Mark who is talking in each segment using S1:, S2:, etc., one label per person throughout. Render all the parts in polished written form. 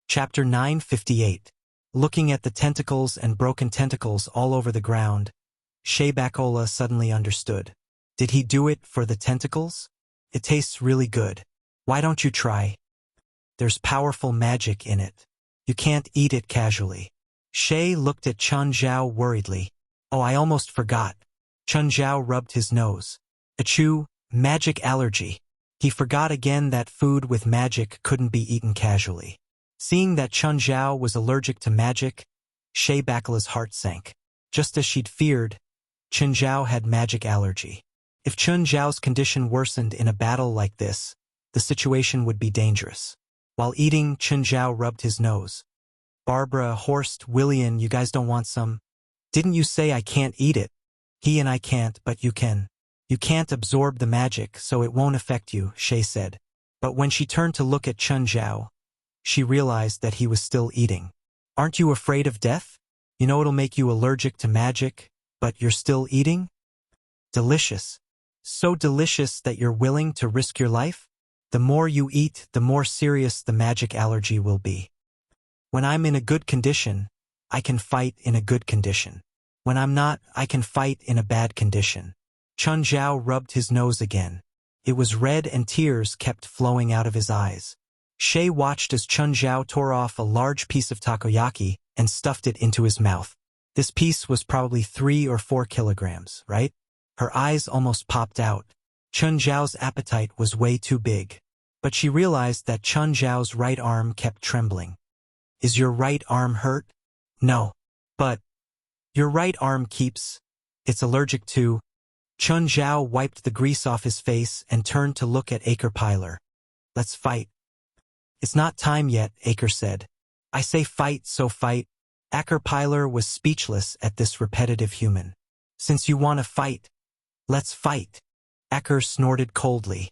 S1: Chapter 958. Looking at the tentacles and broken tentacles all over the ground, Shaybakola suddenly understood. Did he do it for the tentacles? It tastes really good. Why don't you try? There's powerful magic in it. You can't eat it casually. Shay looked at Chun Zhao worriedly. Oh, I almost forgot. Chun Zhao rubbed his nose. Achoo, magic allergy. He forgot again that food with magic couldn't be eaten casually. Seeing that Chun Zhao was allergic to magic, Shaybakola's heart sank. Just as she'd feared, Chun Zhao had magic allergy. If Chun Zhao's condition worsened in a battle like this, the situation would be dangerous. While eating, Chun Zhao rubbed his nose. Barbara, Horst, William, you guys don't want some? Didn't you say I can't eat it? He and I can't, but you can. You can't absorb the magic, so it won't affect you, Shay said. But when she turned to look at Chun Zhao, she realized that he was still eating. Aren't you afraid of death? You know it'll make you allergic to magic, but you're still eating? Delicious. So delicious that you're willing to risk your life? The more you eat, the more serious the magic allergy will be. When I'm in a good condition, I can fight in a good condition. When I'm not, I can fight in a bad condition. Chun Zhao rubbed his nose again. It was red and tears kept flowing out of his eyes. Shay watched as Chun Zhao tore off a large piece of takoyaki and stuffed it into his mouth. This piece was probably 3 or 4 kilograms, right? Her eyes almost popped out. Chun Zhao's appetite was way too big. But she realized that Chun Zhao's right arm kept trembling. Is your right arm hurt? No. But your right arm keeps. It's allergic to. Chun Zhao wiped the grease off his face and turned to look at Acre Pilar. Let's fight. It's not time yet, Acre said. I say fight, so fight. Acre Pilar was speechless at this repetitive human. Since you want to fight, let's fight. Acre snorted coldly.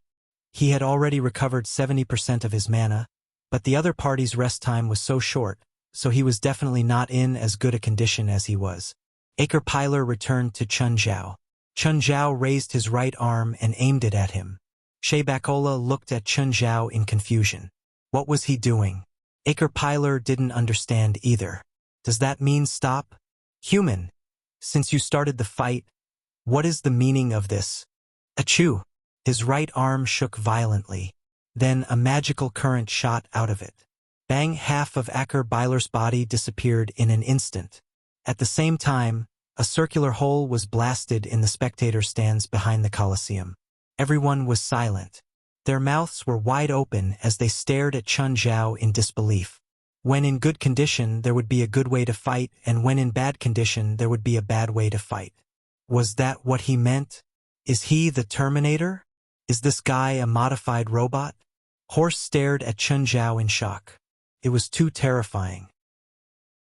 S1: He had already recovered 70% of his mana, but the other party's rest time was so short, so he was definitely not in as good a condition as he was. Acre Pilar returned to Chun Zhao. Chun Zhao raised his right arm and aimed it at him. Shaybakola looked at Chun Zhao in confusion. What was he doing? Acre Pilar didn't understand either. Does that mean stop? Human, since you started the fight, what is the meaning of this? Achoo! His right arm shook violently. Then a magical current shot out of it. Bang! Half of Acre Pilar's body disappeared in an instant. At the same time, a circular hole was blasted in the spectator stands behind the Colosseum. Everyone was silent. Their mouths were wide open as they stared at Chun Zhao in disbelief. When in good condition, there would be a good way to fight, and when in bad condition, there would be a bad way to fight. Was that what he meant? Is he the Terminator? Is this guy a modified robot? Horst stared at Chun Zhao in shock. It was too terrifying.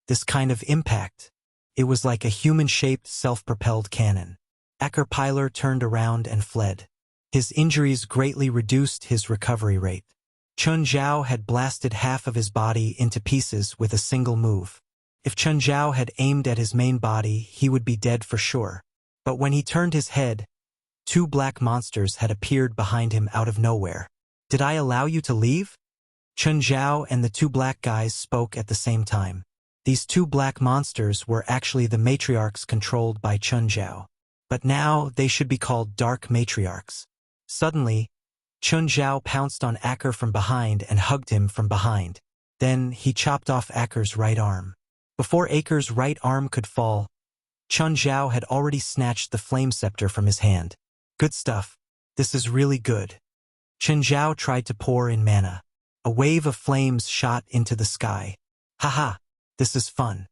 S1: This kind of impact. It was like a human-shaped, self-propelled cannon. Acre Pilar turned around and fled. His injuries greatly reduced his recovery rate. Chun Zhao had blasted half of his body into pieces with a single move. If Chun Zhao had aimed at his main body, he would be dead for sure. But when he turned his head, 2 black monsters had appeared behind him out of nowhere. Did I allow you to leave? Chun Zhao and the 2 black guys spoke at the same time. These 2 black monsters were actually the matriarchs controlled by Chun Zhao. But now they should be called Dark Matriarchs. Suddenly, Chun Zhao pounced on Acre from behind and hugged him from behind. Then he chopped off Acre's right arm. Before Acre's right arm could fall, Chun Zhao had already snatched the flame scepter from his hand. Good stuff. This is really good. Chun Zhao tried to pour in mana. A wave of flames shot into the sky. Haha, this is fun.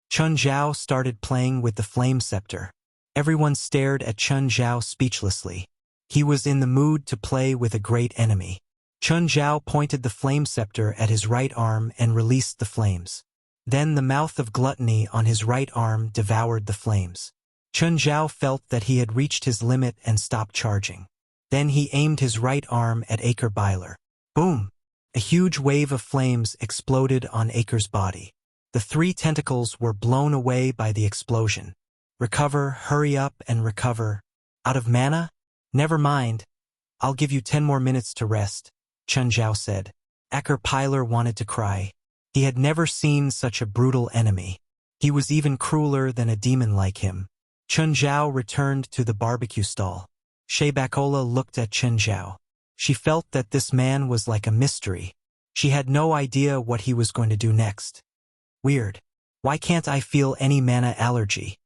S1: Chun Zhao started playing with the flame scepter. Everyone stared at Chun Zhao speechlessly. He was in the mood to play with a great enemy. Chun Zhao pointed the flame scepter at his right arm and released the flames. Then the mouth of gluttony on his right arm devoured the flames. Chun Zhao felt that he had reached his limit and stopped charging. Then he aimed his right arm at Acre Pilar. Boom! A huge wave of flames exploded on Acre's body. The 3 tentacles were blown away by the explosion. Recover, hurry up and recover. Out of mana? Never mind. I'll give you 10 more minutes to rest, Chun Zhao said. Acre Pilar wanted to cry. He had never seen such a brutal enemy. He was even crueler than a demon like him. Chun Zhao returned to the barbecue stall. Sheibakola looked at Chun Zhao. She felt that this man was like a mystery. She had no idea what he was going to do next. Weird. Why can't I feel any mana allergy?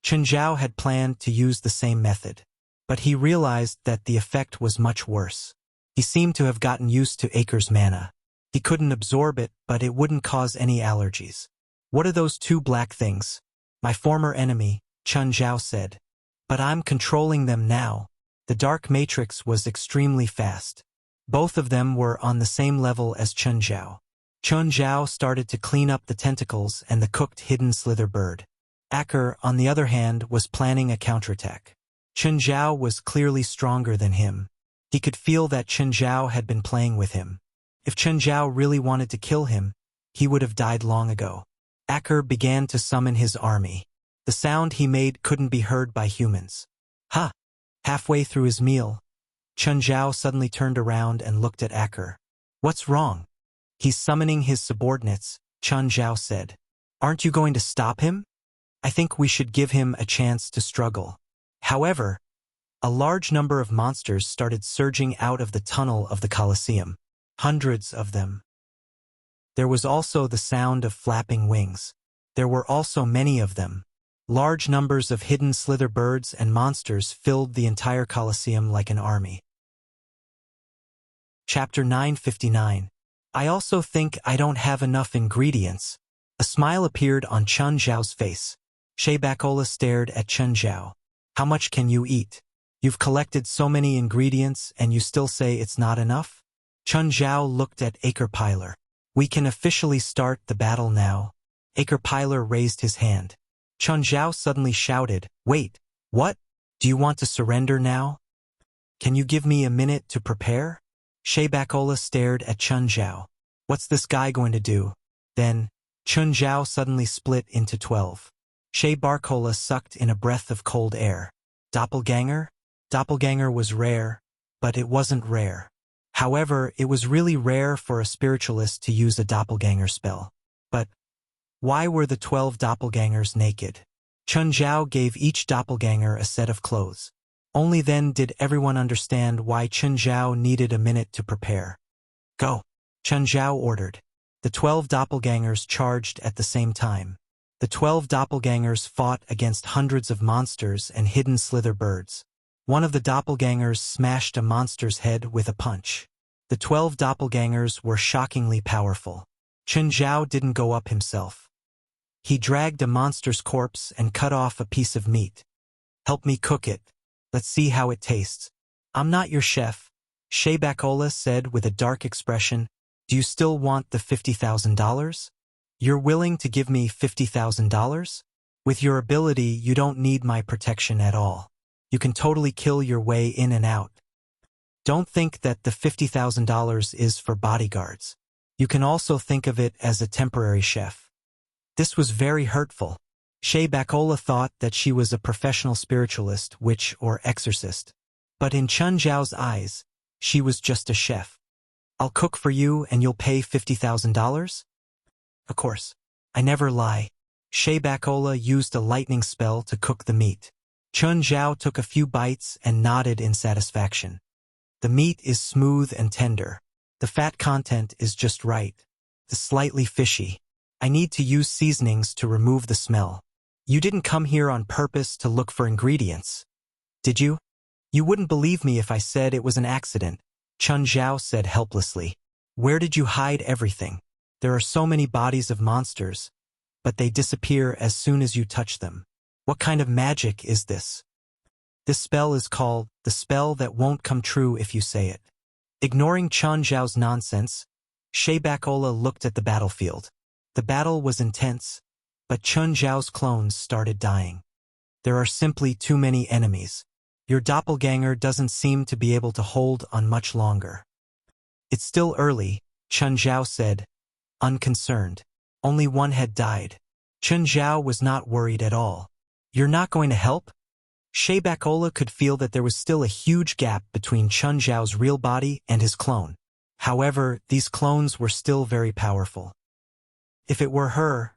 S1: Chun Zhao had planned to use the same method. But he realized that the effect was much worse. He seemed to have gotten used to Acre's mana. He couldn't absorb it, but it wouldn't cause any allergies. What are those two black things? My former enemy, Chun Zhao said. But I'm controlling them now. The dark matrix was extremely fast. Both of them were on the same level as Chun Zhao. Chun Zhao started to clean up the tentacles and the cooked hidden slither bird. Acre, on the other hand, was planning a counterattack. Chun Zhao was clearly stronger than him. He could feel that Chun Zhao had been playing with him. If Chun Zhao really wanted to kill him, he would have died long ago. Acre began to summon his army. The sound he made couldn't be heard by humans. Ha! Halfway through his meal, Chun Zhao suddenly turned around and looked at Acre. What's wrong? He's summoning his subordinates, Chun Zhao said. Aren't you going to stop him? I think we should give him a chance to struggle. However, a large number of monsters started surging out of the tunnel of the Colosseum. Hundreds of them. There was also the sound of flapping wings. There were also many of them. Large numbers of hidden slither birds and monsters filled the entire Colosseum like an army. Chapter 959. I also think I don't have enough ingredients. A smile appeared on Chun Zhao's face. Sheibakola stared at Chun Zhao. How much can you eat? You've collected so many ingredients and you still say it's not enough? Chun Zhao looked at Acre Piler. We can officially start the battle now. Acre Piler raised his hand. Chun Zhao suddenly shouted, Wait, what? Do you want to surrender now? Can you give me a minute to prepare? Sheibakola stared at Chun Zhao. What's this guy going to do? Then, Chun Zhao suddenly split into 12. Sheibakola sucked in a breath of cold air. Doppelganger? Doppelganger was rare, but it wasn't rare. However, it was really rare for a spiritualist to use a doppelganger spell. But why were the 12 doppelgangers naked? Chun Zhao gave each doppelganger a set of clothes. Only then did everyone understand why Chun Zhao needed a minute to prepare. Go! Chun Zhao ordered. The 12 doppelgangers charged at the same time. The 12 doppelgangers fought against hundreds of monsters and hidden slither birds. One of the doppelgangers smashed a monster's head with a punch. The 12 doppelgangers were shockingly powerful. Chun Zhao didn't go up himself. He dragged a monster's corpse and cut off a piece of meat. Help me cook it. Let's see how it tastes. I'm not your chef, Sheibakola said with a dark expression. Do you still want the $50,000? You're willing to give me $50,000? With your ability, you don't need my protection at all. You can totally kill your way in and out. Don't think that the $50,000 is for bodyguards. You can also think of it as a temporary chef. This was very hurtful. Sheibakola thought that she was a professional spiritualist, witch, or exorcist. But in Chun Zhao's eyes, she was just a chef. I'll cook for you and you'll pay $50,000? Of course. I never lie. Sheibakola used a lightning spell to cook the meat. Chun Zhao took a few bites and nodded in satisfaction. The meat is smooth and tender. The fat content is just right. The slightly fishy. I need to use seasonings to remove the smell. You didn't come here on purpose to look for ingredients, did you? You wouldn't believe me if I said it was an accident, Chun Zhao said helplessly. Where did you hide everything? There are so many bodies of monsters, but they disappear as soon as you touch them. What kind of magic is this? This spell is called the spell that won't come true if you say it. Ignoring Chun Zhao's nonsense, Sheibakola looked at the battlefield. The battle was intense, but Chun Zhao's clones started dying. There are simply too many enemies. Your doppelganger doesn't seem to be able to hold on much longer. It's still early, Chun Zhao said, unconcerned. Only one had died. Chun Zhao was not worried at all. You're not going to help? Sheibakola could feel that there was still a huge gap between Chun Zhao's real body and his clone. However, these clones were still very powerful. If it were her,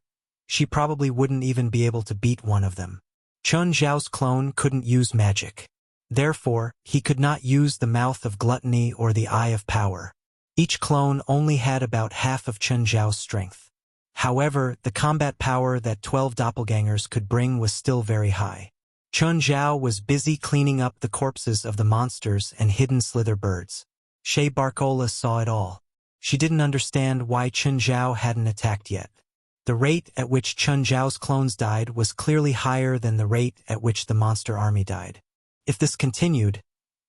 S1: she probably wouldn't even be able to beat one of them. Chun Zhao's clone couldn't use magic. Therefore, he could not use the mouth of gluttony or the eye of power. Each clone only had about half of Chun Zhao's strength. However, the combat power that 12 doppelgangers could bring was still very high. Chun Zhao was busy cleaning up the corpses of the monsters and hidden slither birds. Shay Barcola saw it all. She didn't understand why Chun Zhao hadn't attacked yet. The rate at which Chun Zhao's clones died was clearly higher than the rate at which the monster army died. If this continued,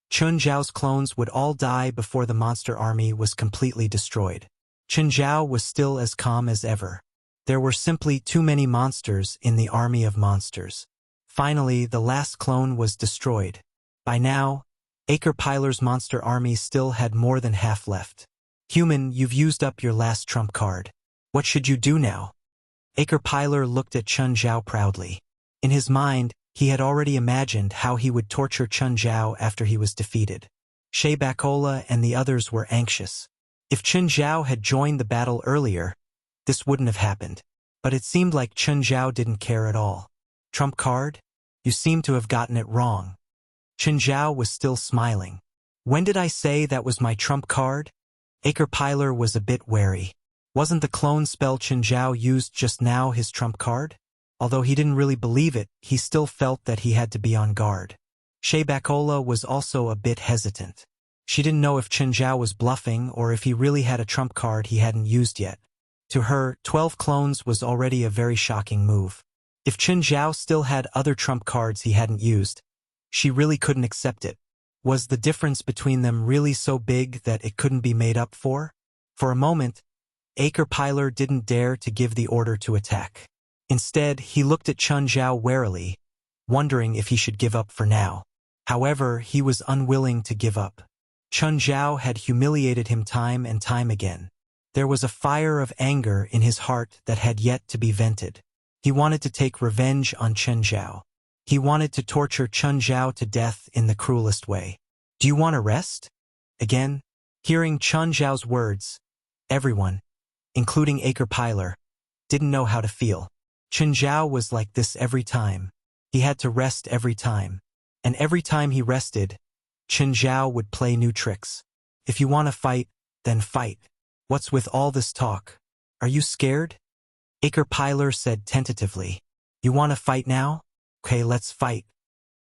S1: Chun Zhao's clones would all die before the monster army was completely destroyed. Chun Zhao was still as calm as ever. There were simply too many monsters in the army of monsters. Finally, the last clone was destroyed. By now, Acre Pilar's monster army still had more than half left. Human, you've used up your last trump card. What should you do now? Acre Pilar looked at Chun Zhao proudly. In his mind, he had already imagined how he would torture Chun Zhao after he was defeated. Shay Bacola and the others were anxious. If Chun Zhao had joined the battle earlier, this wouldn't have happened. But it seemed like Chun Zhao didn't care at all. Trump card? You seem to have gotten it wrong. Chun Zhao was still smiling. When did I say that was my trump card? Acre Pilar was a bit wary. Wasn't the clone spell Chun Zhao used just now his trump card? Although he didn't really believe it, he still felt that he had to be on guard. Shay Bacola was also a bit hesitant. She didn't know if Chun Zhao was bluffing or if he really had a trump card he hadn't used yet. To her, 12 clones was already a very shocking move. If Chun Zhao still had other trump cards he hadn't used, she really couldn't accept it. Was the difference between them really so big that it couldn't be made up for? For a moment, Acre Pilar didn't dare to give the order to attack. Instead, he looked at Chun Zhao warily, wondering if he should give up for now. However, he was unwilling to give up. Chun Zhao had humiliated him time and time again. There was a fire of anger in his heart that had yet to be vented. He wanted to take revenge on Chun Zhao. He wanted to torture Chun Zhao to death in the cruelest way. Do you want to rest? Again, hearing Chun Zhao's words, everyone, including Acre Pilar, didn't know how to feel. Chun Zhao was like this every time. He had to rest every time. And every time he rested, Chun Zhao would play new tricks. If you want to fight, then fight. What's with all this talk? Are you scared? Acre Pilar said tentatively. You want to fight now? Okay, let's fight.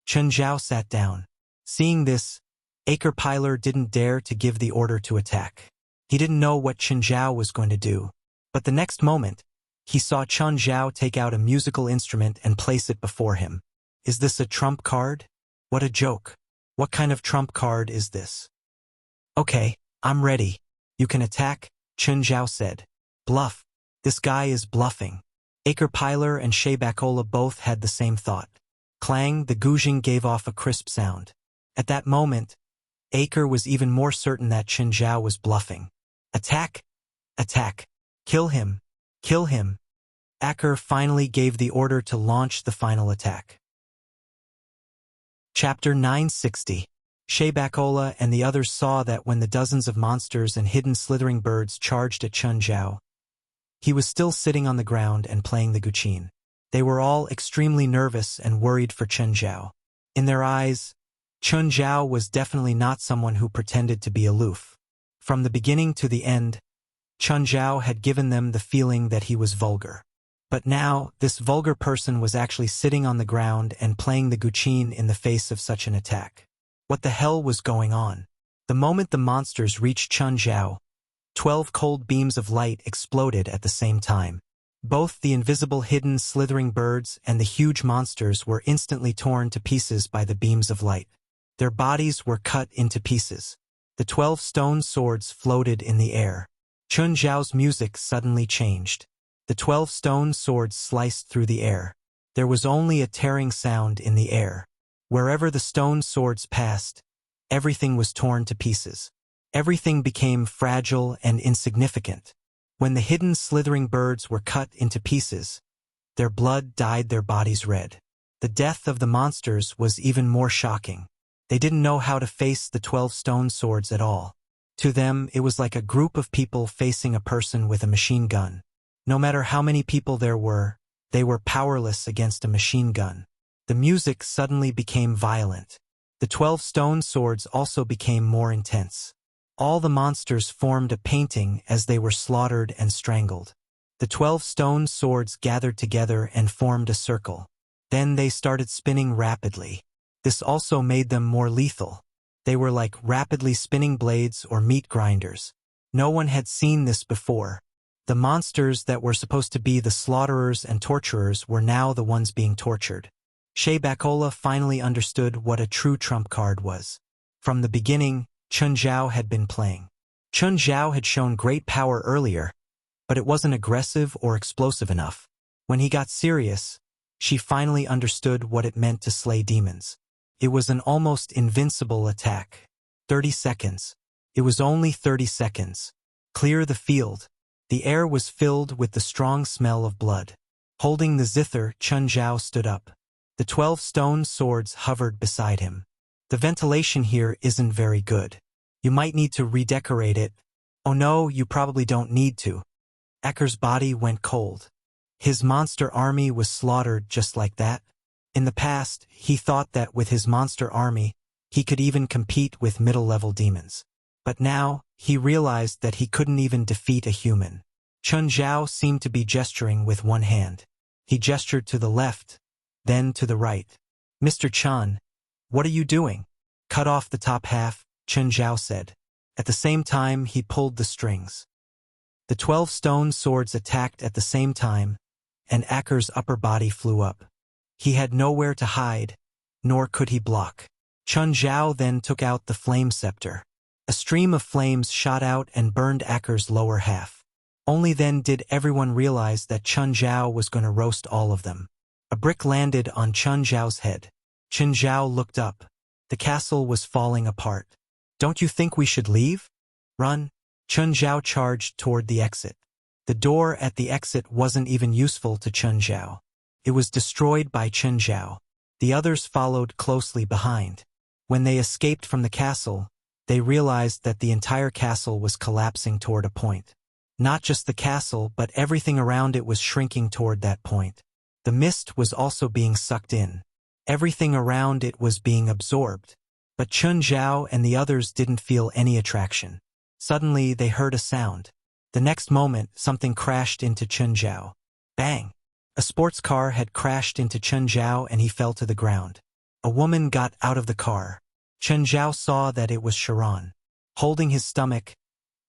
S1: Chun Zhao sat down. Seeing this, Acre Pilar didn't dare to give the order to attack. He didn't know what Chun Zhao was going to do. But the next moment, he saw Chun Zhao take out a musical instrument and place it before him. Is this a trump card? What a joke. What kind of trump card is this? Okay, I'm ready. You can attack, Chun Zhao said. Bluff. This guy is bluffing. Acre Pilar and Shay Bacola both had the same thought. Clang, the guzheng gave off a crisp sound. At that moment, Acre was even more certain that Chun Zhao was bluffing. Attack! Attack! Kill him! Kill him! Acre finally gave the order to launch the final attack. Chapter 960. Shay Bacola and the others saw that when the dozens of monsters and hidden slithering birds charged at Chun Zhao, he was still sitting on the ground and playing the guzheng. They were all extremely nervous and worried for Chun Zhao. In their eyes, Chun Zhao was definitely not someone who pretended to be aloof. From the beginning to the end, Chun Zhao had given them the feeling that he was vulgar. But now, this vulgar person was actually sitting on the ground and playing the guzheng in the face of such an attack. What the hell was going on? The moment the monsters reached Chun Zhao, 12 cold beams of light exploded at the same time. Both the invisible hidden slithering birds and the huge monsters were instantly torn to pieces by the beams of light. Their bodies were cut into pieces. The 12 stone swords floated in the air. Chun Zhao's music suddenly changed. The 12 stone swords sliced through the air. There was only a tearing sound in the air. Wherever the stone swords passed, everything was torn to pieces. Everything became fragile and insignificant. When the hidden slithering birds were cut into pieces, their blood dyed their bodies red. The death of the monsters was even more shocking. They didn't know how to face the 12 stone swords at all. To them, it was like a group of people facing a person with a machine gun. No matter how many people there were, they were powerless against a machine gun. The music suddenly became violent. The 12 stone swords also became more intense. All the monsters formed a painting as they were slaughtered and strangled. The 12 stone swords gathered together and formed a circle. Then they started spinning rapidly. This also made them more lethal. They were like rapidly spinning blades or meat grinders. No one had seen this before. The monsters that were supposed to be the slaughterers and torturers were now the ones being tortured. Bacola finally understood what a true trump card was. From the beginning, Chun Zhao had been playing. Chun Zhao had shown great power earlier, but it wasn't aggressive or explosive enough. When he got serious, she finally understood what it meant to slay demons. It was an almost invincible attack. 30 seconds. It was only 30 seconds. Clear the field. The air was filled with the strong smell of blood. Holding the zither, Chun Zhao stood up. The 12 stone swords hovered beside him. The ventilation here isn't very good. You might need to redecorate it. Oh no, you probably don't need to. Acker's body went cold. His monster army was slaughtered just like that. In the past, he thought that with his monster army, he could even compete with middle-level demons. But now, he realized that he couldn't even defeat a human. Chun Zhao seemed to be gesturing with one hand. He gestured to the left, then to the right. Mr. Chun, what are you doing? Cut off the top half, Chun Zhao said. At the same time, he pulled the strings. The 12 stone swords attacked at the same time, and Acker's upper body flew up. He had nowhere to hide, nor could he block. Chun Zhao then took out the flame scepter. A stream of flames shot out and burned Acker's lower half. Only then did everyone realize that Chun Zhao was going to roast all of them. A brick landed on Chun Zhao's head. Chun Zhao looked up. The castle was falling apart. Don't you think we should leave? Run. Chun Zhao charged toward the exit. The door at the exit wasn't even useful to Chun Zhao. It was destroyed by Chun Zhao. The others followed closely behind. When they escaped from the castle, they realized that the entire castle was collapsing toward a point. Not just the castle, but everything around it was shrinking toward that point. The mist was also being sucked in. Everything around it was being absorbed. But Chun Zhao and the others didn't feel any attraction. Suddenly, they heard a sound. The next moment, something crashed into Chun Zhao. Bang! A sports car had crashed into Chun Zhao and he fell to the ground. A woman got out of the car. Chun Zhao saw that it was Sharon. Holding his stomach,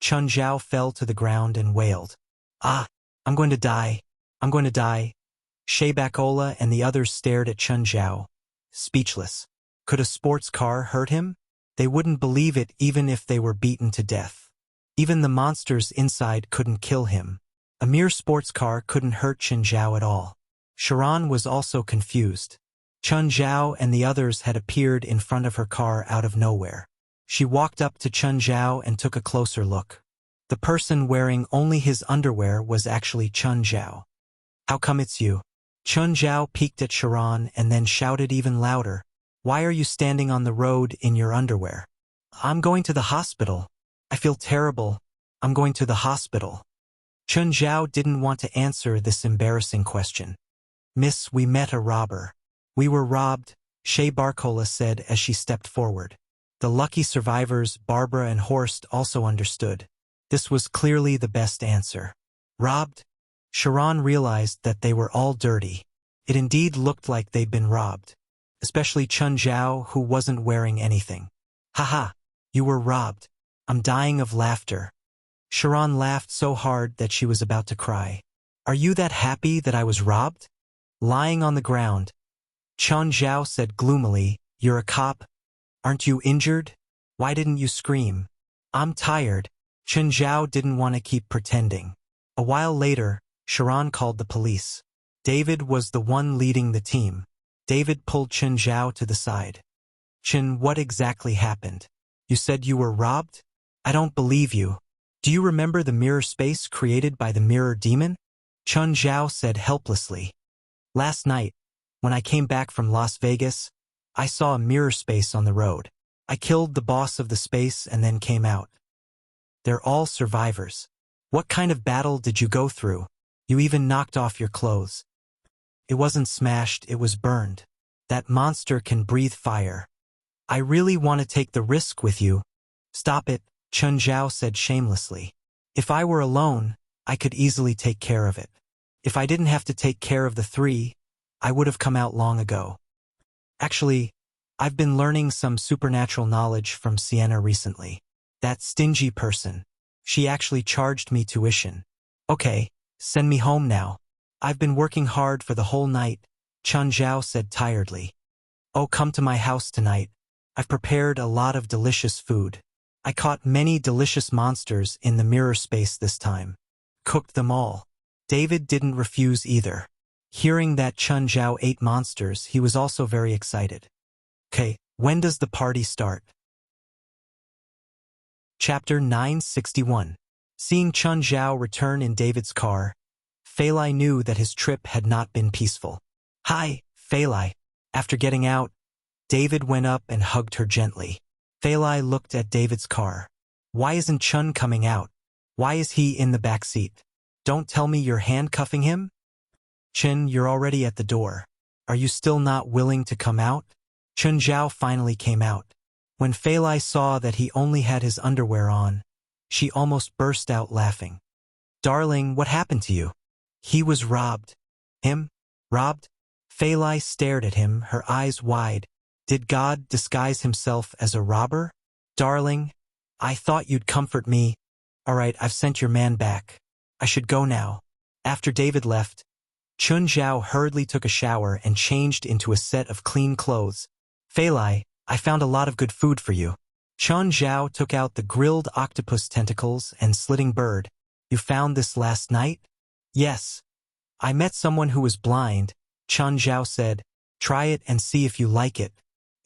S1: Chun Zhao fell to the ground and wailed. Ah! I'm going to die. I'm going to die. Bacola and the others stared at Chun Zhao, speechless. Could a sports car hurt him? They wouldn't believe it even if they were beaten to death. Even the monsters inside couldn't kill him. A mere sports car couldn't hurt Chun Zhao at all. Sharon was also confused. Chun Zhao and the others had appeared in front of her car out of nowhere. She walked up to Chun Zhao and took a closer look. The person wearing only his underwear was actually Chun Zhao. How come it's you? Chun Zhao peeked at Sharon and then shouted even louder. Why are you standing on the road in your underwear? I'm going to the hospital. I feel terrible. I'm going to the hospital. Chun Zhao didn't want to answer this embarrassing question. Miss, we met a robber. We were robbed, Bacola said as she stepped forward. The lucky survivors, Barbara and Horst, also understood. This was clearly the best answer. Robbed? Sharon realized that they were all dirty. It indeed looked like they'd been robbed. Especially Chun Zhao, who wasn't wearing anything. Haha, you were robbed. I'm dying of laughter. Sharon laughed so hard that she was about to cry. Are you that happy that I was robbed? Lying on the ground, Chun Zhao said gloomily, You're a cop? Aren't you injured? Why didn't you scream? I'm tired. Chun Zhao didn't want to keep pretending. A while later, Sharon called the police. David was the one leading the team. David pulled Chun Zhao to the side. Chun, what exactly happened? You said you were robbed? I don't believe you. Do you remember the mirror space created by the mirror demon? Chun Zhao said helplessly. Last night, when I came back from Las Vegas, I saw a mirror space on the road. I killed the boss of the space and then came out. They're all survivors. What kind of battle did you go through? You even knocked off your clothes. It wasn't smashed, it was burned. That monster can breathe fire. I really want to take the risk with you. Stop it, Chun Zhao said shamelessly. If I were alone, I could easily take care of it. If I didn't have to take care of the three, I would have come out long ago. Actually, I've been learning some supernatural knowledge from Sienna recently. That stingy person. She actually charged me tuition. Okay, send me home now. I've been working hard for the whole night, Chun Zhao said tiredly. Oh, come to my house tonight. I've prepared a lot of delicious food. I caught many delicious monsters in the mirror space this time. Cooked them all. David didn't refuse either. Hearing that Chun Zhao ate monsters, he was also very excited. Okay, when does the party start? Chapter 961. Seeing Chun Zhao return in David's car, Fei Lai knew that his trip had not been peaceful. Hi, Fei Lai. After getting out, David went up and hugged her gently. Fei Lai looked at David's car. Why isn't Chun coming out? Why is he in the back seat? Don't tell me you're handcuffing him? Chun, you're already at the door. Are you still not willing to come out? Chun Zhao finally came out. When Fei Lai saw that he only had his underwear on, she almost burst out laughing. Darling, what happened to you? He was robbed. Him? Robbed? Fei Lai stared at him, her eyes wide. Did God disguise himself as a robber? Darling, I thought you'd comfort me. All right, I've sent your man back. I should go now. After David left, Chun Zhao hurriedly took a shower and changed into a set of clean clothes. Fei Lai, I found a lot of good food for you. Chun Zhao took out the grilled octopus tentacles and slitting bird. You found this last night? Yes. I met someone who was blind, Chun Zhao said. Try it and see if you like it.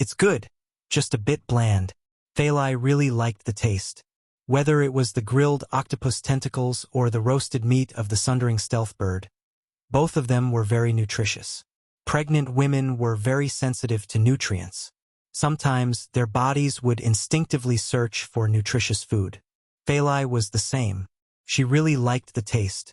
S1: It's good, just a bit bland. Fei Lai really liked the taste. Whether it was the grilled octopus tentacles or the roasted meat of the sundering stealth bird, both of them were very nutritious. Pregnant women were very sensitive to nutrients. Sometimes their bodies would instinctively search for nutritious food. Fei Lai was the same. She really liked the taste.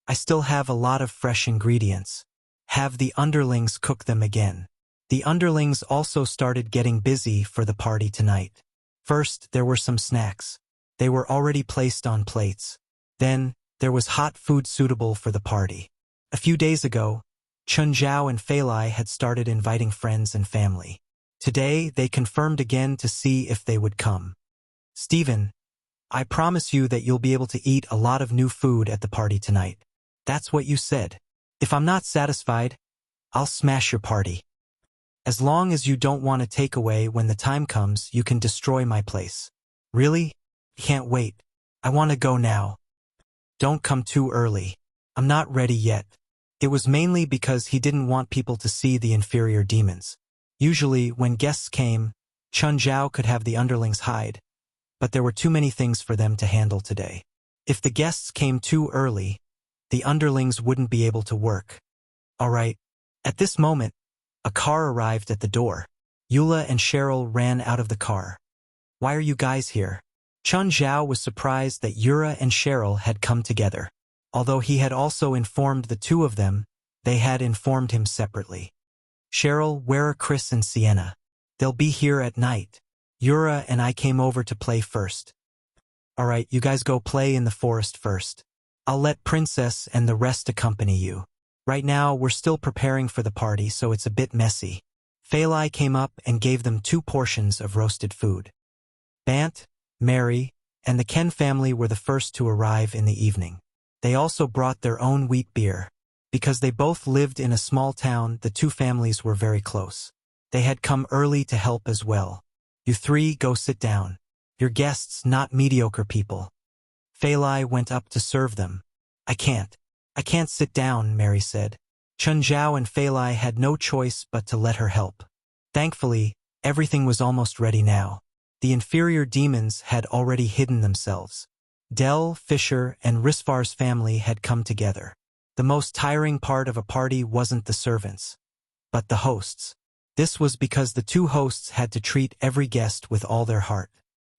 S1: I still have a lot of fresh ingredients. Have the underlings cook them again. The underlings also started getting busy for the party tonight. First, there were some snacks. They were already placed on plates. Then, there was hot food suitable for the party. A few days ago, Chun Zhao and Fei Lai had started inviting friends and family. Today, they confirmed again to see if they would come. Stephen, I promise you that you'll be able to eat a lot of new food at the party tonight. That's what you said. If I'm not satisfied, I'll smash your party. As long as you don't want a takeaway when the time comes, you can destroy my place. Really? Can't wait. I want to go now. Don't come too early. I'm not ready yet. It was mainly because he didn't want people to see the inferior demons. Usually, when guests came, Chun Zhao could have the underlings hide, but there were too many things for them to handle today. If the guests came too early, the underlings wouldn't be able to work. All right. At this moment, a car arrived at the door. Eula and Cheryl ran out of the car. Why are you guys here? Chun Zhao was surprised that Yura and Cheryl had come together. Although he had also informed the two of them, they had informed him separately. Cheryl, where are Chris and Sienna? They'll be here at night. Yura and I came over to play first. All right, you guys go play in the forest first. I'll let Princess and the rest accompany you. Right now, we're still preparing for the party, so it's a bit messy. Fei Lai came up and gave them 2 portions of roasted food. Bant, Mary, and the Ken family were the first to arrive in the evening. They also brought their own wheat beer. Because they both lived in a small town, the 2 families were very close. They had come early to help as well. You 3 go sit down. Your guests, not mediocre people. Fei Lai went up to serve them. I can't sit down, Mary said. Chun Zhao and Fei Lai had no choice but to let her help. Thankfully, everything was almost ready now. The inferior demons had already hidden themselves. Dell, Fisher, and Risvar's family had come together. The most tiring part of a party wasn't the servants, but the hosts. This was because the 2 hosts had to treat every guest with all their heart.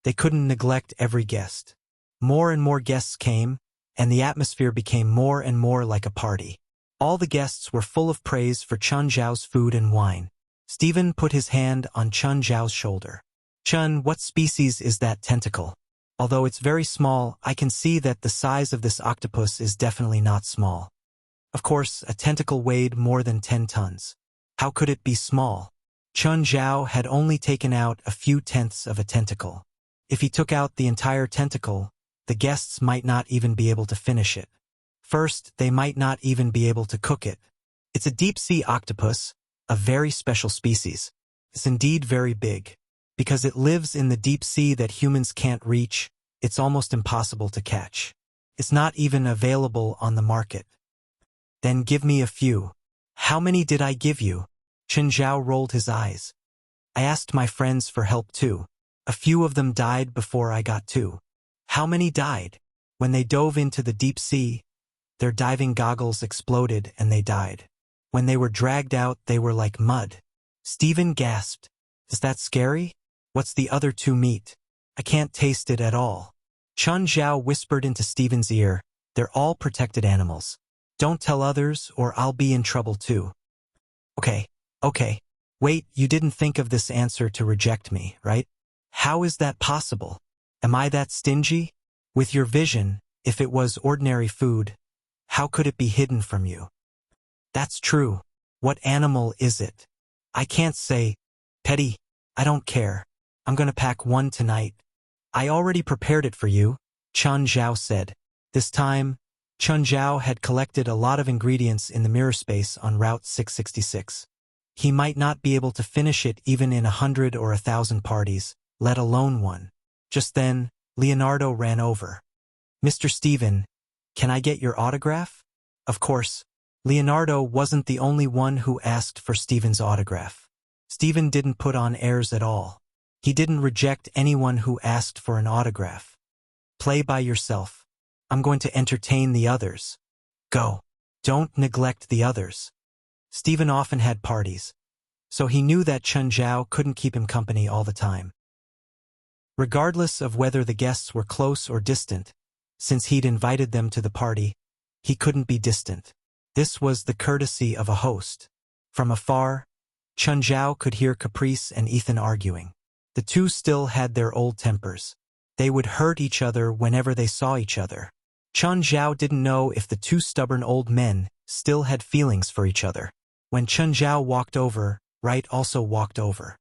S1: They couldn't neglect every guest. More and more guests came, and the atmosphere became more and more like a party. All the guests were full of praise for Chun Zhao's food and wine. Stephen put his hand on Chun Zhao's shoulder. Chun, what species is that tentacle? Although it's very small, I can see that the size of this octopus is definitely not small. Of course, a tentacle weighed more than 10 tons. How could it be small? Chun Zhao had only taken out a few tenths of a tentacle. If he took out the entire tentacle, the guests might not even be able to finish it. First, they might not even be able to cook it. It's a deep-sea octopus, a very special species. It's indeed very big. Because it lives in the deep sea that humans can't reach, it's almost impossible to catch. It's not even available on the market. Then give me a few. How many did I give you? Chun Zhao rolled his eyes. I asked my friends for help too. A few of them died before I got to. How many died? When they dove into the deep sea, their diving goggles exploded and they died. When they were dragged out, they were like mud. Stephen gasped. Is that scary? What's the other two meat? I can't taste it at all. Chun Zhao whispered into Stephen's ear, they're all protected animals. Don't tell others or I'll be in trouble too. Okay. Wait, you didn't think of this answer to reject me, right? How is that possible? Am I that stingy? With your vision, if it was ordinary food, how could it be hidden from you? That's true. What animal is it? I can't say. Petty, I don't care. I'm gonna pack one tonight. I already prepared it for you, Chun Zhao said. This time, Chun Zhao had collected a lot of ingredients in the mirror space on Route 666. He might not be able to finish it even in 100 or 1,000 parties, let alone one. Just then, Leonardo ran over. Mr. Stephen, can I get your autograph? Of course, Leonardo wasn't the only one who asked for Stephen's autograph. Stephen didn't put on airs at all. He didn't reject anyone who asked for an autograph. Play by yourself. I'm going to entertain the others. Go. Don't neglect the others. Stephen often had parties, so he knew that Chun Zhao couldn't keep him company all the time. Regardless of whether the guests were close or distant, since he'd invited them to the party, he couldn't be distant. This was the courtesy of a host. From afar, Chun Zhao could hear Caprice and Ethan arguing. The two still had their old tempers. They would hurt each other whenever they saw each other. Chun Zhao didn't know if the two stubborn old men still had feelings for each other. When Chun Zhao walked over, Wright also walked over.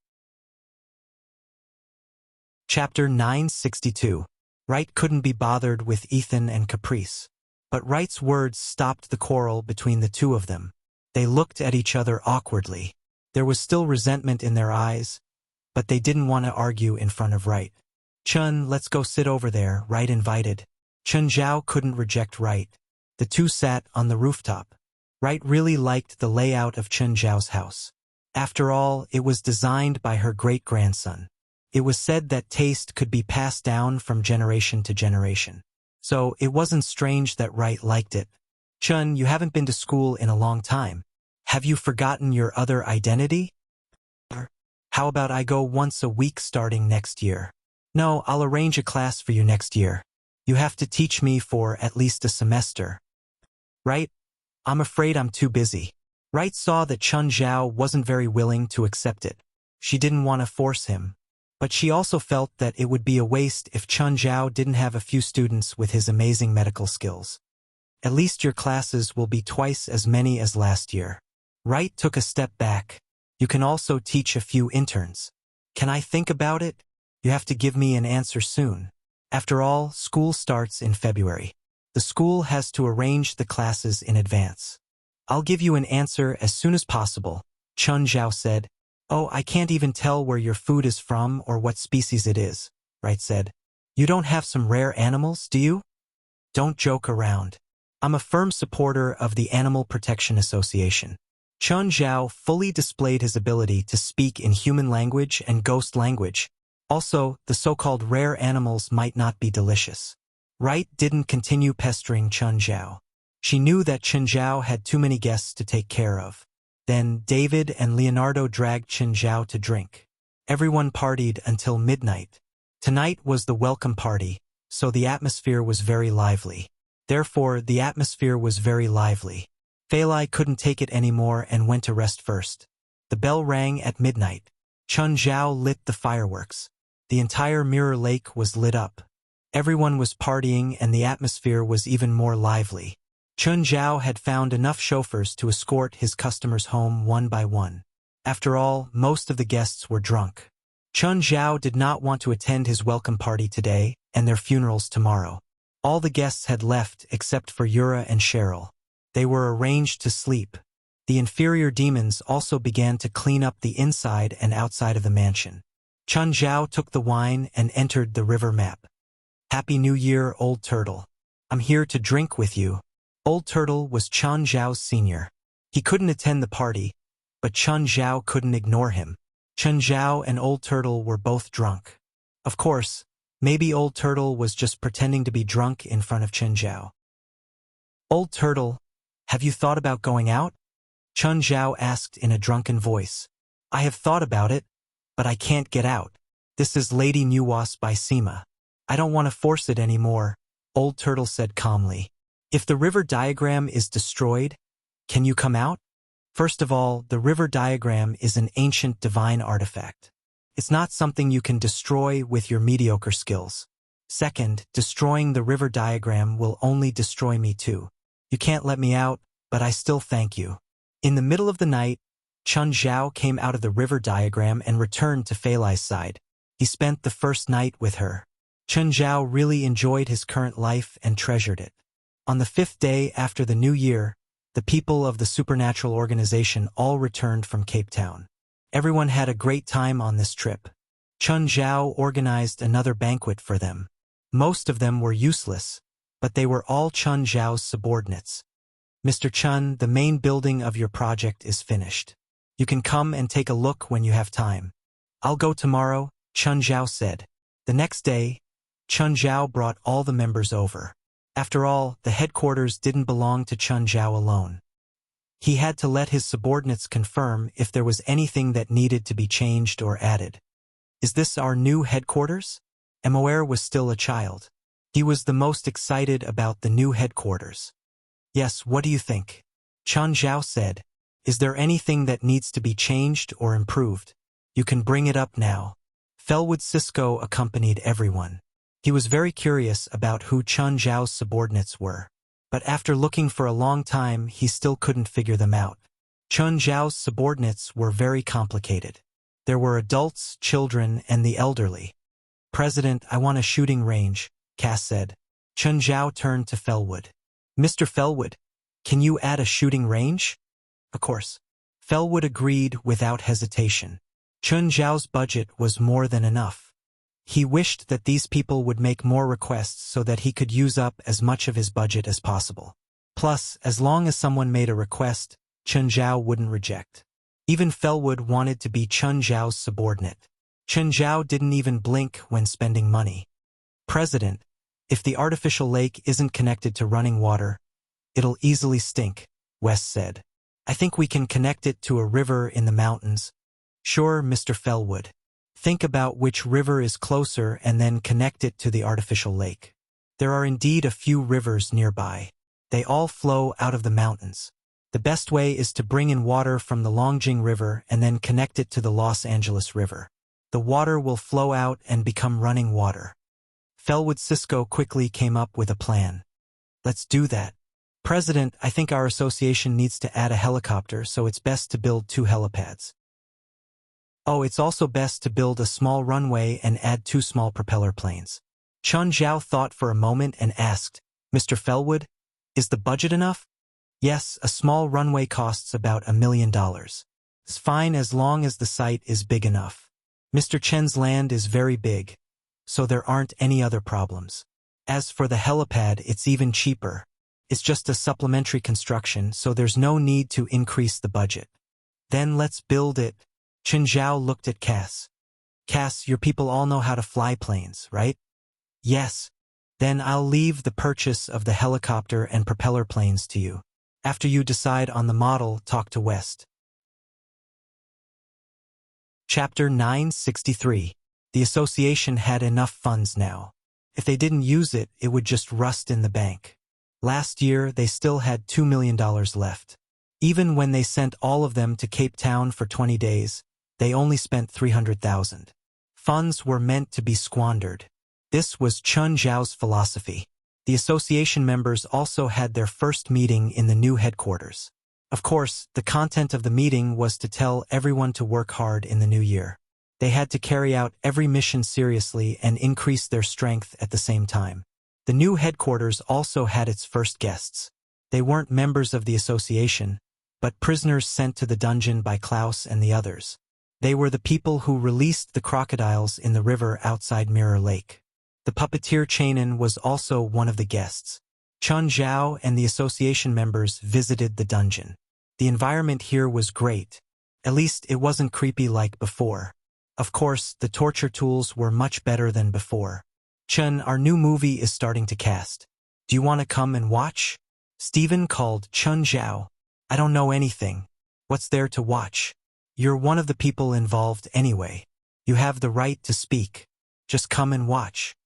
S1: Chapter 962. Wright couldn't be bothered with Ethan and Caprice. But Wright's words stopped the quarrel between the two of them. They looked at each other awkwardly. There was still resentment in their eyes, but they didn't want to argue in front of Wright. Chun, let's go sit over there, Wright invited. Chun Zhao couldn't reject Wright. The two sat on the rooftop. Wright really liked the layout of Chun Zhao's house. After all, it was designed by her great-grandson. It was said that taste could be passed down from generation to generation. So it wasn't strange that Wright liked it. Chun, you haven't been to school in a long time. Have you forgotten your other identity? How about I go once a week starting next year? No, I'll arrange a class for you next year. You have to teach me for at least a semester. Right? I'm afraid I'm too busy. Wright saw that Chun Zhao wasn't very willing to accept it. She didn't want to force him. But she also felt that it would be a waste if Chun Zhao didn't have a few students with his amazing medical skills. At least your classes will be twice as many as last year. Wright took a step back. You can also teach a few interns. Can I think about it? You have to give me an answer soon. After all, school starts in February. The school has to arrange the classes in advance. I'll give you an answer as soon as possible, Chun Zhao said. Oh, I can't even tell where your food is from or what species it is, Wright said. You don't have some rare animals, do you? Don't joke around. I'm a firm supporter of the Animal Protection Association. Chun Zhao fully displayed his ability to speak in human language and ghost language. Also, the so-called rare animals might not be delicious. Wright didn't continue pestering Chun Zhao. She knew that Chun Zhao had too many guests to take care of. Then David and Leonardo dragged Chun Zhao to drink. Everyone partied until midnight. Tonight was the welcome party, so the atmosphere was very lively. Therefore, the atmosphere was very lively. Feilai couldn't take it anymore and went to rest first. The bell rang at midnight. Chun Zhao lit the fireworks. The entire Mirror Lake was lit up. Everyone was partying and the atmosphere was even more lively. Chun Zhao had found enough chauffeurs to escort his customers home one by one. After all, most of the guests were drunk. Chun Zhao did not want to attend his welcome party today and their funerals tomorrow. All the guests had left except for Yura and Cheryl. They were arranged to sleep. The inferior demons also began to clean up the inside and outside of the mansion. Chun Zhao took the wine and entered the river map. Happy New Year, Old Turtle. I'm here to drink with you. Old Turtle was Chun Zhao's senior. He couldn't attend the party, but Chun Zhao couldn't ignore him. Chun Zhao and Old Turtle were both drunk. Of course, maybe Old Turtle was just pretending to be drunk in front of Chun Zhao. Old Turtle, have you thought about going out? Chun Zhao asked in a drunken voice. I have thought about it, but I can't get out. This is Lady Nuwas by Sima. I don't want to force it anymore, Old Turtle said calmly. If the river diagram is destroyed, can you come out? First of all, the river diagram is an ancient divine artifact. It's not something you can destroy with your mediocre skills. Second, destroying the river diagram will only destroy me too. You can't let me out, but I still thank you. In the middle of the night, Chun Zhao came out of the river diagram and returned to Feilai's side. He spent the first night with her. Chun Zhao really enjoyed his current life and treasured it. On the 5th day after the new year, the people of the supernatural organization all returned from Cape Town. Everyone had a great time on this trip. Chun Zhao organized another banquet for them. Most of them were useless, but they were all Chun Zhao's subordinates. Mr. Chun, the main building of your project is finished. You can come and take a look when you have time. I'll go tomorrow, Chun Zhao said. The next day, Chun Zhao brought all the members over. After all, the headquarters didn't belong to Chun Zhao alone. He had to let his subordinates confirm if there was anything that needed to be changed or added. Is this our new headquarters? Moer was still a child. He was the most excited about the new headquarters. Yes, what do you think? Chun Zhao said. Is there anything that needs to be changed or improved? You can bring it up now. Felwood Cisco accompanied everyone. He was very curious about who Chun Zhao's subordinates were. But after looking for a long time, he still couldn't figure them out. Chun Zhao's subordinates were very complicated. There were adults, children, and the elderly. President, I want a shooting range, Cass said. Chun Zhao turned to Felwood. Mr. Felwood, can you add a shooting range? Of course. Felwood agreed without hesitation. Chun Zhao's budget was more than enough. He wished that these people would make more requests so that he could use up as much of his budget as possible. Plus, as long as someone made a request, Chun Zhao wouldn't reject. Even Felwood wanted to be Chun Zhao's subordinate. Chun Zhao didn't even blink when spending money. President, if the artificial lake isn't connected to running water, it'll easily stink, West said. I think we can connect it to a river in the mountains. Sure, Mr. Felwood. Think about which river is closer and then connect it to the artificial lake. There are indeed a few rivers nearby. They all flow out of the mountains. The best way is to bring in water from the Longjing River and then connect it to the Los Angeles River. The water will flow out and become running water. Felwood Cisco quickly came up with a plan. Let's do that. President, I think our association needs to add a helicopter, so it's best to build 2 helipads. Oh, it's also best to build a small runway and add 2 small propeller planes. Chun Zhao thought for a moment and asked, Mr. Felwood, is the budget enough? Yes, a small runway costs about $1 million. It's fine as long as the site is big enough. Mr. Chen's land is very big, so there aren't any other problems. As for the helipad, it's even cheaper. It's just a supplementary construction, so there's no need to increase the budget. Then let's build it. Chun Zhao looked at Cass. Cass, your people all know how to fly planes, right? Yes. Then I'll leave the purchase of the helicopter and propeller planes to you. After you decide on the model, talk to West. Chapter 963. The association had enough funds now. If they didn't use it, it would just rust in the bank. Last year, they still had $2 million left. Even when they sent all of them to Cape Town for 20 days, they only spent $300,000. Funds were meant to be squandered. This was Chun Zhao's philosophy. The association members also had their first meeting in the new headquarters. Of course, the content of the meeting was to tell everyone to work hard in the new year. They had to carry out every mission seriously and increase their strength at the same time. The new headquarters also had its first guests. They weren't members of the association, but prisoners sent to the dungeon by Klaus and the others. They were the people who released the crocodiles in the river outside Mirror Lake. The puppeteer Chainin was also one of the guests. Chun Zhao and the association members visited the dungeon. The environment here was great. At least it wasn't creepy like before. Of course, the torture tools were much better than before. Chun, our new movie is starting to cast. Do you want to come and watch? Steven called Chun Zhao. I don't know anything. What's there to watch? You're one of the people involved anyway. You have the right to speak. Just come and watch.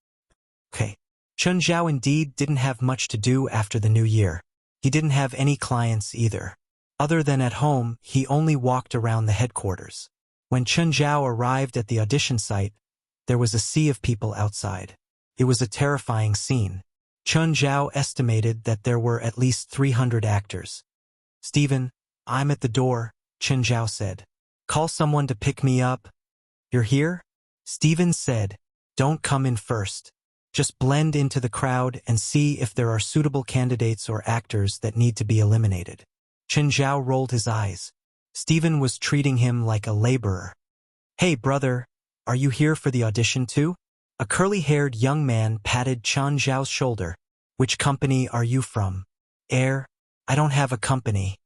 S1: Okay. Chun Zhao indeed didn't have much to do after the new year. He didn't have any clients either. Other than at home, he only walked around the headquarters. When Chun Zhao arrived at the audition site, there was a sea of people outside. It was a terrifying scene. Chun Zhao estimated that there were at least 300 actors. Steven, I'm at the door, Chun Zhao said. Call someone to pick me up. You're here? Steven said, don't come in first. Just blend into the crowd and see if there are suitable candidates or actors that need to be eliminated. Chun Zhao rolled his eyes. Steven was treating him like a laborer. Hey brother, are you here for the audition too? A curly-haired young man patted Chun Zhao's shoulder. Which company are you from? I don't have a company.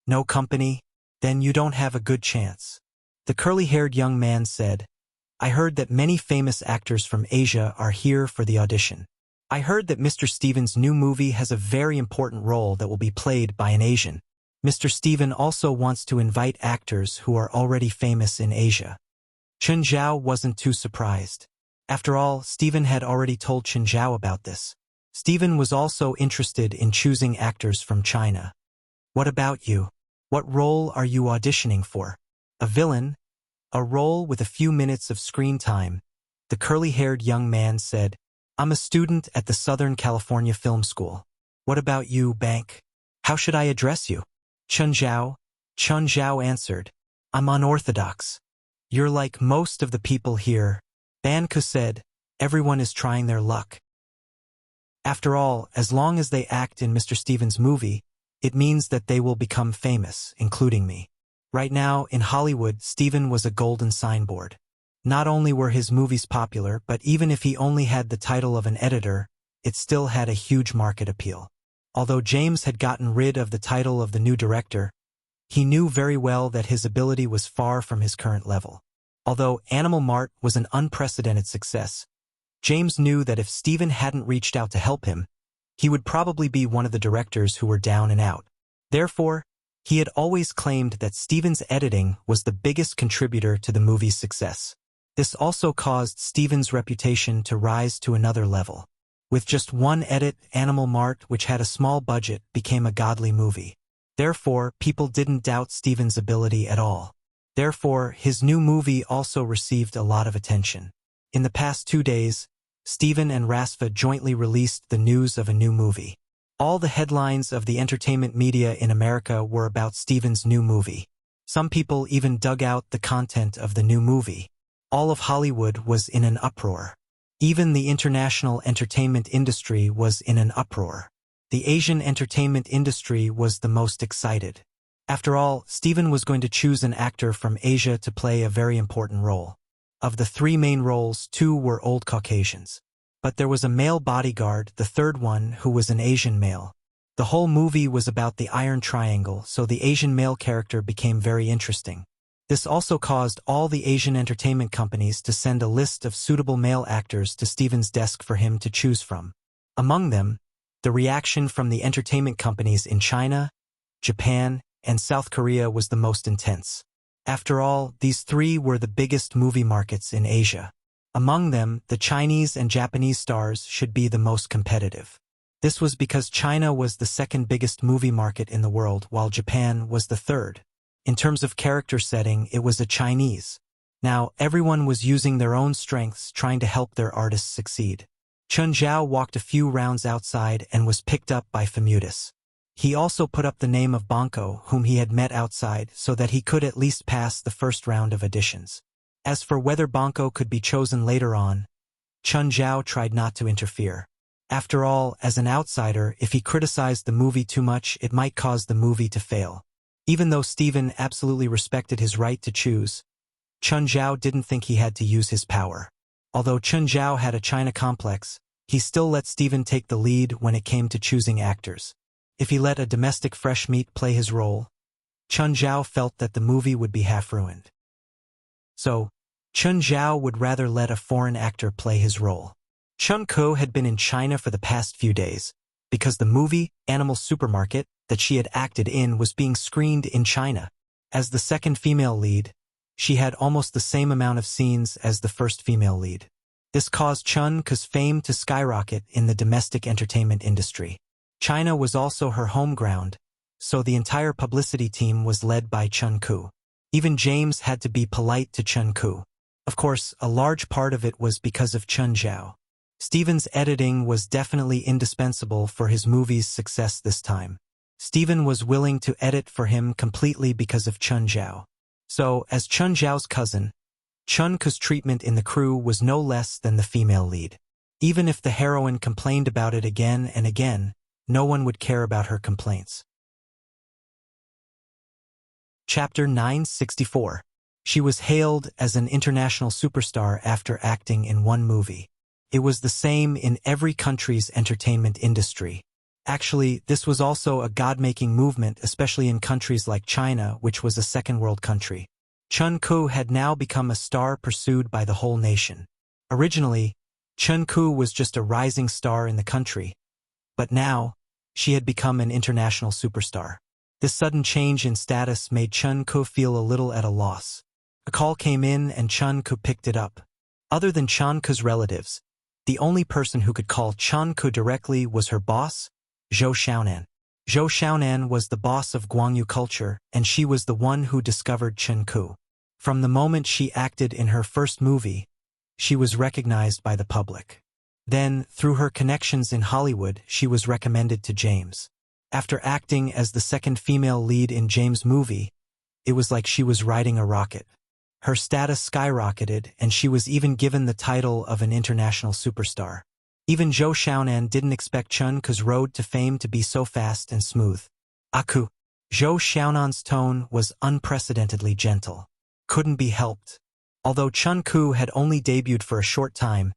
S1: No company? Then you don't have a good chance. The curly-haired young man said, I heard that many famous actors from Asia are here for the audition. I heard that Mr. Steven's new movie has a very important role that will be played by an Asian. Mr. Steven also wants to invite actors who are already famous in Asia. Chun Zhao wasn't too surprised. After all, Steven had already told Chun Zhao about this. Steven was also interested in choosing actors from China. What about you? What role are you auditioning for? A villain? A role with a few minutes of screen time, the curly-haired young man said. I'm a student at the Southern California Film School. What about you, Bank? How should I address you? Chun Zhao? Chun Zhao answered. I'm unorthodox. You're like most of the people here. Banku said, everyone is trying their luck. After all, as long as they act in Mr. Steven's movie, it means that they will become famous, including me. Right now, in Hollywood, Steven was a golden signboard. Not only were his movies popular, but even if he only had the title of an editor, it still had a huge market appeal. Although James had gotten rid of the title of the new director, he knew very well that his ability was far from his current level. Although Animal Mart was an unprecedented success, James knew that if Steven hadn't reached out to help him, he would probably be one of the directors who were down and out. Therefore, he had always claimed that Steven's editing was the biggest contributor to the movie's success. This also caused Steven's reputation to rise to another level. With just one edit, Animal Mart, which had a small budget, became a godly movie. Therefore, people didn't doubt Steven's ability at all. Therefore, his new movie also received a lot of attention. In the past 2 days, Steven and Rasva jointly released the news of a new movie. All the headlines of the entertainment media in America were about Steven's new movie. Some people even dug out the content of the new movie. All of Hollywood was in an uproar. Even the international entertainment industry was in an uproar. The Asian entertainment industry was the most excited. After all, Steven was going to choose an actor from Asia to play a very important role. Of the 3 main roles, 2 were old Caucasians. But there was a male bodyguard, the third one, who was an Asian male. The whole movie was about the Iron Triangle, so the Asian male character became very interesting. This also caused all the Asian entertainment companies to send a list of suitable male actors to Steven's desk for him to choose from. Among them, the reaction from the entertainment companies in China, Japan, and South Korea was the most intense. After all, these 3 were the biggest movie markets in Asia. Among them, the Chinese and Japanese stars should be the most competitive. This was because China was the second biggest movie market in the world, while Japan was the third. In terms of character setting, it was a Chinese. Now, everyone was using their own strengths trying to help their artists succeed. Chun Zhao walked a few rounds outside and was picked up by Famutus. He also put up the name of Banco, whom he had met outside, so that he could at least pass the first round of auditions. As for whether Banco could be chosen later on, Chun Zhao tried not to interfere. After all, as an outsider, if he criticized the movie too much, it might cause the movie to fail. Even though Steven absolutely respected his right to choose, Chun Zhao didn't think he had to use his power. Although Chun Zhao had a China complex, he still let Steven take the lead when it came to choosing actors. If he let a domestic fresh meat play his role, Chun Zhao felt that the movie would be half ruined. So, Chun Zhao would rather let a foreign actor play his role. Chun Ko had been in China for the past few days, because the movie, Animal Supermarket, that she had acted in was being screened in China. As the second female lead, she had almost the same amount of scenes as the first female lead. This caused Chun Ko's fame to skyrocket in the domestic entertainment industry. China was also her home ground, so the entire publicity team was led by Chun Ko. Even James had to be polite to Chun Ko. Of course, a large part of it was because of Chun Zhao. Steven's editing was definitely indispensable for his movie's success this time. Steven was willing to edit for him completely because of Chun Zhao. So, as Chun Zhao's cousin, Chun Ko's treatment in the crew was no less than the female lead. Even if the heroine complained about it again and again, no one would care about her complaints. Chapter 964. She was hailed as an international superstar after acting in one movie. It was the same in every country's entertainment industry. Actually, this was also a God-making movement, especially in countries like China, which was a second-world country. Chun Ko had now become a star pursued by the whole nation. Originally, Chun Ko was just a rising star in the country, but now, she had become an international superstar. This sudden change in status made Chun Ko feel a little at a loss. A call came in and Chun Ko picked it up. Other than Chun Ko's relatives, the only person who could call Chun Ko directly was her boss, Zhou Xiaonan. Zhou Xiaonan was the boss of Guangyu culture, and she was the one who discovered Chun Ko. From the moment she acted in her first movie, she was recognized by the public. Then, through her connections in Hollywood, she was recommended to James. After acting as the second female lead in James' movie, it was like she was riding a rocket. Her status skyrocketed, and she was even given the title of an international superstar. Even Zhou Xiaonan didn't expect Chun Ko's road to fame to be so fast and smooth. Aku. Zhou Xiaonan's tone was unprecedentedly gentle. Couldn't be helped. Although Chun Ko had only debuted for a short time,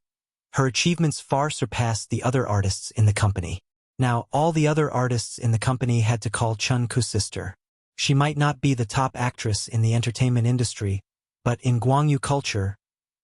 S1: her achievements far surpassed the other artists in the company. Now, all the other artists in the company had to call Chun Ko's sister. She might not be the top actress in the entertainment industry, but in Guangyu culture,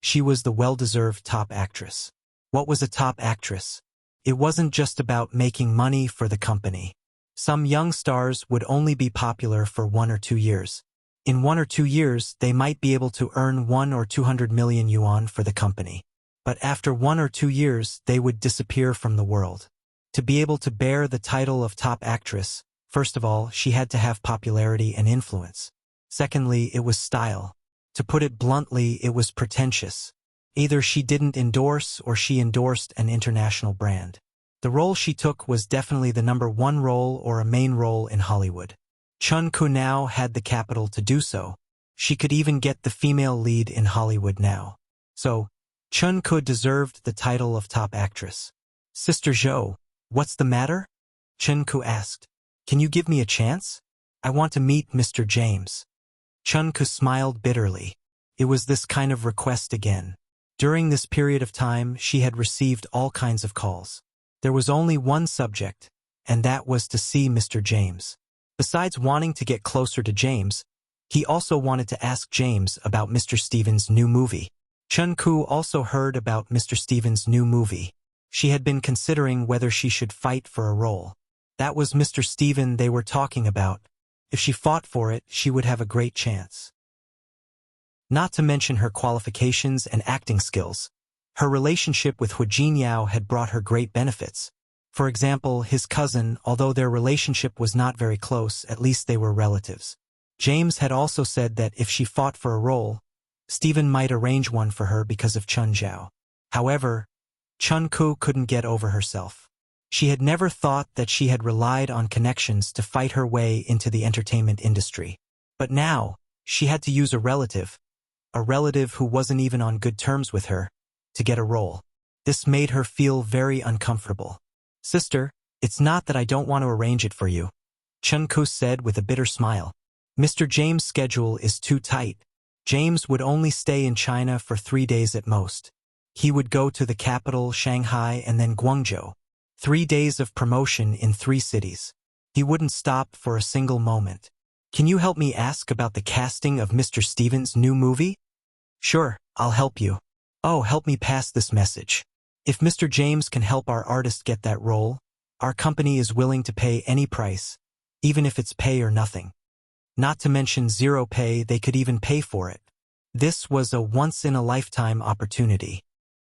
S1: she was the well-deserved top actress. What was a top actress? It wasn't just about making money for the company. Some young stars would only be popular for 1 or 2 years. In 1 or 2 years, they might be able to earn 1 or 200 million yuan for the company. But after 1 or 2 years, they would disappear from the world. To be able to bear the title of top actress, first of all, she had to have popularity and influence. Secondly, it was style. To put it bluntly, it was pretentious. Either she didn't endorse or she endorsed an international brand. The role she took was definitely the #1 role or a main role in Hollywood. Chun Ko now had the capital to do so. She could even get the female lead in Hollywood now. So, Chun Ko deserved the title of top actress. Sister Zhou, what's the matter? Chun Ko asked. Can you give me a chance? I want to meet Mr. James. Chun Ko smiled bitterly. It was this kind of request again. During this period of time, she had received all kinds of calls. There was only one subject, and that was to see Mr. James. Besides wanting to get closer to James, he also wanted to ask James about Mr. Stevens' new movie. Chun Ko also heard about Mr. Stevens' new movie. She had been considering whether she should fight for a role. That was Mr. Steven they were talking about. If she fought for it, she would have a great chance. Not to mention her qualifications and acting skills. Her relationship with Hu Jinyao had brought her great benefits. For example, his cousin, although their relationship was not very close, at least they were relatives. James had also said that if she fought for a role, Stephen might arrange one for her because of Chun Zhao. However, Chun Ku couldn't get over herself. She had never thought that she had relied on connections to fight her way into the entertainment industry. But now, she had to use a relative who wasn't even on good terms with her, to get a role. This made her feel very uncomfortable. "Sister, it's not that I don't want to arrange it for you," Chun Ku said with a bitter smile. "Mr. James' schedule is too tight. James would only stay in China for 3 days at most. He would go to the capital, Shanghai, and then Guangzhou. 3 days of promotion in 3 cities. He wouldn't stop for a single moment. Can you help me ask about the casting of Mr. Stevens' new movie?" "Sure, I'll help you. Oh, help me pass this message. If Mr. James can help our artist get that role, our company is willing to pay any price, even if it's pay or nothing. Not to mention zero pay, they could even pay for it. This was a once-in-a-lifetime opportunity."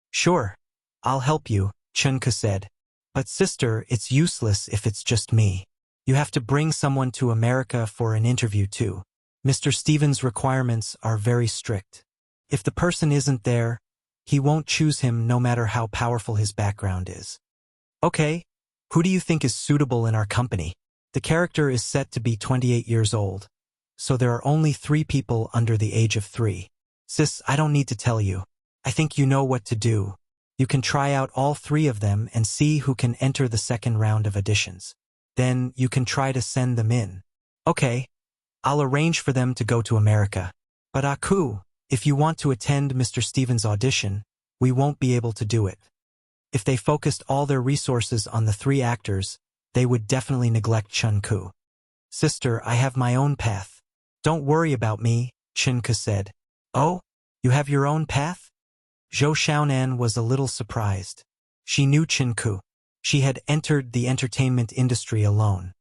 S1: "Sure, I'll help you," Chun Ku said. "But sister, it's useless if it's just me. You have to bring someone to America for an interview too. Mr. Stevens' requirements are very strict. If the person isn't there, he won't choose him no matter how powerful his background is." "Okay, who do you think is suitable in our company?" The character is set to be 28 years old, so there are only 3 people under the age of 3. "Sis, I don't need to tell you. I think you know what to do. You can try out all 3 of them and see who can enter the second round of auditions. Then you can try to send them in." "Okay, I'll arrange for them to go to America. But Aku, if you want to attend Mr. Stevens' audition, we won't be able to do it. If they focused all their resources on the 3 actors, they would definitely neglect Chun Ku." "Sister, I have my own path. Don't worry about me," Chun Ku said. "Oh, you have your own path?" Zhou Xiaonan was a little surprised. She knew Chun Ku. She had entered the entertainment industry alone.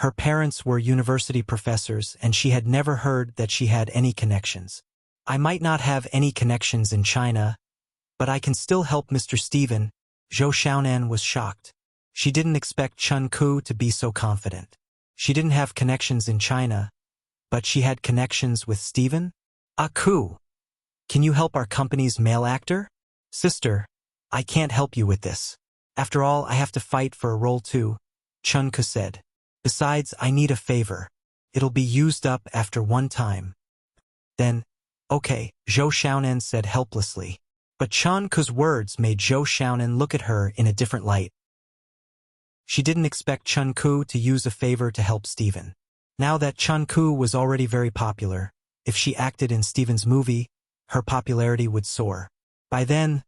S1: Her parents were university professors, and she had never heard that she had any connections. "I might not have any connections in China, but I can still help Mr. Steven." Zhou Xiaonan was shocked. She didn't expect Chun Ku to be so confident. She didn't have connections in China, but she had connections with Steven? "Aku, can you help our company's male actor?" "Sister, I can't help you with this. After all, I have to fight for a role too," Chun Ku said. "Besides, I need a favor. It'll be used up after one time." "Then, okay," Zhou Xiaonan said helplessly. But Chun Ku's words made Zhou Xiaonan look at her in a different light. She didn't expect Chun Ku to use a favor to help Steven. Now that Chun Ku was already very popular, if she acted in Steven's movie, her popularity would soar. By then,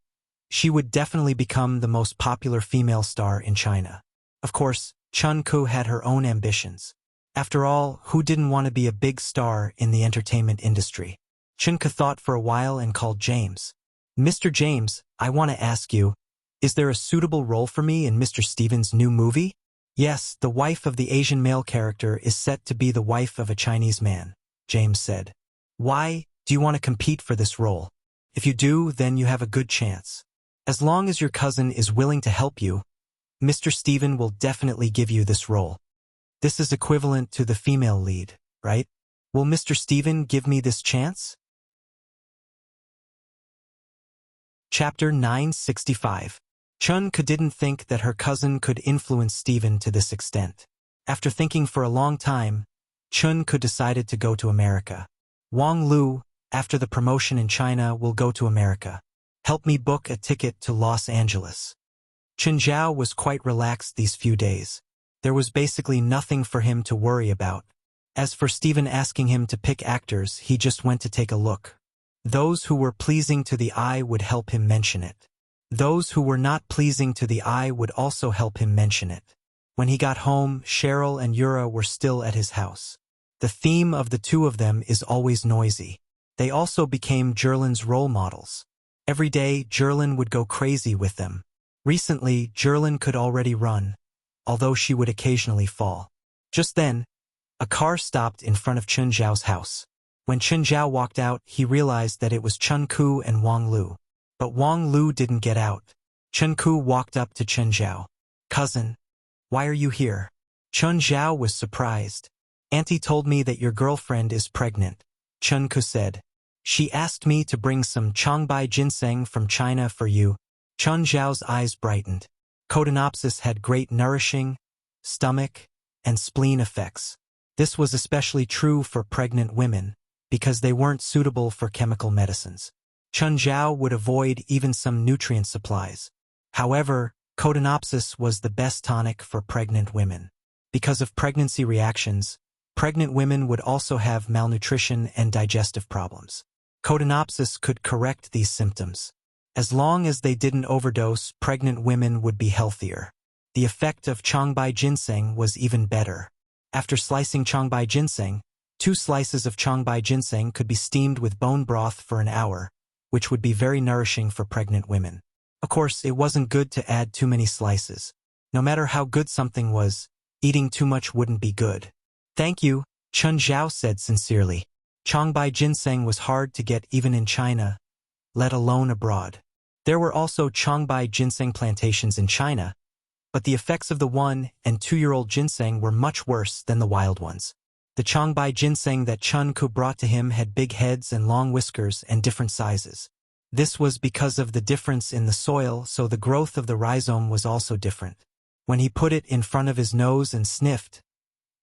S1: she would definitely become the most popular female star in China. Of course, Chun Ku had her own ambitions. After all, who didn't want to be a big star in the entertainment industry? Chun Ku thought for a while and called James. "Mr. James, I want to ask you, is there a suitable role for me in Mr. Stevens' new movie?" "Yes, the wife of the Asian male character is set to be the wife of a Chinese man," James said. "Why do you want to compete for this role? If you do, then you have a good chance. As long as your cousin is willing to help you, Mr. Steven will definitely give you this role. This is equivalent to the female lead, right? Will Mr. Steven give me this chance?" Chapter 965. Chun Ku didn't think that her cousin could influence Steven to this extent. After thinking for a long time, Chun Ku decided to go to America. "Wang Lu, after the promotion in China, will go to America. Help me book a ticket to Los Angeles." Chun Zhao was quite relaxed these few days. There was basically nothing for him to worry about. As for Steven asking him to pick actors, he just went to take a look. Those who were pleasing to the eye would help him mention it. Those who were not pleasing to the eye would also help him mention it. When he got home, Cheryl and Yura were still at his house. The theme of the 2 of them is always noisy. They also became Jerlin's role models. Every day, Jerlin would go crazy with them. Recently, Jerlin could already run, although she would occasionally fall. Just then, a car stopped in front of Chun Zhao's house. When Chun Zhao walked out, he realized that it was Chun Ku and Wang Lu. But Wang Lu didn't get out. Chun Ku walked up to Chun Zhao. "Cousin, Why are you here? Chun Zhao was surprised. Auntie told me that your girlfriend is pregnant, Chun Ku said. She asked me to bring some Changbai ginseng from China for you. Chun Zhao's eyes brightened. Codenopsis had great nourishing, stomach, and spleen effects. This was especially true for pregnant women, because they weren't suitable for chemical medicines. Chun Zhao would avoid even some nutrient supplies. However, Codenopsis was the best tonic for pregnant women. Because of pregnancy reactions, pregnant women would also have malnutrition and digestive problems. Codenopsis could correct these symptoms. As long as they didn't overdose, pregnant women would be healthier. The effect of Changbai ginseng was even better. After slicing Changbai ginseng, 2 slices of Changbai ginseng could be steamed with bone broth for an hour, which would be very nourishing for pregnant women. Of course, it wasn't good to add too many slices. No matter how good something was, eating too much wouldn't be good. Thank you, Chun Zhao said sincerely. Changbai ginseng was hard to get even in China, let alone abroad. There were also Changbai ginseng plantations in China, but the effects of the 1- and 2-year-old ginseng were much worse than the wild ones. The Changbai ginseng that Chun Ku brought to him had big heads and long whiskers and different sizes. This was because of the difference in the soil, so the growth of the rhizome was also different. When he put it in front of his nose and sniffed,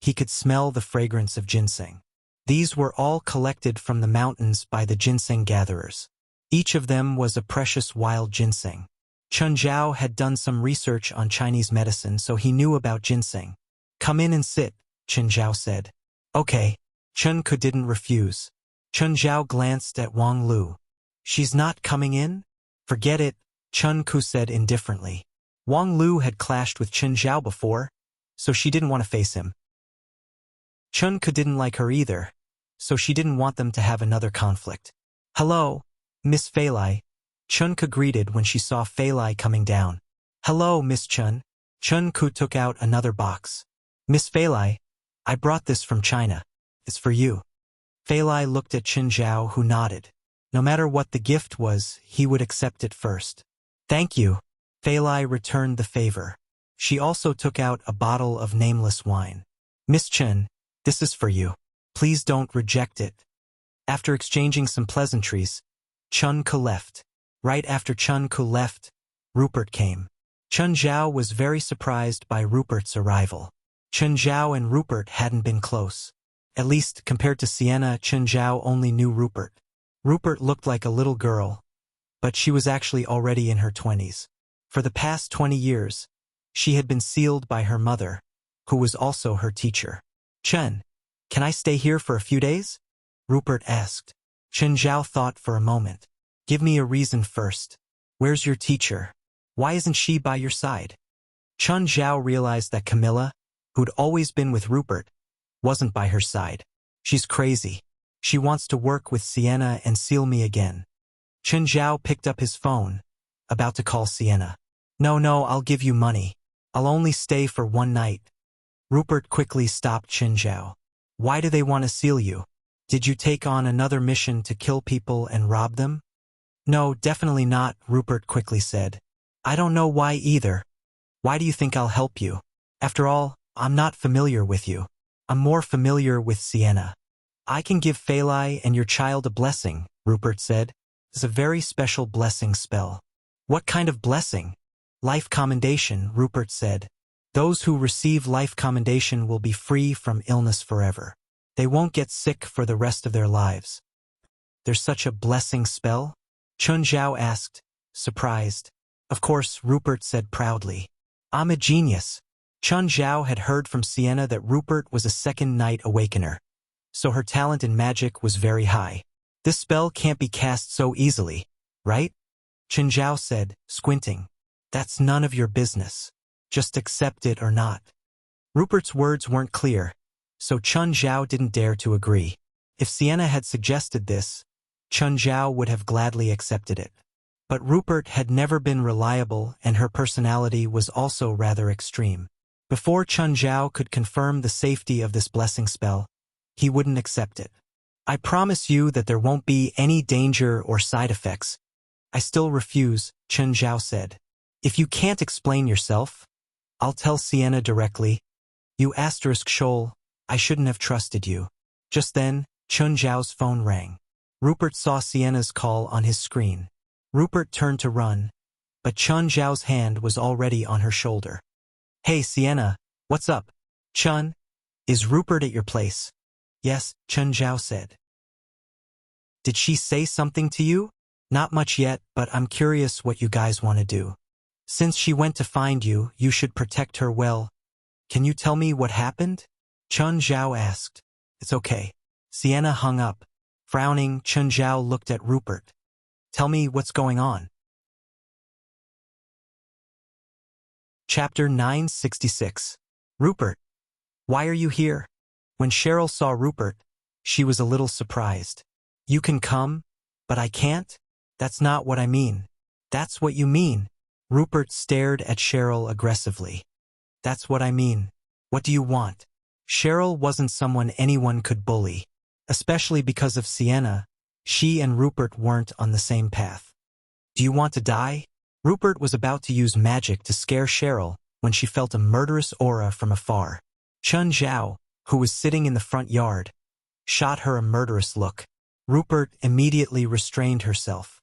S1: he could smell the fragrance of ginseng. These were all collected from the mountains by the ginseng gatherers. Each of them was a precious wild ginseng. Chun Zhao had done some research on Chinese medicine, so he knew about ginseng. Come in and sit, Chun Zhao said. Okay. Chun Ku didn't refuse. Chun Zhao glanced at Wang Lu. She's not coming in? Forget it, Chun Ku said indifferently. Wang Lu had clashed with Chun Zhao before, so she didn't want to face him. Chun Ku didn't like her either, so she didn't want them to have another conflict. Hello, Miss Fei Lai, Chun Ku greeted when she saw Fei Lai coming down. Hello, Miss Chun. Chun Ku took out another box. Miss Fei Lai, I brought this from China. It's for you. Fei Lai looked at Chun Zhao, who nodded. No matter what the gift was, he would accept it first. Thank you. Fei Lai returned the favor. She also took out a bottle of nameless wine. Miss Chun, this is for you. Please don't reject it. After exchanging some pleasantries, Chun Ku left. Right after Chun Ku left, Rupert came. Chun Zhao was very surprised by Rupert's arrival. Chun Zhao and Rupert hadn't been close. At least, compared to Sienna, Chun Zhao only knew Rupert. Rupert looked like a little girl, but she was actually already in her 20s. For the past 20 years, she had been sealed by her mother, who was also her teacher. Chun, can I stay here for a few days? Rupert asked. Chun Zhao thought for a moment. Give me a reason first. Where's your teacher? Why isn't she by your side? Chun Zhao realized that Camilla, who'd always been with Rupert, wasn't by her side. She's crazy. She wants to work with Sienna and seal me again. Chun Zhao picked up his phone, about to call Sienna. No, I'll give you money. I'll only stay for 1 night. Rupert quickly stopped Chun Zhao. Why do they want to seal you? Did you take on another mission to kill people and rob them? No, definitely not, Rupert quickly said. I don't know why either. Why do you think I'll help you? After all, I'm not familiar with you. I'm more familiar with Sienna. I can give Fei Lai and your child a blessing, Rupert said. It's a very special blessing spell. What kind of blessing? Life commendation, Rupert said. Those who receive life commendation will be free from illness forever. They won't get sick for the rest of their lives. There's such a blessing spell? Chun Zhao asked, surprised. Of course, Rupert said proudly. I'm a genius. Chun Zhao had heard from Sienna that Rupert was a second night awakener, so her talent in magic was very high. This spell can't be cast so easily, right? Chun Zhao said, squinting. That's none of your business. Just accept it or not. Rupert's words weren't clear, so Chun Zhao didn't dare to agree. If Sienna had suggested this, Chun Zhao would have gladly accepted it. But Rupert had never been reliable, and her personality was also rather extreme. Before Chun Zhao could confirm the safety of this blessing spell, he wouldn't accept it. I promise you that there won't be any danger or side effects. I still refuse, Chun Zhao said. If you can't explain yourself, I'll tell Sienna directly. You asterisk Shoal, I shouldn't have trusted you. Just then, Chun Zhao's phone rang. Rupert saw Sienna's call on his screen. Rupert turned to run, but Chun Zhao's hand was already on her shoulder. Hey Sienna, what's up? Chun, is Rupert at your place? Yes, Chun Zhao said. Did she say something to you? Not much yet, but I'm curious what you guys want to do. Since she went to find you, you should protect her well. Can you tell me what happened? Chun Zhao asked. It's okay. Sienna hung up. Frowning, Chun Zhao looked at Rupert. Tell me what's going on. Chapter 966. Rupert. Why are you here? When Cheryl saw Rupert, she was a little surprised. You can come, but I can't? That's not what I mean. That's what you mean. Rupert stared at Cheryl aggressively. That's what I mean. What do you want? Cheryl wasn't someone anyone could bully. Especially because of Sienna, she and Rupert weren't on the same path. Do you want to die? Rupert was about to use magic to scare Cheryl when she felt a murderous aura from afar. Chun Zhao, who was sitting in the front yard, shot her a murderous look. Rupert immediately restrained herself.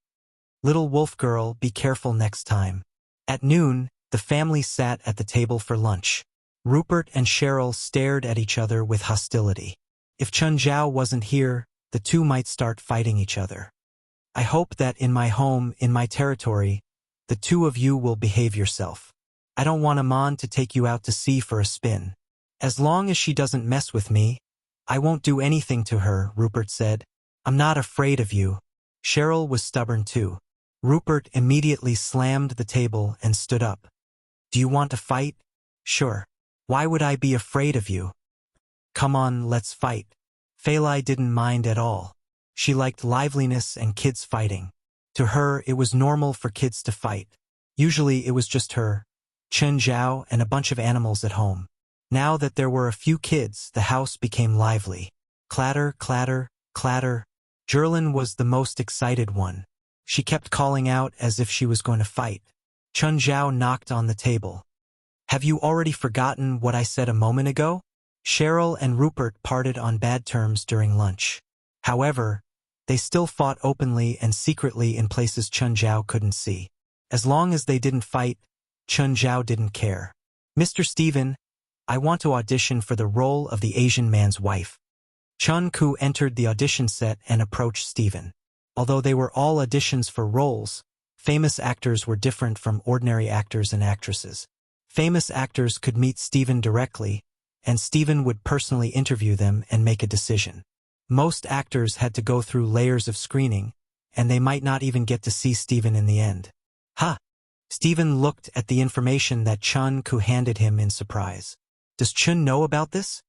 S1: Little wolf girl, be careful next time. At noon, the family sat at the table for lunch. Rupert and Cheryl stared at each other with hostility. If Chun Zhao wasn't here, the two might start fighting each other. I hope that in my home, in my territory, the two of you will behave yourself. I don't want Amon to take you out to sea for a spin. As long as she doesn't mess with me, I won't do anything to her, Rupert said. I'm not afraid of you. Cheryl was stubborn too. Rupert immediately slammed the table and stood up. Do you want to fight? Sure. Why would I be afraid of you? Come on, let's fight. Feilai didn't mind at all. She liked liveliness and kids fighting. To her, it was normal for kids to fight. Usually it was just her, Chun Zhao, and a bunch of animals at home. Now that there were a few kids, the house became lively. Clatter, clatter, clatter. Jerlin was the most excited one. She kept calling out as if she was going to fight. Chun Zhao knocked on the table. Have you already forgotten what I said a moment ago? Cheryl and Rupert parted on bad terms during lunch. However, they still fought openly and secretly in places Chun Zhao couldn't see. As long as they didn't fight, Chun Zhao didn't care. Mr. Stephen, I want to audition for the role of the Asian man's wife. Chun Ku entered the audition set and approached Stephen. Although they were all auditions for roles, famous actors were different from ordinary actors and actresses. Famous actors could meet Stephen directly, and Stephen would personally interview them and make a decision. Most actors had to go through layers of screening, and they might not even get to see Stephen in the end. Ha! Stephen looked at the information that Chun Ku handed him in surprise. Does Chun know about this?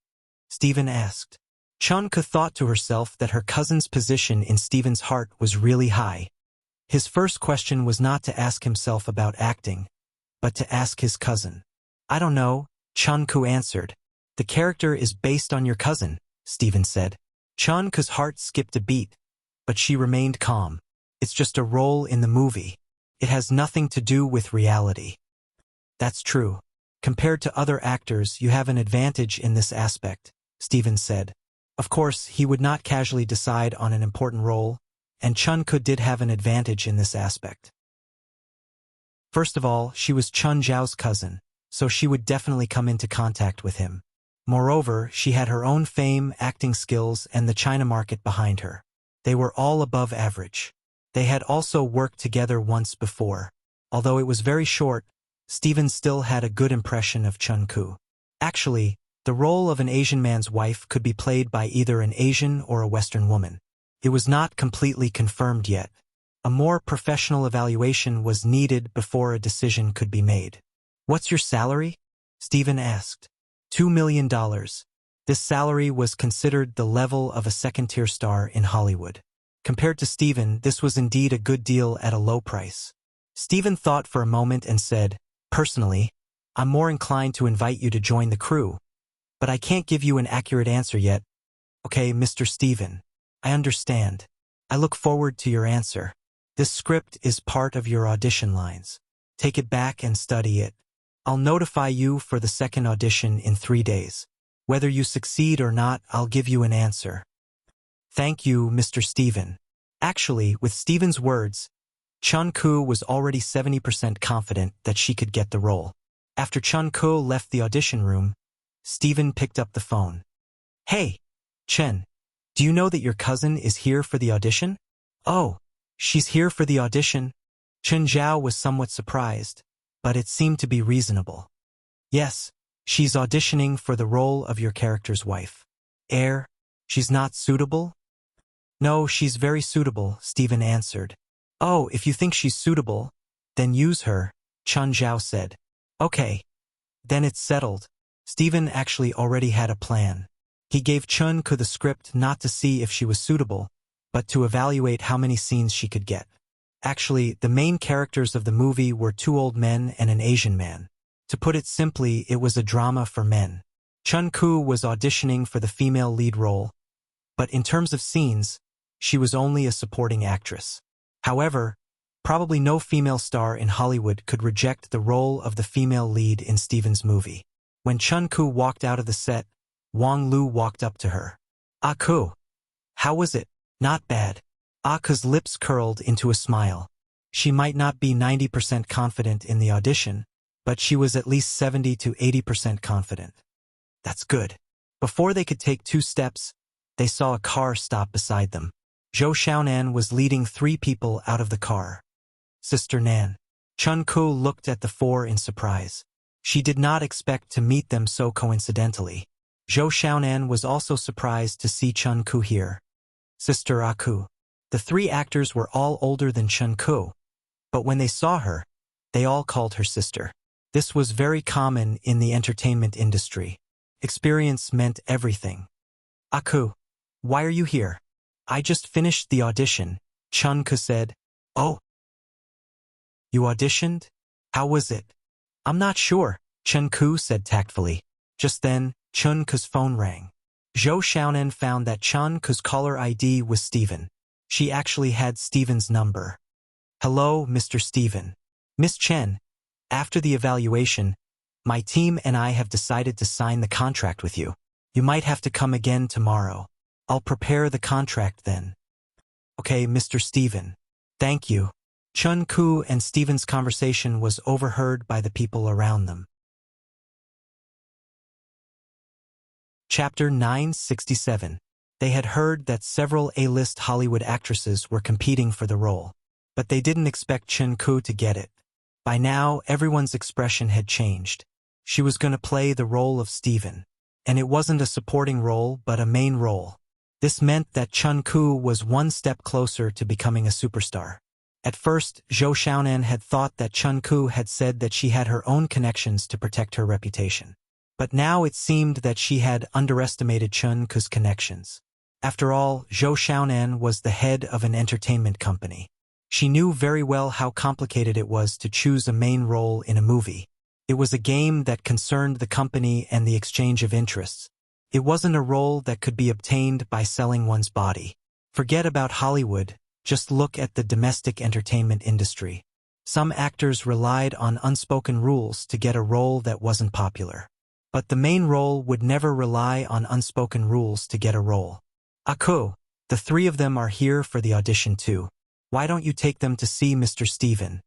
S1: Stephen asked. Chun Ku thought to herself that her cousin's position in Stephen's heart was really high. His first question was not to ask himself about acting, but to ask his cousin. I don't know, Chun Ku answered. The character is based on your cousin, Stephen said. Chun Ku's heart skipped a beat, but she remained calm. It's just a role in the movie. It has nothing to do with reality. That's true. Compared to other actors, you have an advantage in this aspect, Stephen said. Of course, he would not casually decide on an important role, and Chun Ku did have an advantage in this aspect. First of all, she was Chun Zhao's cousin, so she would definitely come into contact with him. Moreover, she had her own fame, acting skills, and the China market behind her. They were all above average. They had also worked together once before. Although it was very short, Stephen still had a good impression of Chun Ku. Actually, the role of an Asian man's wife could be played by either an Asian or a Western woman. It was not completely confirmed yet. A more professional evaluation was needed before a decision could be made. What's your salary? Stephen asked. $2 million. This salary was considered the level of a second-tier star in Hollywood. Compared to Stephen, this was indeed a good deal at a low price. Stephen thought for a moment and said, Personally, I'm more inclined to invite you to join the crew, but I can't give you an accurate answer yet. Okay, Mr. Stephen. I understand. I look forward to your answer. This script is part of your audition lines. Take it back and study it. I'll notify you for the second audition in 3 days. Whether you succeed or not, I'll give you an answer. Thank you, Mr. Steven. Actually, with Steven's words, Chun-Koo was already 70% confident that she could get the role. After Chun-Koo left the audition room, Steven picked up the phone. Hey, Chen, do you know that your cousin is here for the audition? Oh, she's here for the audition? Chen Zhao was somewhat surprised, but it seemed to be reasonable. Yes, she's auditioning for the role of your character's wife. She's not suitable? No, she's very suitable, Steven answered. Oh, if you think she's suitable, then use her, Chen Zhao said. Okay, then it's settled. Steven actually already had a plan. He gave Chun-Koo the script not to see if she was suitable, but to evaluate how many scenes she could get. Actually, the main characters of the movie were 2 old men and an Asian man. To put it simply, it was a drama for men. Chun-Koo was auditioning for the female lead role, but in terms of scenes, she was only a supporting actress. However, probably no female star in Hollywood could reject the role of the female lead in Steven's movie. When Chun-Koo walked out of the set, Wang Lu walked up to her. "Ah-Koo, how was it?" "Not bad." Ah-Koo's lips curled into a smile. She might not be 90% confident in the audition, but she was at least 70 to 80% confident. That's good. Before they could take 2 steps, they saw a car stop beside them. Zhou Xiaonan was leading 3 people out of the car. Sister Nan. Chun-Koo looked at the 4 in surprise. She did not expect to meet them so coincidentally. Zhou Xiaonan was also surprised to see Chun-Koo here. Sister Ah-Koo. The 3 actors were all older than Chun-Koo, but when they saw her, they all called her sister. This was very common in the entertainment industry. Experience meant everything. "Ah-Koo, why are you here?" "I just finished the audition," Chun-Koo said. "Oh. You auditioned? How was it?" "I'm not sure," Chun-Koo said tactfully. Just then, Chun-Koo's phone rang. Zhou Xiaonan found that Chun-Koo's caller ID was Steven. She actually had Steven's number. "Hello, Mr. Steven. Miss Chen, after the evaluation, my team and I have decided to sign the contract with you. You might have to come again tomorrow. I'll prepare the contract then." "Okay, Mr. Steven. Thank you." Chun-Koo and Steven's conversation was overheard by the people around them. Chapter 967. They had heard that several A-list Hollywood actresses were competing for the role, but they didn't expect Chun-Koo to get it. By now, everyone's expression had changed. She was going to play the role of Steven, and it wasn't a supporting role but a main role. This meant that Chun-Koo was 1 step closer to becoming a superstar. At first, Zhou Xiaonan had thought that Chun-Koo had said that she had her own connections to protect her reputation. But now it seemed that she had underestimated Chun-Koo's connections. After all, Zhou Xiaonan was the head of an entertainment company. She knew very well how complicated it was to choose a main role in a movie. It was a game that concerned the company and the exchange of interests. It wasn't a role that could be obtained by selling one's body. Forget about Hollywood, just look at the domestic entertainment industry. Some actors relied on unspoken rules to get a role that wasn't popular. But the main role would never rely on unspoken rules to get a role. "Ah-Koo, the 3 of them are here for the audition too. Why don't you take them to see Mr. Steven?"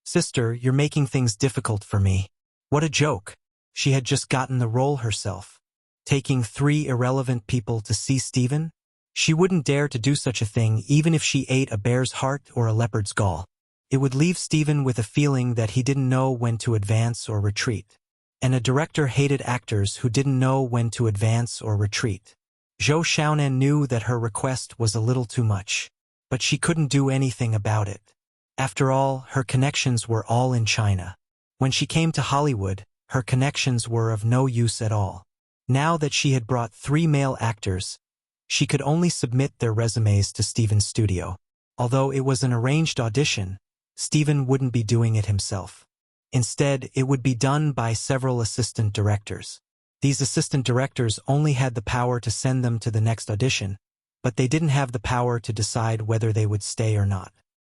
S1: "Sister, you're making things difficult for me." What a joke. She had just gotten the role herself. Taking 3 irrelevant people to see Steven? She wouldn't dare to do such a thing even if she ate a bear's heart or a leopard's gall. It would leave Steven with a feeling that he didn't know when to advance or retreat. And a director hated actors who didn't know when to advance or retreat. Zhou Xiaonan knew that her request was a little too much, but she couldn't do anything about it. After all, her connections were all in China. When she came to Hollywood, her connections were of no use at all. Now that she had brought 3 male actors, she could only submit their resumes to Steven's studio. Although it was an arranged audition, Steven wouldn't be doing it himself. Instead, it would be done by several assistant directors. These assistant directors only had the power to send them to the next audition, but they didn't have the power to decide whether they would stay or not.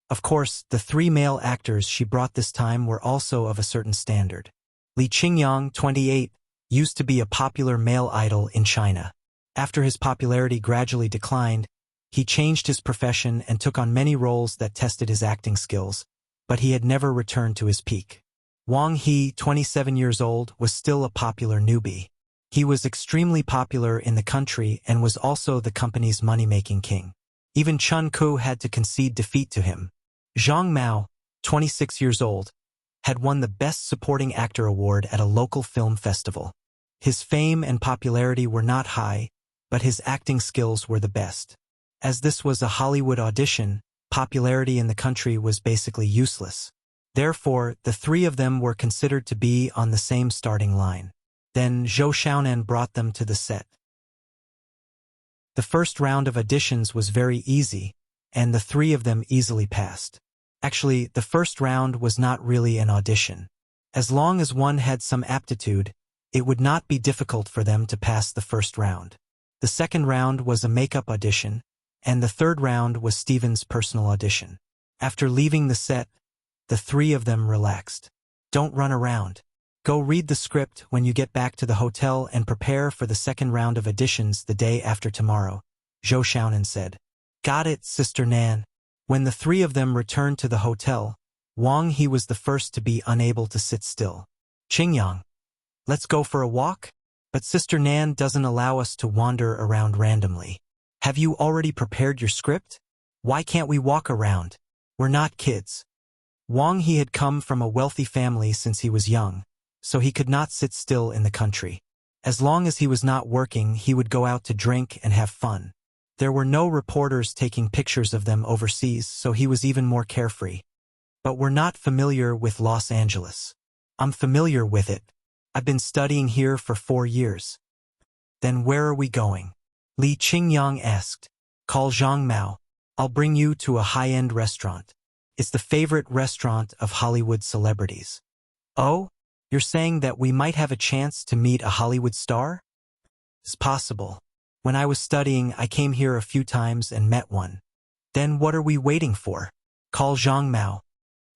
S1: Of course, the 3 male actors she brought this time were also of a certain standard. Li Qingyang, 28, used to be a popular male idol in China. After his popularity gradually declined, he changed his profession and took on many roles that tested his acting skills, but he had never returned to his peak. Wang He, 27 years old, was still a popular newbie. He was extremely popular in the country and was also the company's money-making king. Even Chun Ku had to concede defeat to him. Zhang Mao, 26 years old, had won the Best Supporting Actor award at a local film festival. His fame and popularity were not high, but his acting skills were the best. As this was a Hollywood audition, popularity in the country was basically useless. Therefore, the three of them were considered to be on the same starting line. Then Zhou Xiaonan brought them to the set. The first round of auditions was very easy, and the three of them easily passed. Actually, the first round was not really an audition. As long as one had some aptitude, it would not be difficult for them to pass the first round. The second round was a makeup audition, and the third round was Steven's personal audition. After leaving the set, the three of them relaxed. Don't run around. Go read the script when you get back to the hotel and prepare for the second round of auditions the day after tomorrow, Zhou Xiaonan said. Got it, Sister Nan. When the three of them returned to the hotel, Wang He was the first to be unable to sit still. Qingyang, let's go for a walk? But Sister Nan doesn't allow us to wander around randomly. Have you already prepared your script? Why can't we walk around? We're not kids. Wang He had come from a wealthy family since he was young, so he could not sit still in the country. As long as he was not working, he would go out to drink and have fun. There were no reporters taking pictures of them overseas, so he was even more carefree. But we're not familiar with Los Angeles. I'm familiar with it. I've been studying here for 4 years. Then where are we going? Li Qingyang asked. Call Zhang Mao. I'll bring you to a high-end restaurant. It's the favorite restaurant of Hollywood celebrities. Oh? You're saying that we might have a chance to meet a Hollywood star? It's possible. When I was studying, I came here a few times and met one. Then what are we waiting for? Call Zhang Mao.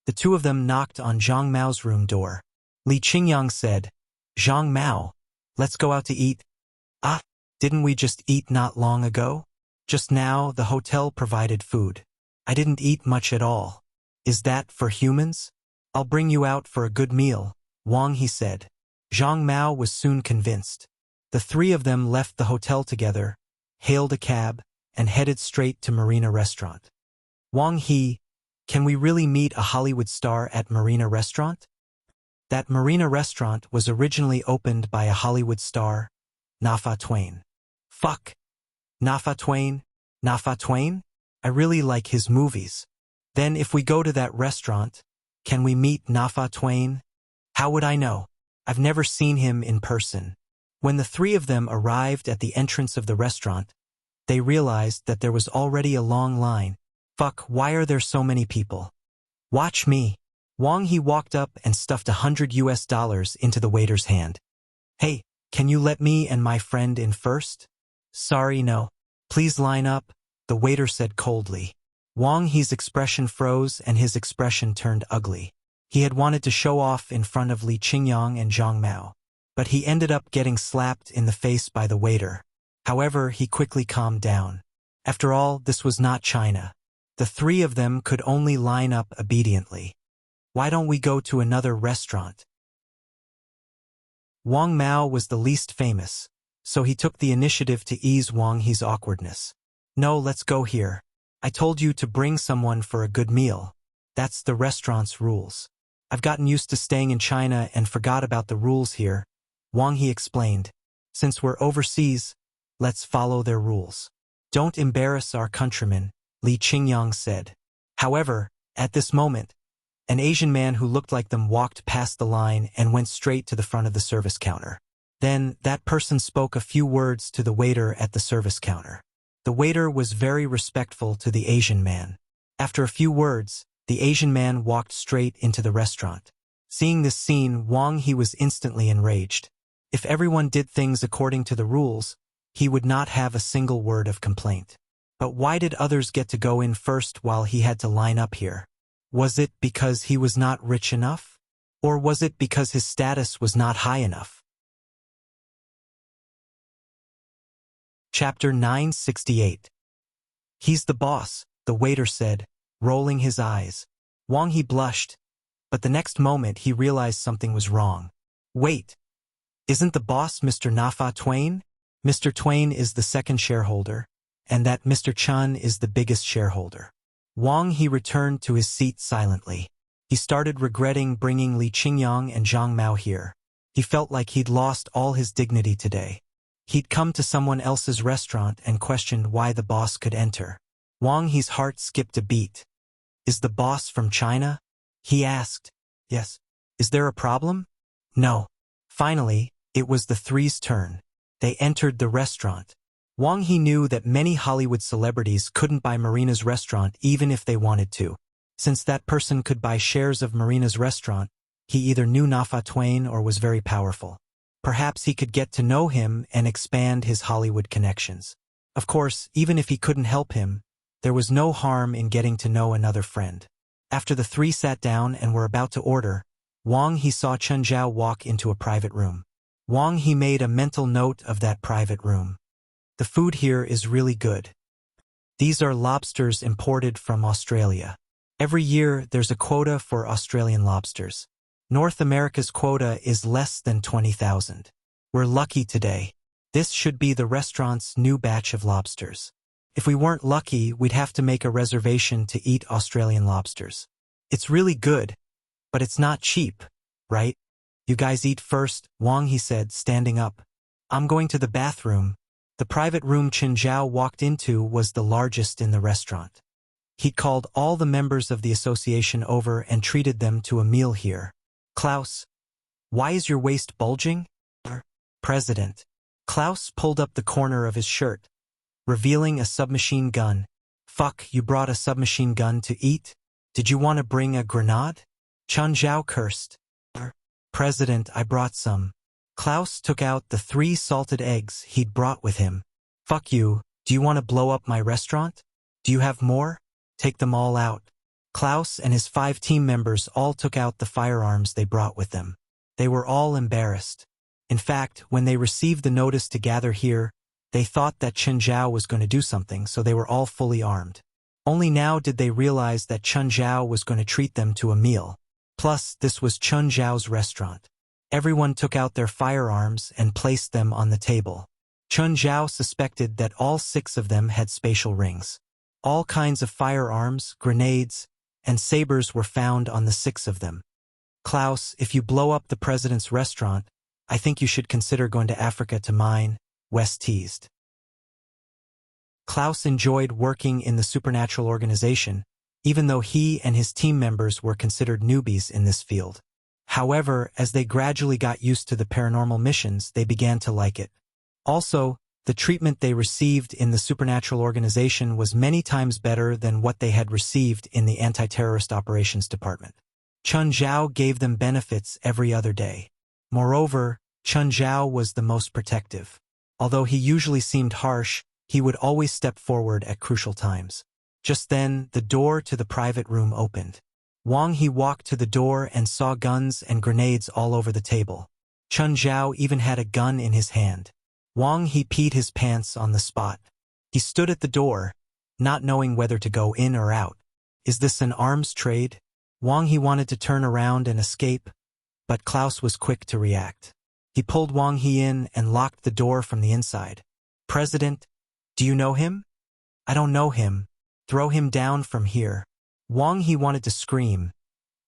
S1: The two of them knocked on Zhang Mao's room door. Li Qingyang said, Zhang Mao, let's go out to eat. Ah, didn't we just eat not long ago? Just now, the hotel provided food. I didn't eat much at all. Is that for humans? I'll bring you out for a good meal, Wang He said. Zhang Mao was soon convinced. The three of them left the hotel together, hailed a cab, and headed straight to Marina Restaurant. Wang He, can we really meet a Hollywood star at Marina Restaurant? That Marina Restaurant was originally opened by a Hollywood star, Nafa Twain. Fuck. Nafa Twain? Nafa Twain? I really like his movies. Then if we go to that restaurant, can we meet Nafa Twain? How would I know? I've never seen him in person. When the three of them arrived at the entrance of the restaurant, they realized that there was already a long line. Fuck, why are there so many people? Watch me. Wang He walked up and stuffed $100 into the waiter's hand. Hey, can you let me and my friend in first? Sorry, no. Please line up, the waiter said coldly. Wang He's expression froze and his expression turned ugly. He had wanted to show off in front of Li Qingyang and Zhang Mao, but he ended up getting slapped in the face by the waiter. However, he quickly calmed down. After all, this was not China. The three of them could only line up obediently. Why don't we go to another restaurant? Wang Mao was the least famous, so he took the initiative to ease Wang He's awkwardness. No, let's go here. I told you to bring someone for a good meal. That's the restaurant's rules. I've gotten used to staying in China and forgot about the rules here, Wang He explained. Since we're overseas, let's follow their rules. Don't embarrass our countrymen, Li Qingyang said. However, at this moment, an Asian man who looked like them walked past the line and went straight to the front of the service counter. Then, that person spoke a few words to the waiter at the service counter. The waiter was very respectful to the Asian man. After a few words, the Asian man walked straight into the restaurant. Seeing this scene, Wang He was instantly enraged. If everyone did things according to the rules, he would not have a single word of complaint. But why did others get to go in first while he had to line up here? Was it because he was not rich enough? Or was it because his status was not high enough? Chapter 968. He's the boss, the waiter said, rolling his eyes. Wang He blushed, but the next moment he realized something was wrong. Wait, isn't the boss Mr. Nafa Twain? Mr. Twain is the second shareholder, and that Mr. Chun is the biggest shareholder. Wang He returned to his seat silently. He started regretting bringing Li Qingyang and Zhang Mao here. He felt like he'd lost all his dignity today. He'd come to someone else's restaurant and questioned why the boss could enter. Wang He's heart skipped a beat. Is the boss from China? He asked. Yes. Is there a problem? No. Finally, it was the three's turn. They entered the restaurant. Wang He knew that many Hollywood celebrities couldn't buy Marina's restaurant even if they wanted to. Since that person could buy shares of Marina's restaurant, he either knew Nafa Twain or was very powerful. Perhaps he could get to know him and expand his Hollywood connections. Of course, even if he couldn't help him, there was no harm in getting to know another friend. After the three sat down and were about to order, Wang He saw Chen Zhao walk into a private room. Wang He made a mental note of that private room. The food here is really good. These are lobsters imported from Australia. Every year, there's a quota for Australian lobsters. North America's quota is less than 20,000. We're lucky today. This should be the restaurant's new batch of lobsters. If we weren't lucky, we'd have to make a reservation to eat Australian lobsters. It's really good, but it's not cheap, right? You guys eat first, Wang He said, standing up. I'm going to the bathroom. The private room Chen Zhao walked into was the largest in the restaurant. He'd called all the members of the association over and treated them to a meal here. Klaus, why is your waist bulging? President. Klaus pulled up the corner of his shirt, revealing a submachine gun. Fuck, you brought a submachine gun to eat? Did you want to bring a grenade? Chen Zhao cursed. President, I brought some. Klaus took out the 3 salted eggs he'd brought with him. Fuck you, do you want to blow up my restaurant? Do you have more? Take them all out. Klaus and his 5 team members all took out the firearms they brought with them. They were all embarrassed. In fact, when they received the notice to gather here, they thought that Chen Zhao was going to do something, so they were all fully armed. Only now did they realize that Chen Zhao was going to treat them to a meal. Plus, this was Chen Zhao's restaurant. Everyone took out their firearms and placed them on the table. Chen Zhao suspected that all 6 of them had spatial rings. All kinds of firearms, grenades, and sabers were found on the 6 of them. Klaus, if you blow up the president's restaurant, I think you should consider going to Africa to mine, West teased. Klaus enjoyed working in the supernatural organization, even though he and his team members were considered newbies in this field. However, as they gradually got used to the paranormal missions, they began to like it. Also, the treatment they received in the supernatural organization was many times better than what they had received in the anti-terrorist operations department. Chen Zhao gave them benefits every other day. Moreover, Chen Zhao was the most protective. Although he usually seemed harsh, he would always step forward at crucial times. Just then, the door to the private room opened. Wang He walked to the door and saw guns and grenades all over the table. Chen Zhao even had a gun in his hand. Wang He peed his pants on the spot. He stood at the door, not knowing whether to go in or out. Is this an arms trade? Wang He wanted to turn around and escape, but Klaus was quick to react. He pulled Wang He in and locked the door from the inside. President, do you know him? I don't know him. Throw him down from here. Wang He wanted to scream,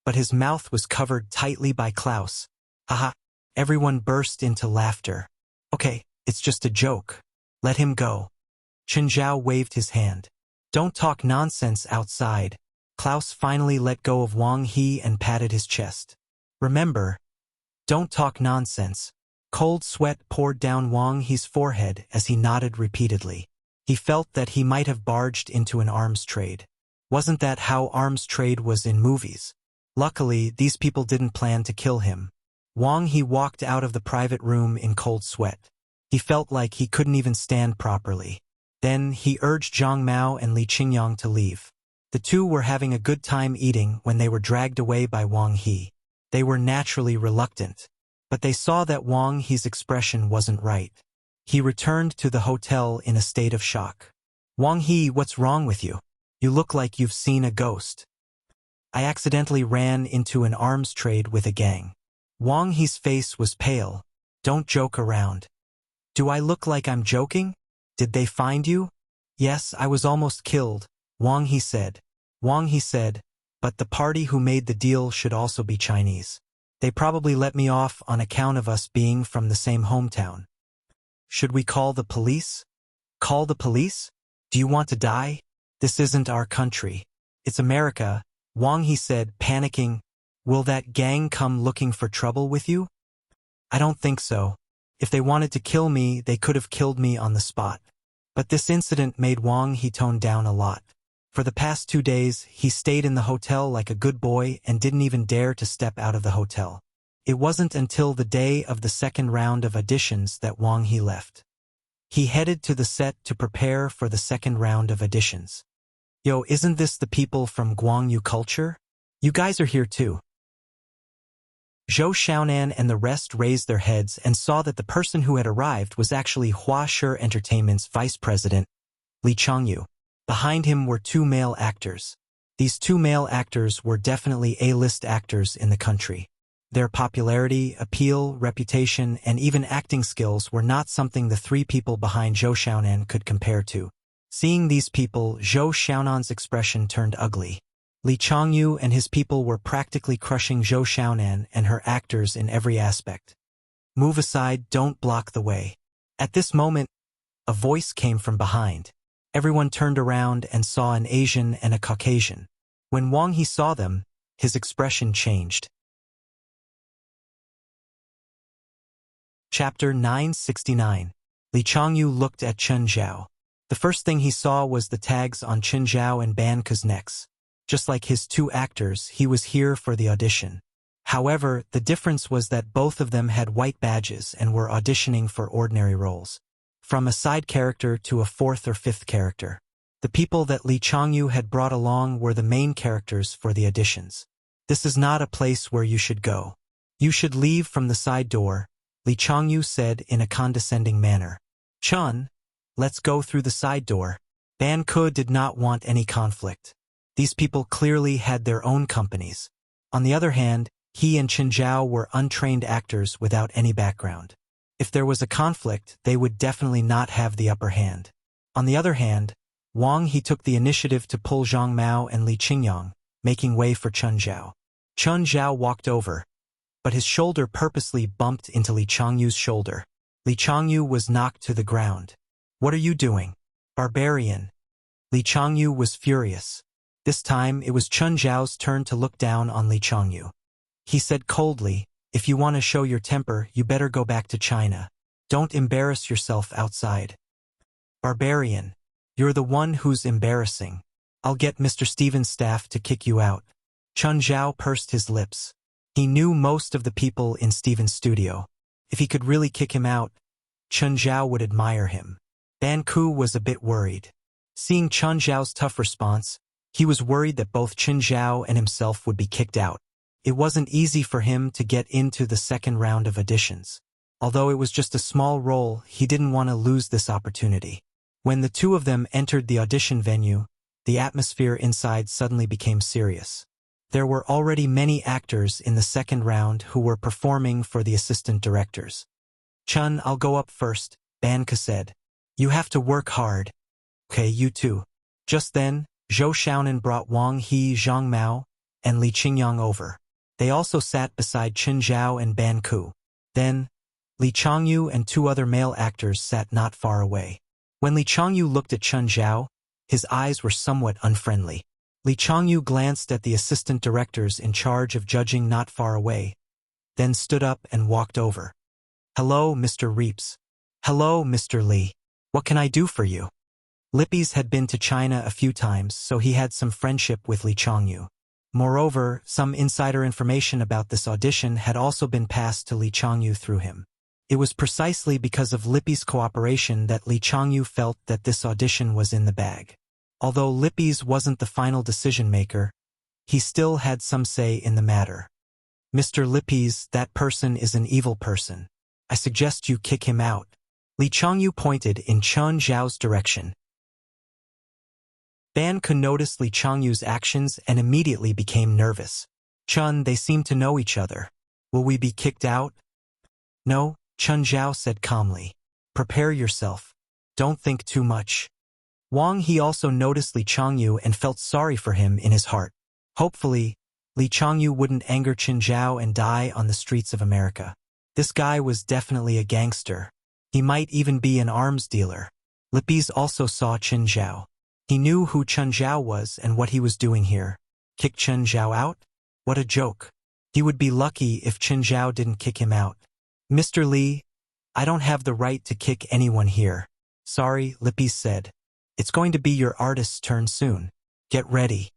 S1: but his mouth was covered tightly by Klaus. Haha. Everyone burst into laughter. Okay, it's just a joke. Let him go. Chen Zhao waved his hand. Don't talk nonsense outside. Klaus finally let go of Wang He and patted his chest. Remember, don't talk nonsense. Cold sweat poured down Wang He's forehead as he nodded repeatedly. He felt that he might have barged into an arms trade. Wasn't that how arms trade was in movies? Luckily, these people didn't plan to kill him. Wang He walked out of the private room in cold sweat. He felt like he couldn't even stand properly. Then he urged Zhang Mao and Li Qingyang to leave. The two were having a good time eating when they were dragged away by Wang He. They were naturally reluctant. But they saw that Wang He's expression wasn't right. He returned to the hotel in a state of shock. Wang He, what's wrong with you? You look like you've seen a ghost. I accidentally ran into an arms trade with a gang. Wang He's face was pale. Don't joke around. Do I look like I'm joking? Did they find you? Yes, I was almost killed, Wang He said. Wang He said, but the party who made the deal should also be Chinese. They probably let me off on account of us being from the same hometown. Should we call the police? Call the police? Do you want to die? This isn't our country. It's America, Wang He said, panicking. Will that gang come looking for trouble with you? I don't think so. If they wanted to kill me, they could have killed me on the spot. But this incident made Wang He tone down a lot. For the past 2 days, he stayed in the hotel like a good boy and didn't even dare to step out of the hotel. It wasn't until the day of the second round of auditions that Wang He left. He headed to the set to prepare for the second round of auditions. Yo, isn't this the people from Guangyu culture? You guys are here too. Zhou Xiaonan and the rest raised their heads and saw that the person who had arrived was actually Hua Shi Entertainment's vice president, Li Changyu. Behind him were 2 male actors. These 2 male actors were definitely A-list actors in the country. Their popularity, appeal, reputation, and even acting skills were not something the 3 people behind Zhou Xiaonan could compare to. Seeing these people, Zhou Xiaonan's expression turned ugly. Li Changyu and his people were practically crushing Zhou Xiaonan and her actors in every aspect. Move aside, don't block the way. At this moment, a voice came from behind. Everyone turned around and saw an Asian and a Caucasian. When Wang He saw them, his expression changed. Chapter 969. Li Changyu looked at Chen Zhao. The first thing he saw was the tags on Chen Zhao and Ban Ke's necks. Just like his 2 actors, he was here for the audition. However, the difference was that both of them had white badges and were auditioning for ordinary roles. From a side character to a 4th or 5th character. The people that Li Changyu had brought along were the main characters for the auditions. This is not a place where you should go. You should leave from the side door, Li Changyu said in a condescending manner. Chun, let's go through the side door. Ban Ke did not want any conflict. These people clearly had their own companies. On the other hand, he and Chen Zhao were untrained actors without any background. If there was a conflict, they would definitely not have the upper hand. On the other hand, Wang He took the initiative to pull Zhang Mao and Li Qingyang, making way for Chen Zhao. Chen Zhao walked over, but his shoulder purposely bumped into Li Changyu's shoulder. Li Changyu was knocked to the ground. What are you doing? Barbarian. Li Changyu was furious. This time, it was Chen Zhao's turn to look down on Li Changyu. He said coldly, if you want to show your temper, you better go back to China. Don't embarrass yourself outside. Barbarian. You're the one who's embarrassing. I'll get Mr. Stevens' staff to kick you out. Chen Zhao pursed his lips. He knew most of the people in Stevens' studio. If he could really kick him out, Chen Zhao would admire him. Ban Ke was a bit worried. Seeing Chen Zhao's tough response, he was worried that both Chen Zhao and himself would be kicked out. It wasn't easy for him to get into the second round of auditions. Although it was just a small role, he didn't want to lose this opportunity. When the 2 of them entered the audition venue, the atmosphere inside suddenly became serious. There were already many actors in the second round who were performing for the assistant directors. Chun, I'll go up first, Ban Ke said. You have to work hard. Okay, you too. Just then, Zhou Xiaonan brought Wang He, Zhang Mao, and Li Qingyang over. They also sat beside Chen Zhao and Ban Ke. Then, Li Changyu and 2 other male actors sat not far away. When Li Changyu looked at Chen Zhao, his eyes were somewhat unfriendly. Li Changyu glanced at the assistant directors in charge of judging not far away, then stood up and walked over. Hello, Mr. Reeps. Hello, Mr. Li. What can I do for you? Lippies had been to China a few times, so he had some friendship with Li Changyu. Moreover, some insider information about this audition had also been passed to Li Changyu through him. It was precisely because of Lippy's cooperation that Li Changyu felt that this audition was in the bag. Although Lippies wasn't the final decision-maker, he still had some say in the matter. Mr. Lippies, that person is an evil person. I suggest you kick him out. Li Changyu pointed in Chen Zhao's direction. Ban Ke noticed Li Changyu's actions and immediately became nervous. Chun, they seem to know each other. Will we be kicked out? No, Chen Zhao said calmly. Prepare yourself. Don't think too much. Wang He also noticed Li Changyu and felt sorry for him in his heart. Hopefully, Li Changyu wouldn't anger Chen Zhao and die on the streets of America. This guy was definitely a gangster. He might even be an arms dealer. Lippies also saw Chen Zhao. He knew who Chen Zhao was and what he was doing here. Kick Chen Zhao out? What a joke. He would be lucky if Chen Zhao didn't kick him out. Mr. Li, I don't have the right to kick anyone here. Sorry, Lippies said. It's going to be your artist's turn soon. Get ready.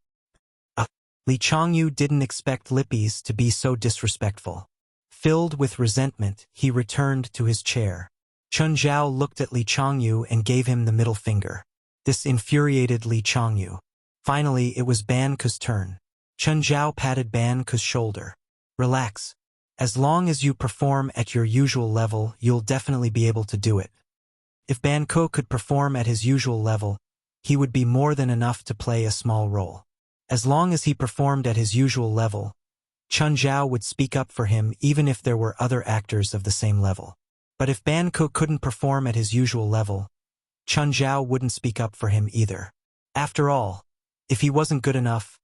S1: Li Changyu didn't expect Lippies to be so disrespectful. Filled with resentment, he returned to his chair. Chen Zhao looked at Li Changyu and gave him the middle finger. This infuriated Li Changyu. Finally, it was Ban Ke's turn. Chen Zhao patted Ban Ke's shoulder. Relax. As long as you perform at your usual level, you'll definitely be able to do it. If Ban Ke could perform at his usual level, he would be more than enough to play a small role. As long as he performed at his usual level, Chen Zhao would speak up for him even if there were other actors of the same level. But if Ban Ke couldn't perform at his usual level, Chen Zhao wouldn't speak up for him either. After all, if he wasn't good enough,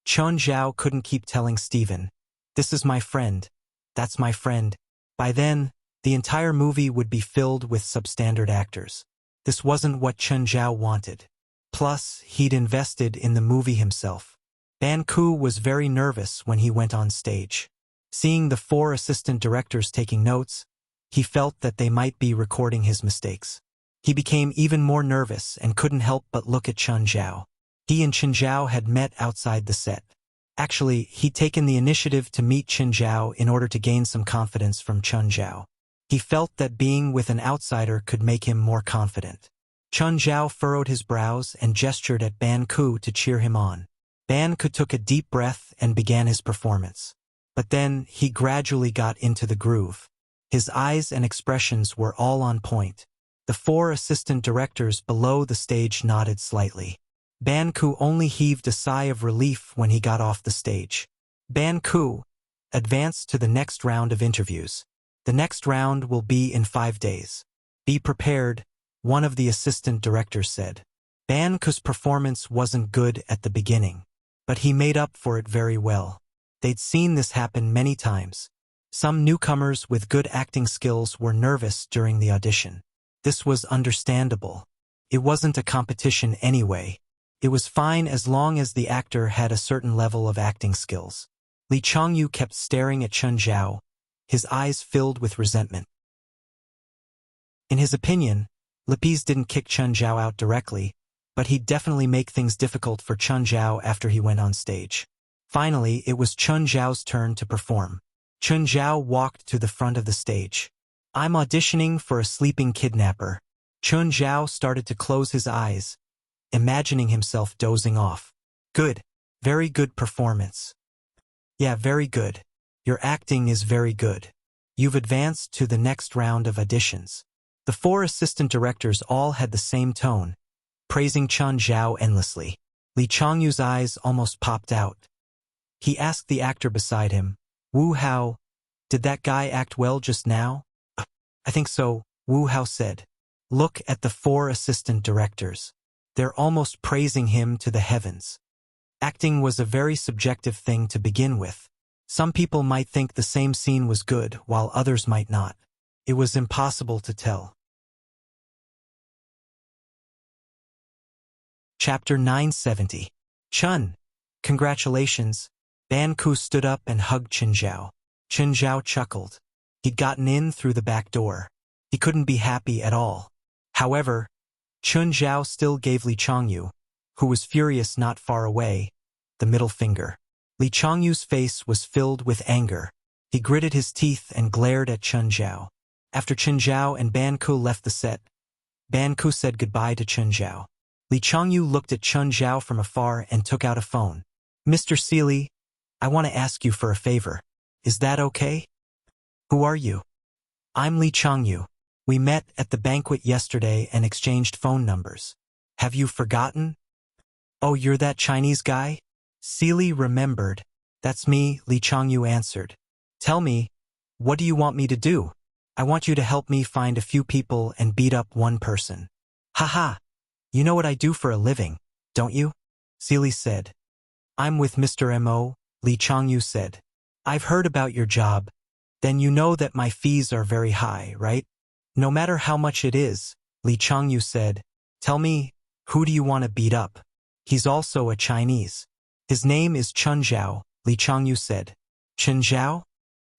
S1: Chen Zhao couldn't keep telling Steven, "This is my friend. That's my friend." By then, the entire movie would be filled with substandard actors. This wasn't what Chen Zhao wanted. Plus, he'd invested in the movie himself. Ban Ke was very nervous when he went on stage. Seeing the 4 assistant directors taking notes, he felt that they might be recording his mistakes. He became even more nervous and couldn't help but look at Chen Zhao. He and Chen Zhao had met outside the set. Actually, he'd taken the initiative to meet Chen Zhao in order to gain some confidence from Chen Zhao. He felt that being with an outsider could make him more confident. Chen Zhao furrowed his brows and gestured at Ban Ke to cheer him on. Ban Ke took a deep breath and began his performance. But then, he gradually got into the groove. His eyes and expressions were all on point. The 4 assistant directors below the stage nodded slightly. Ban Ke only heaved a sigh of relief when he got off the stage. Ban Ke advanced to the next round of interviews. The next round will be in 5 days. Be prepared, one of the assistant directors said. Ban Ke's performance wasn't good at the beginning, but he made up for it very well. They'd seen this happen many times. Some newcomers with good acting skills were nervous during the audition. This was understandable. It wasn't a competition anyway. It was fine as long as the actor had a certain level of acting skills. Li Changyu kept staring at Chen Zhao, his eyes filled with resentment. In his opinion, Lippies didn't kick Chen Zhao out directly, but he'd definitely make things difficult for Chen Zhao after he went on stage. Finally, it was Chen Zhao's turn to perform. Chen Zhao walked to the front of the stage. I'm auditioning for a sleeping kidnapper. Chen Zhao started to close his eyes, imagining himself dozing off. Good. Very good performance. Yeah, very good. Your acting is very good. You've advanced to the next round of auditions. The 4 assistant directors all had the same tone, praising Chen Zhao endlessly. Li Changyu's eyes almost popped out. He asked the actor beside him, Wu Hao, did that guy act well just now? I think so, Wu Hao said. Look at the 4 assistant directors. They're almost praising him to the heavens. Acting was a very subjective thing to begin with. Some people might think the same scene was good, while others might not. It was impossible to tell. Chapter 970. Chun. Congratulations. Ban Ke stood up and hugged Chen Zhao. Chen Zhao chuckled. He'd gotten in through the back door. He couldn't be happy at all. However, Chen Zhao still gave Li Changyu, who was furious not far away, the middle finger. Li Changyu's face was filled with anger. He gritted his teeth and glared at Chen Zhao. After Chen Zhao and Ban Ke left the set, Ban Ke said goodbye to Chen Zhao. Li Changyu looked at Chen Zhao from afar and took out a phone. Mr. Seeley, I want to ask you for a favor. Is that okay? Who are you? I'm Li Changyu. We met at the banquet yesterday and exchanged phone numbers. Have you forgotten? Oh, you're that Chinese guy? Seely remembered. That's me, Li Changyu answered. Tell me, what do you want me to do? I want you to help me find a few people and beat up one person. Haha, you know what I do for a living, don't you? Seely said. I'm with Mr. M.O., Li Changyu said. I've heard about your job. Then you know that my fees are very high, right? No matter how much it is, Li Changyu said. Tell me, who do you want to beat up? He's also a Chinese. His name is Chun Zhao, Li Changyu said. Chun Zhao?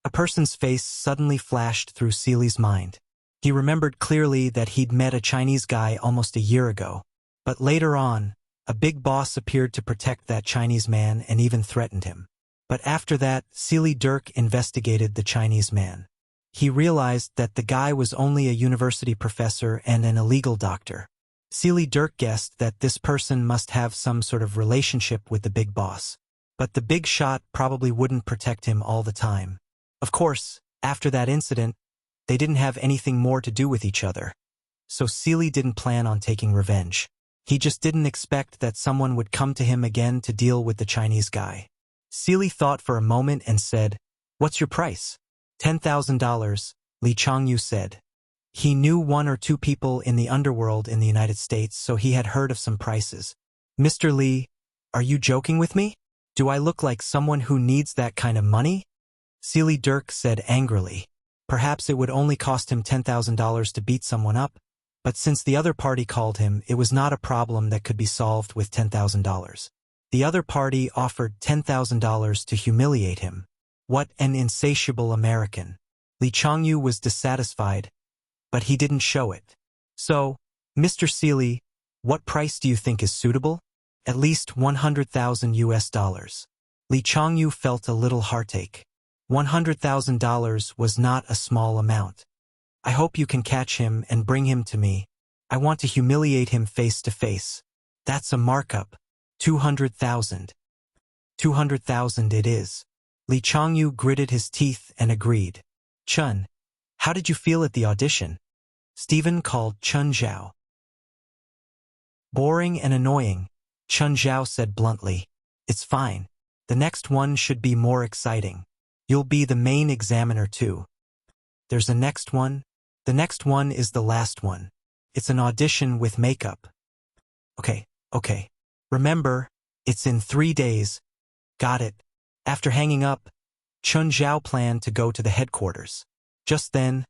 S1: A person's face suddenly flashed through Seely's mind. He remembered clearly that he'd met a Chinese guy almost a year ago. But later on, a big boss appeared to protect that Chinese man and even threatened him. But after that, Seely Dirk investigated the Chinese man. He realized that the guy was only a university professor and an illegal doctor. Seely Dirk guessed that this person must have some sort of relationship with the big boss. But the big shot probably wouldn't protect him all the time. Of course, after that incident, they didn't have anything more to do with each other. So Seely didn't plan on taking revenge. He just didn't expect that someone would come to him again to deal with the Chinese guy. Seely thought for a moment and said, "What's your price?" $10,000, Li Changyu said. He knew one or two people in the underworld in the United States, so he had heard of some prices. Mr. Li, are you joking with me? Do I look like someone who needs that kind of money? Seely Dirk said angrily. Perhaps it would only cost him $10,000 to beat someone up, but since the other party called him, it was not a problem that could be solved with $10,000. The other party offered $10,000 to humiliate him. What an insatiable American. Li Changyu was dissatisfied, but he didn't show it. So, Mr. Seely, what price do you think is suitable? At least 100,000 US dollars. Li Changyu felt a little heartache. $100,000 was not a small amount. I hope you can catch him and bring him to me. I want to humiliate him face to face. That's a markup. 200,000. 200,000 it is. Li Changyu gritted his teeth and agreed. Chun, how did you feel at the audition? Stephen called Chun Zhao. Boring and annoying, Chun Zhao said bluntly. It's fine. The next one should be more exciting. You'll be the main examiner too. There's a next one. The next one is the last one. It's an audition with makeup. Okay. Remember, it's in 3 days. Got it. After hanging up, Chun Zhao planned to go to the headquarters. Just then,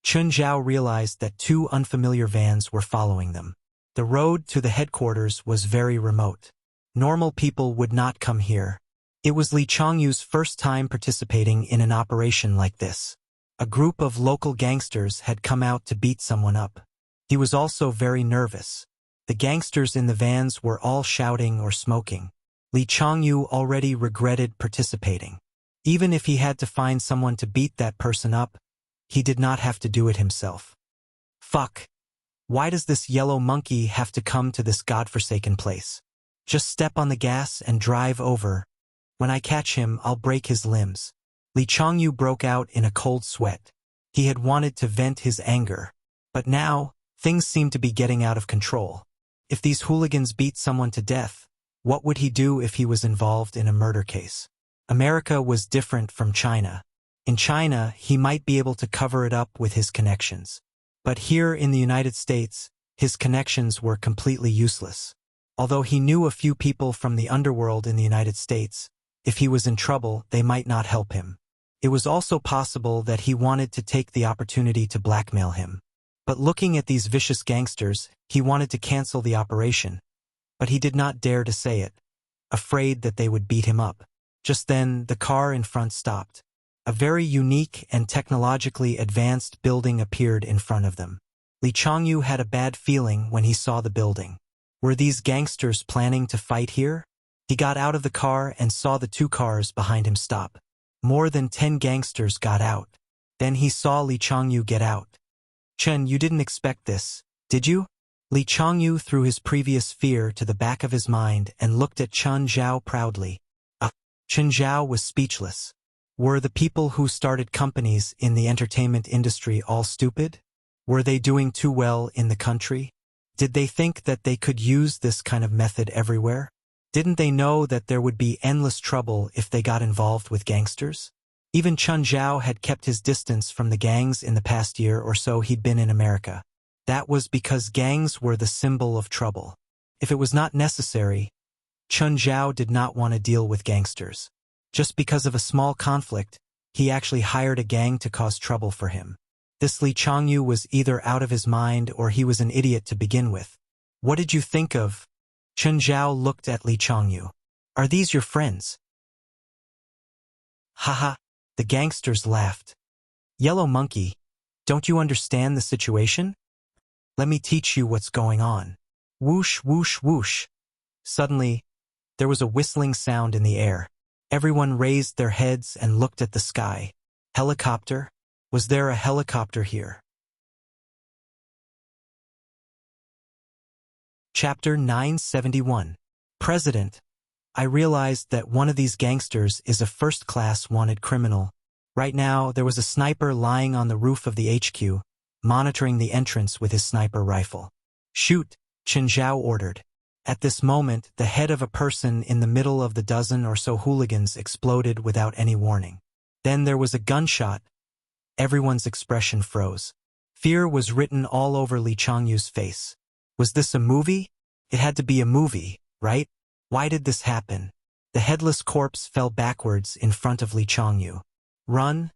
S1: Chun Zhao realized that 2 unfamiliar vans were following them. The road to the headquarters was very remote. Normal people would not come here. It was Li Changyu's first time participating in an operation like this. A group of local gangsters had come out to beat someone up. He was also very nervous. The gangsters in the vans were all shouting or smoking. Li Changyu already regretted participating. Even if he had to find someone to beat that person up, he did not have to do it himself. Fuck. Why does this yellow monkey have to come to this godforsaken place? Just step on the gas and drive over. When I catch him, I'll break his limbs. Li Changyu broke out in a cold sweat. He had wanted to vent his anger. But now, things seemed to be getting out of control. If these hooligans beat someone to death, what would he do if he was involved in a murder case? America was different from China. In China, he might be able to cover it up with his connections. But here in the United States, his connections were completely useless. Although he knew a few people from the underworld in the United States, if he was in trouble, they might not help him. It was also possible that he wanted to take the opportunity to blackmail him. But looking at these vicious gangsters, he wanted to cancel the operation. But he did not dare to say it, afraid that they would beat him up. Just then, the car in front stopped. A very unique and technologically advanced building appeared in front of them. Li Changyu had a bad feeling when he saw the building. Were these gangsters planning to fight here? He got out of the car and saw the 2 cars behind him stop. More than 10 gangsters got out. Then he saw Li Changyu get out. Chen, you didn't expect this, did you? Li Changyu threw his previous fear to the back of his mind and looked at Chun Zhao proudly. Chun Zhao was speechless. Were the people who started companies in the entertainment industry all stupid? Were they doing too well in the country? Did they think that they could use this kind of method everywhere? Didn't they know that there would be endless trouble if they got involved with gangsters? Even Chun Zhao had kept his distance from the gangs in the past year or so he'd been in America. That was because gangs were the symbol of trouble. If it was not necessary, Chun Zhao did not want to deal with gangsters. Just because of a small conflict, he actually hired a gang to cause trouble for him. This Li Changyu was either out of his mind or he was an idiot to begin with. What did you think of? Chun Zhao looked at Li Changyu. Are these your friends? Haha, the gangsters laughed. Yellow Monkey, don't you understand the situation? Let me teach you what's going on. Whoosh, whoosh, whoosh. Suddenly, there was a whistling sound in the air. Everyone raised their heads and looked at the sky. Helicopter? Was there a helicopter here? Chapter 971. President, I realized that one of these gangsters is a first-class wanted criminal. Right now, there was a sniper lying on the roof of the HQ, monitoring the entrance with his sniper rifle. Shoot, Chun Zhao ordered. At this moment, the head of a person in the middle of the dozen or so hooligans exploded without any warning. Then there was a gunshot. Everyone's expression froze. Fear was written all over Li Changyu's face. Was this a movie? It had to be a movie, right? Why did this happen? The headless corpse fell backwards in front of Li Changyu. Run.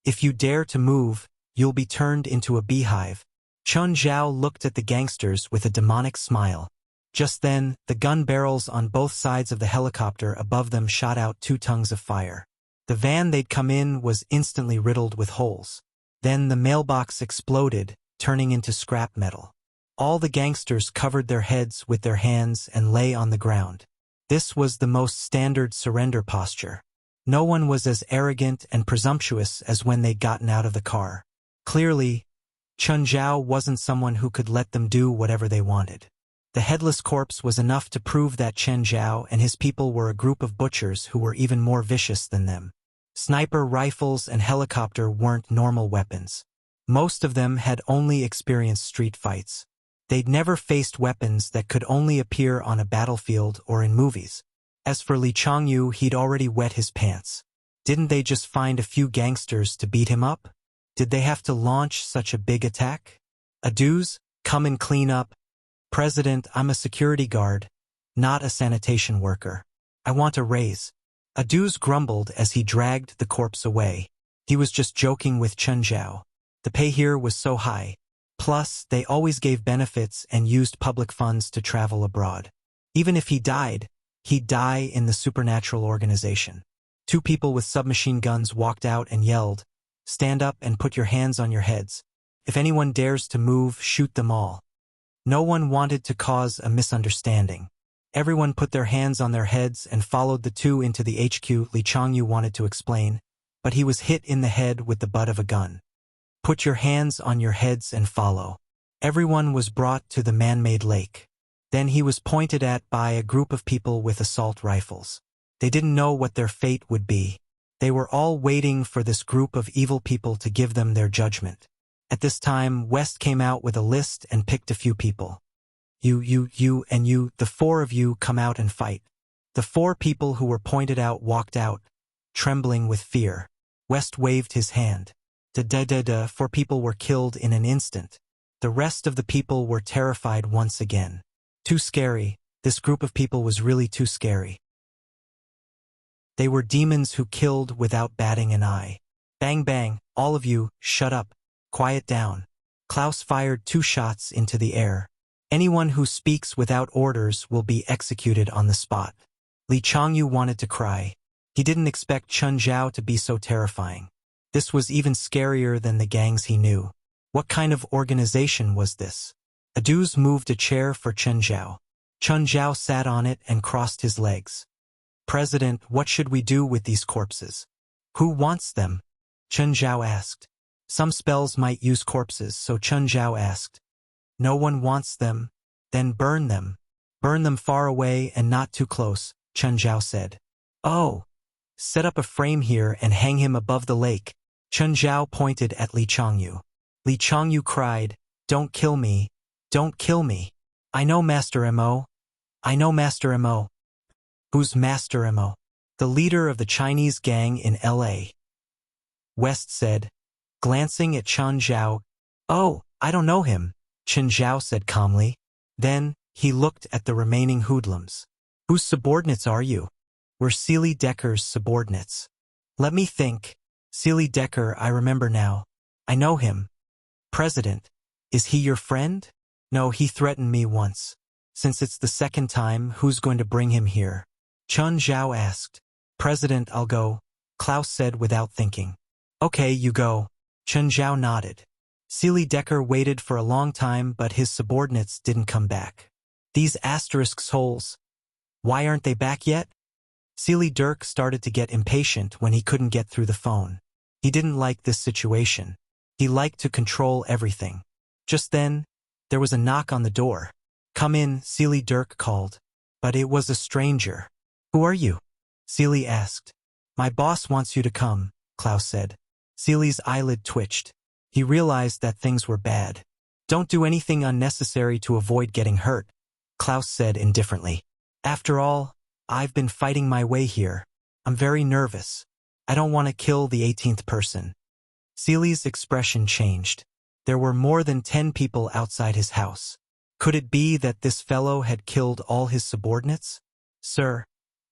S1: If you dare to move, you'll be turned into a beehive. Chun Zhao looked at the gangsters with a demonic smile. Just then, the gun barrels on both sides of the helicopter above them shot out 2 tongues of fire. The van they'd come in was instantly riddled with holes. Then the mailbox exploded, turning into scrap metal. All the gangsters covered their heads with their hands and lay on the ground. This was the most standard surrender posture. No one was as arrogant and presumptuous as when they'd gotten out of the car. Clearly, Chun Zhao wasn't someone who could let them do whatever they wanted. The headless corpse was enough to prove that Chun Zhao and his people were a group of butchers who were even more vicious than them. Sniper rifles and helicopter weren't normal weapons. Most of them had only experienced street fights. They'd never faced weapons that could only appear on a battlefield or in movies. As for Li Changyu, he'd already wet his pants. Didn't they just find a few gangsters to beat him up? Did they have to launch such a big attack? Adus, come and clean up. President, I'm a security guard, not a sanitation worker. I want a raise. Adus grumbled as he dragged the corpse away. He was just joking with Chun Zhao. The pay here was so high. Plus, they always gave benefits and used public funds to travel abroad. Even if he died, he'd die in the supernatural organization. 2 people with submachine guns walked out and yelled, "Stand up and put your hands on your heads. If anyone dares to move, shoot them all." No one wanted to cause a misunderstanding. Everyone put their hands on their heads and followed the 2 into the HQ. Li Changyu wanted to explain, but he was hit in the head with the butt of a gun. Put your hands on your heads and follow. Everyone was brought to the man-made lake. Then he was pointed at by a group of people with assault rifles. They didn't know what their fate would be. They were all waiting for this group of evil people to give them their judgment. At this time, West came out with a list and picked a few people. You, and you, the 4 of you come out and fight. The 4 people who were pointed out walked out, trembling with fear. West waved his hand. 4 people were killed in an instant. The rest of the people were terrified once again. Too scary. This group of people was really too scary. They were demons who killed without batting an eye. Bang bang, all of you, shut up. Quiet down. Klaus fired 2 shots into the air. Anyone who speaks without orders will be executed on the spot. Li Changyu wanted to cry. He didn't expect Chun Zhao to be so terrifying. This was even scarier than the gangs he knew. What kind of organization was this? Adus moved a chair for Chun Zhao. Chun Zhao sat on it and crossed his legs. President, what should we do with these corpses? Who wants them? Chun Zhao asked. Some spells might use corpses, so Chun Zhao asked. No one wants them. Then burn them. Burn them far away and not too close, Chun Zhao said. Oh, Set up a frame here and hang him above the lake. Chen Zhao pointed at Li Changyu. Li Changyu cried, "Don't kill me. Don't kill me. I know Master Mo. I know Master Mo." Who's Master Mo? The leader of the Chinese gang in L.A. West said, glancing at Chen Zhao. "Oh, I don't know him," Chen Zhao said calmly. Then, he looked at the remaining hoodlums. "Whose subordinates are you?" "We're Seely Decker's subordinates." "Let me think. Seely Decker, I remember now. I know him." "President, is he your friend?" "No, he threatened me once. Since it's the second time, who's going to bring him here?" Chen Zhao asked. "President, I'll go," Klaus said without thinking. "Okay, you go." Chen Zhao nodded. Seely Decker waited for a long time, but his subordinates didn't come back. These asterisks holes. Why aren't they back yet? Seely Dirk started to get impatient when he couldn't get through the phone. He didn't like this situation. He liked to control everything. Just then, there was a knock on the door. "Come in," Seely Dirk called. But it was a stranger. "Who are you?" Seely asked. "My boss wants you to come," Klaus said. Seely's eyelid twitched. He realized that things were bad. "Don't do anything unnecessary to avoid getting hurt," Klaus said indifferently. "After all, I've been fighting my way here. I'm very nervous. I don't want to kill the 18th person." Seely's expression changed. There were more than 10 people outside his house. Could it be that this fellow had killed all his subordinates? "Sir,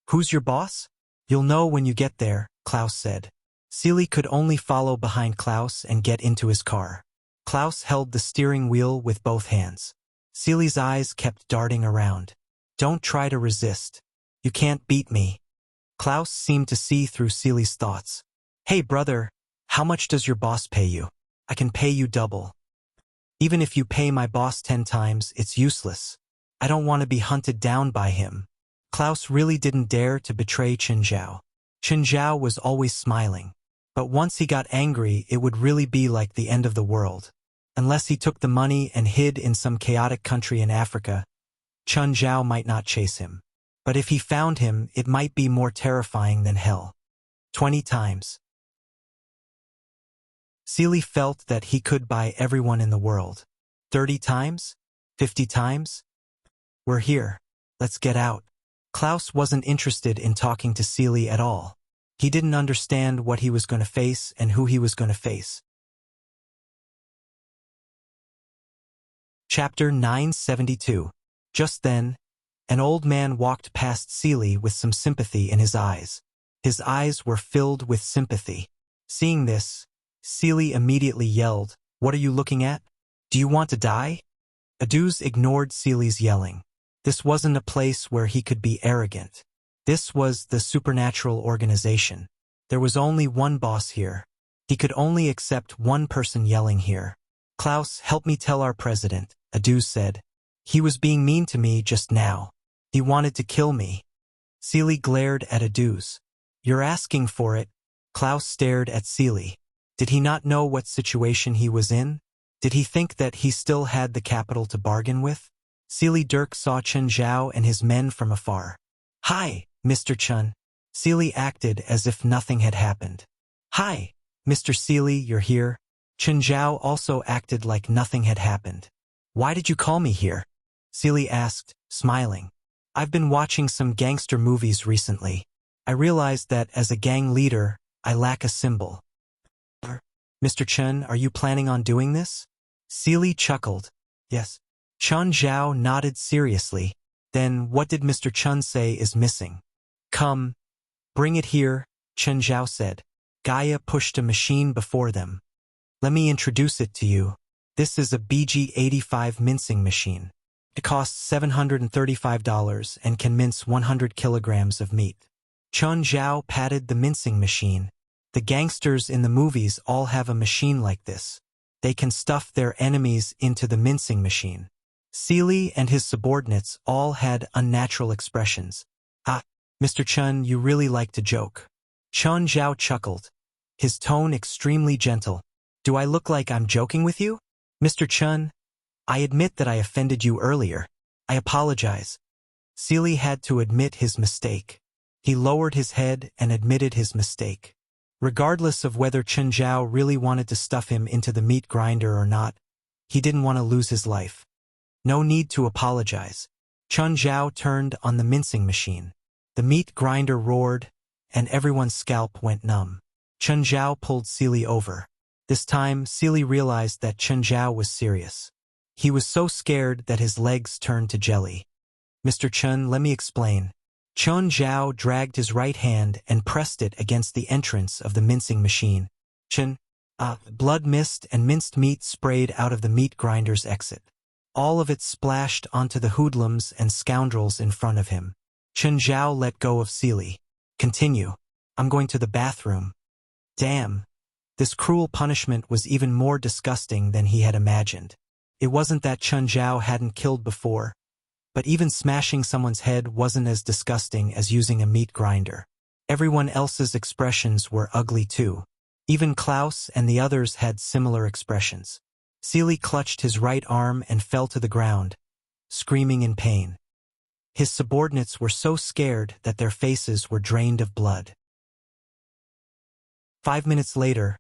S1: who's your boss?" "You'll know when you get there," Klaus said. Seely could only follow behind Klaus and get into his car. Klaus held the steering wheel with both hands. Seely's eyes kept darting around. "Don't try to resist. You can't beat me." Klaus seemed to see through Seely's thoughts. "Hey brother, how much does your boss pay you? I can pay you double." "Even if you pay my boss 10 times, it's useless. I don't want to be hunted down by him." Klaus really didn't dare to betray Chen Zhao. Chen Zhao was always smiling. But once he got angry, it would really be like the end of the world. Unless he took the money and hid in some chaotic country in Africa, Chen Zhao might not chase him. But if he found him, it might be more terrifying than hell. 20 times. Seely felt that he could buy everyone in the world. 30 times? 50 times? "We're here. Let's get out." Klaus wasn't interested in talking to Seely at all. He didn't understand what he was going to face and who he was going to face. Chapter 972. Just then, an old man walked past Seely with some sympathy in his eyes. His eyes were filled with sympathy. Seeing this, Seely immediately yelled, "What are you looking at? Do you want to die?" Aduz ignored Seely's yelling. This wasn't a place where he could be arrogant. This was the supernatural organization. There was only one boss here. He could only accept one person yelling here. "Klaus, help me tell our president," Aduz said. "He was being mean to me just now. He wanted to kill me." Seely glared at Aduz. "You're asking for it." Klaus stared at Seely. Did he not know what situation he was in? Did he think that he still had the capital to bargain with? Seely Dirk saw Chen Zhao and his men from afar. "Hi, Mr. Chen." Seely acted as if nothing had happened. "Hi, Mr. Seely, you're here." Chen Zhao also acted like nothing had happened. "Why did you call me here?" Seely asked, smiling. "I've been watching some gangster movies recently. I realized that as a gang leader, I lack a symbol." "Mr. Chen, are you planning on doing this?" Seely chuckled. "Yes." Chen Zhao nodded seriously. "Then what did Mr. Chen say is missing?" "Come. Bring it here," Chen Zhao said. Gaia pushed a machine before them. "Let me introduce it to you. This is a BG-85 mincing machine. It costs $735 and can mince 100 kilograms of meat." Chen Zhao patted the mincing machine. The gangsters in the movies all have a machine like this. They can stuff their enemies into the mincing machine. Seely and his subordinates all had unnatural expressions. "Ah, Mr. Chen, you really like to joke." Chen Zhao chuckled, his tone extremely gentle. "Do I look like I'm joking with you? Mr. Chen, I admit that I offended you earlier. I apologize." Seely had to admit his mistake. He lowered his head and admitted his mistake. Regardless of whether Chen Zhao really wanted to stuff him into the meat grinder or not, he didn't want to lose his life. No need to apologize. Chen Zhao turned on the mincing machine. The meat grinder roared, and everyone's scalp went numb. Chen Zhao pulled Seely over. This time, Seely realized that Chen Zhao was serious. He was so scared that his legs turned to jelly. "Mr. Chen, let me explain." Chen Zhao dragged his right hand and pressed it against the entrance of the mincing machine. Chen, blood mist and minced meat sprayed out of the meat grinder's exit. All of it splashed onto the hoodlums and scoundrels in front of him. Chen Zhao let go of Seely. "Continue. I'm going to the bathroom." Damn. This cruel punishment was even more disgusting than he had imagined. It wasn't that Chen Zhao hadn't killed before, but even smashing someone's head wasn't as disgusting as using a meat grinder. Everyone else's expressions were ugly too. Even Klaus and the others had similar expressions. Seely clutched his right arm and fell to the ground, screaming in pain. His subordinates were so scared that their faces were drained of blood. 5 minutes later,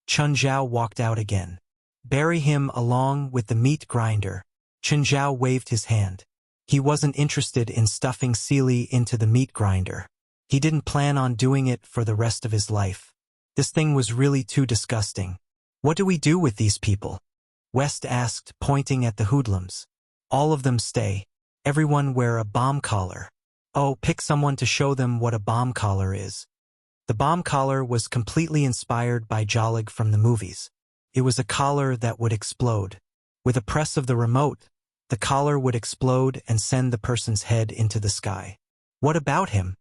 S1: Chen Zhao walked out again. "Bury him along with the meat grinder." Chen Zhao waved his hand. He wasn't interested in stuffing Seely into the meat grinder. He didn't plan on doing it for the rest of his life. This thing was really too disgusting. "What do we do with these people?" West asked, pointing at the hoodlums. "All of them stay. Everyone wear a bomb collar." "Oh, pick someone to show them what a bomb collar is." The bomb collar was completely inspired by Jolig from the movies. It was a collar that would explode. With a press of the remote, the collar would explode and send the person's head into the sky. "What about him?"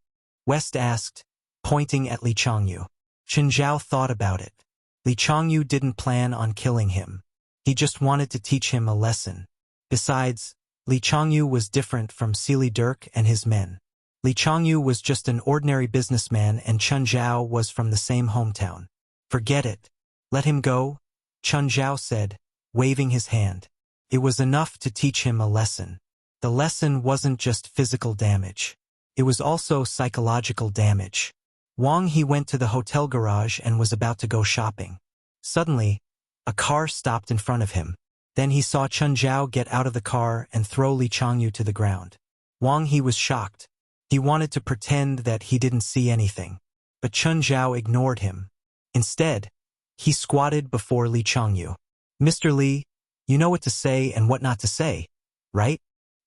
S1: West asked, pointing at Li Changyu. Chen Zhao thought about it. Li Changyu didn't plan on killing him. He just wanted to teach him a lesson. Besides, Li Changyu was different from Seely Dirk and his men. Li Changyu was just an ordinary businessman and Chen Zhao was from the same hometown. "Forget it. Let him go," Chen Zhao said, waving his hand. It was enough to teach him a lesson. The lesson wasn't just physical damage. It was also psychological damage. Wang He went to the hotel garage and was about to go shopping. Suddenly, a car stopped in front of him. Then he saw Chen Zhao get out of the car and throw Li Changyu to the ground. Wang He was shocked. He wanted to pretend that he didn't see anything. But Chen Zhao ignored him. Instead, he squatted before Li Changyu. "Mr. Li, you know what to say and what not to say, right?"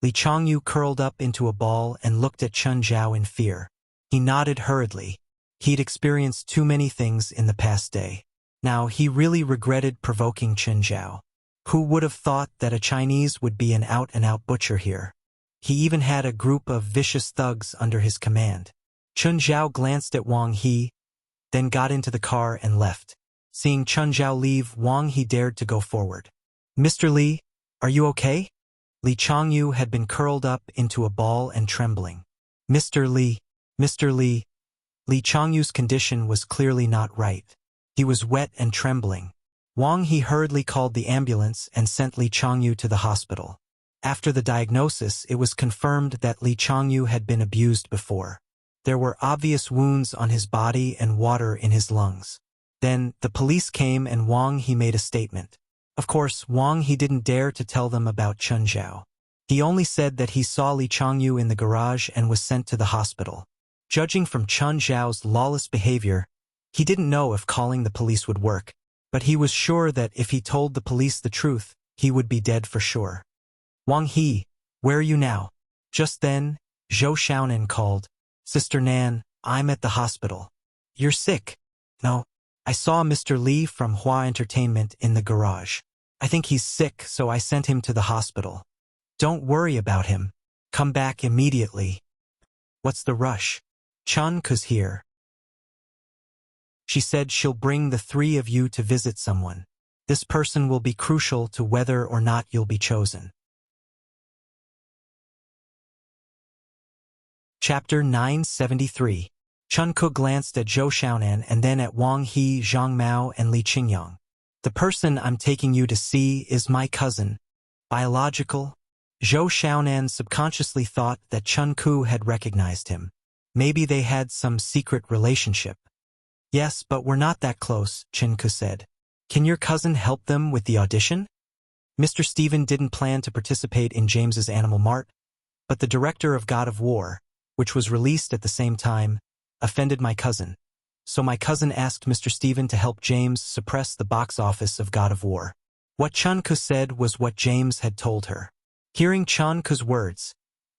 S1: Li Changyu curled up into a ball and looked at Chen Zhao in fear. He nodded hurriedly. He'd experienced too many things in the past day. Now he really regretted provoking Chen Zhao. Who would have thought that a Chinese would be an out-and-out butcher here? He even had a group of vicious thugs under his command. Chen Zhao glanced at Wang He, then got into the car and left. Seeing Chen Zhao leave, Wang He dared to go forward. "Mr. Li, are you okay?" Li Changyu had been curled up into a ball and trembling. "Mr. Li, Mr. Li." Li Changyu's condition was clearly not right. He was wet and trembling. Wang He hurriedly called the ambulance and sent Li Changyu to the hospital. After the diagnosis, it was confirmed that Li Changyu had been abused before. There were obvious wounds on his body and water in his lungs. Then, the police came and Wang He made a statement. Of course, Wang He didn't dare to tell them about Chen Zhao. He only said that he saw Li Changyu in the garage and was sent to the hospital. Judging from Chen Zhao's lawless behavior, he didn't know if calling the police would work, but he was sure that if he told the police the truth, he would be dead for sure. "Wang He, where are you now?" Just then, Zhou Xiaonan called, "Sister Nan, I'm at the hospital." "You're sick?" "No. I saw Mr. Li from Hua Entertainment in the garage. I think he's sick, so I sent him to the hospital." "Don't worry about him. Come back immediately." "What's the rush?" "Chun Ku's here. She said she'll bring the three of you to visit someone. This person will be crucial to whether or not you'll be chosen." Chapter 973. Chun Ku glanced at Zhou Xiaonan and then at Wang He, Zhang Mao, and Li Qingyang. "The person I'm taking you to see is my cousin. Biological?" Zhou Xiaonan subconsciously thought that Chun Ku had recognized him. Maybe they had some secret relationship. Yes, but we're not that close, Chen-ku said. Can your cousin help them with the audition? Mr. Stephen didn't plan to participate in James's Animal Mart, but the director of God of War, which was released at the same time, offended my cousin. So my cousin asked Mr. Stephen to help James suppress the box office of God of War. What Chen-ku said was what James had told her. Hearing Chen-ku's words,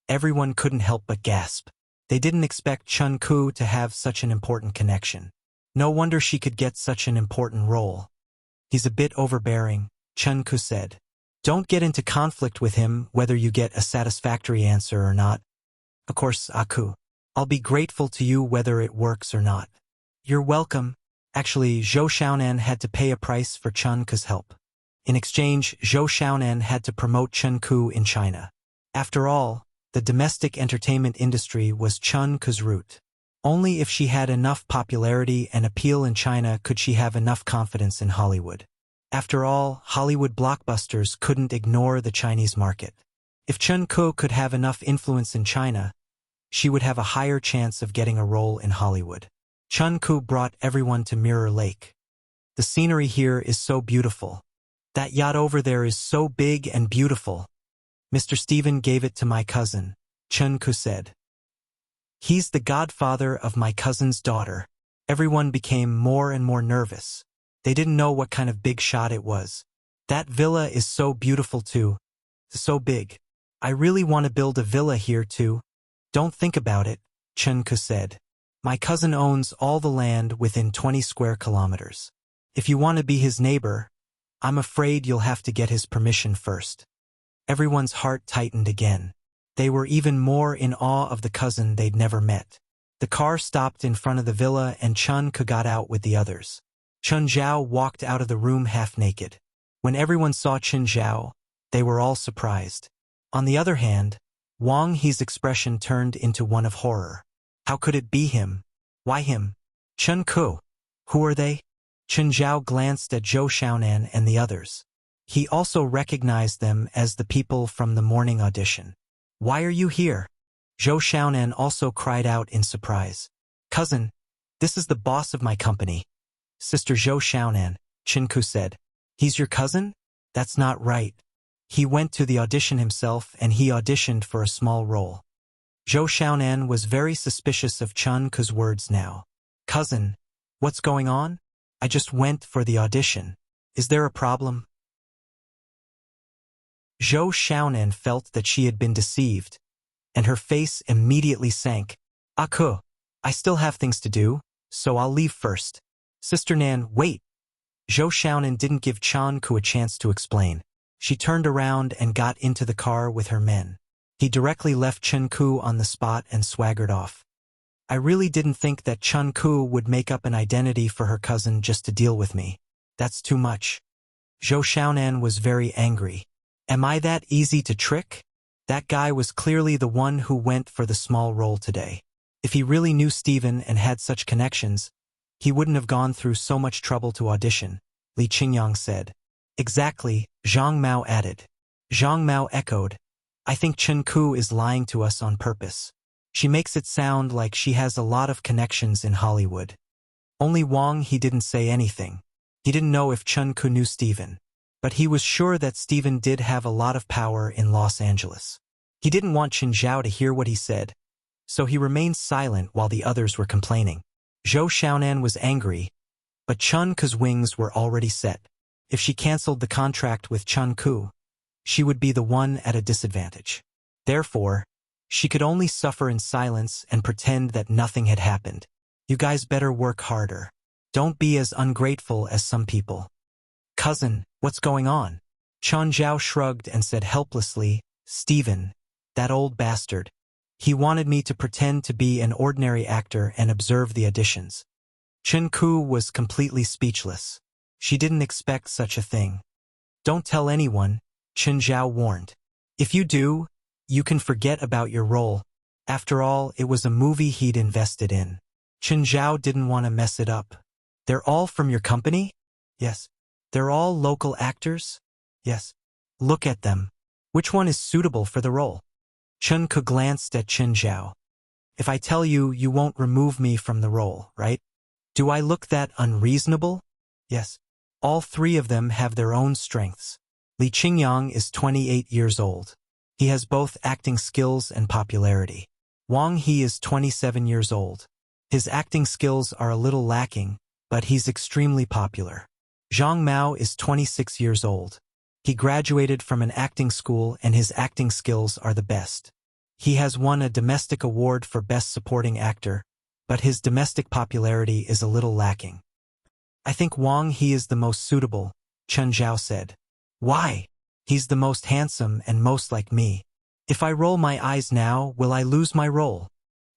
S1: everyone couldn't help but gasp. They didn't expect Chen-ku to have such an important connection. No wonder she could get such an important role. He's a bit overbearing, Chen-ku said. Don't get into conflict with him whether you get a satisfactory answer or not. Of course, Aku. I'll be grateful to you whether it works or not. You're welcome. Actually, Zhou Xiaonan had to pay a price for Chen-ku's help. In exchange, Zhou Xiaonan had to promote Chen-ku in China. After all, the domestic entertainment industry was Chen-ku's root. Only if she had enough popularity and appeal in China could she have enough confidence in Hollywood. After all, Hollywood blockbusters couldn't ignore the Chinese market. If Chen-ku could have enough influence in China, she would have a higher chance of getting a role in Hollywood. Chen-ku brought everyone to Mirror Lake. The scenery here is so beautiful. That yacht over there is so big and beautiful. Mr. Stephen gave it to my cousin, Chen-ku said. He's the godfather of my cousin's daughter. Everyone became more and more nervous. They didn't know what kind of big shot it was. That villa is so beautiful too. So big. I really want to build a villa here too. Don't think about it, Chen-ku said. My cousin owns all the land within 20 square kilometers. If you want to be his neighbor, I'm afraid you'll have to get his permission first. Everyone's heart tightened again. They were even more in awe of the cousin they'd never met. The car stopped in front of the villa and Chen-ku got out with the others. Chen Zhao walked out of the room half naked. When everyone saw Chen Zhao, they were all surprised. On the other hand, Wang He's expression turned into one of horror. How could it be him? Why him? Chen-ku. Who are they? Chen Zhao glanced at Zhou Xiaonan and the others. He also recognized them as the people from the morning audition. Why are you here? Zhou Xiaonan also cried out in surprise. Cousin, this is the boss of my company. Sister Zhou Xiaonan, Chen-ku said. He's your cousin? That's not right. He went to the audition himself and he auditioned for a small role. Zhou Xiaonan was very suspicious of Chen-ku's words now. Cousin, what's going on? I just went for the audition. Is there a problem? Zhou Xiaonan felt that she had been deceived, and her face immediately sank. Aku, I still have things to do, so I'll leave first. Sister Nan, wait. Zhou Xiaonan didn't give Chen-ku a chance to explain. She turned around and got into the car with her men. He directly left Chen-ku on the spot and swaggered off. I really didn't think that Chen-ku would make up an identity for her cousin just to deal with me. That's too much. Zhou Xiaonan was very angry. Am I that easy to trick? That guy was clearly the one who went for the small role today. If he really knew Stephen and had such connections, he wouldn't have gone through so much trouble to audition, Li Qingyang said. Exactly, Zhang Mao added. Zhang Mao echoed. I think Chen-ku is lying to us on purpose. She makes it sound like she has a lot of connections in Hollywood. Only Wang He didn't say anything. He didn't know if Chen-ku knew Stephen, but he was sure that Stephen did have a lot of power in Los Angeles. He didn't want Chen Zhao to hear what he said, so he remained silent while the others were complaining. Zhou Xiaonan was angry, but Chen-ku's wings were already set. If she canceled the contract with Chen-ku, she would be the one at a disadvantage. Therefore, she could only suffer in silence and pretend that nothing had happened. You guys better work harder. Don't be as ungrateful as some people. Cousin, what's going on? Chen Zhao shrugged and said helplessly, Stephen, that old bastard. He wanted me to pretend to be an ordinary actor and observe the auditions. Chen-ku was completely speechless. She didn't expect such a thing. Don't tell anyone, Chen Zhao warned. If you do, you can forget about your role. After all, it was a movie he'd invested in. Chen Zhao didn't want to mess it up. They're all from your company? Yes. They're all local actors? Yes. Look at them. Which one is suitable for the role? Chen-ku glanced at Chen Zhao. If I tell you, you won't remove me from the role, right? Do I look that unreasonable? Yes. All three of them have their own strengths. Li Qingyang is 28 years old. He has both acting skills and popularity. Wang He is 27 years old. His acting skills are a little lacking, but he's extremely popular. Zhang Mao is 26 years old. He graduated from an acting school and his acting skills are the best. He has won a domestic award for Best Supporting Actor, but his domestic popularity is a little lacking. I think Wang He is the most suitable, Chen Zhao said. Why? He's the most handsome and most like me. If I roll my eyes now, will I lose my role?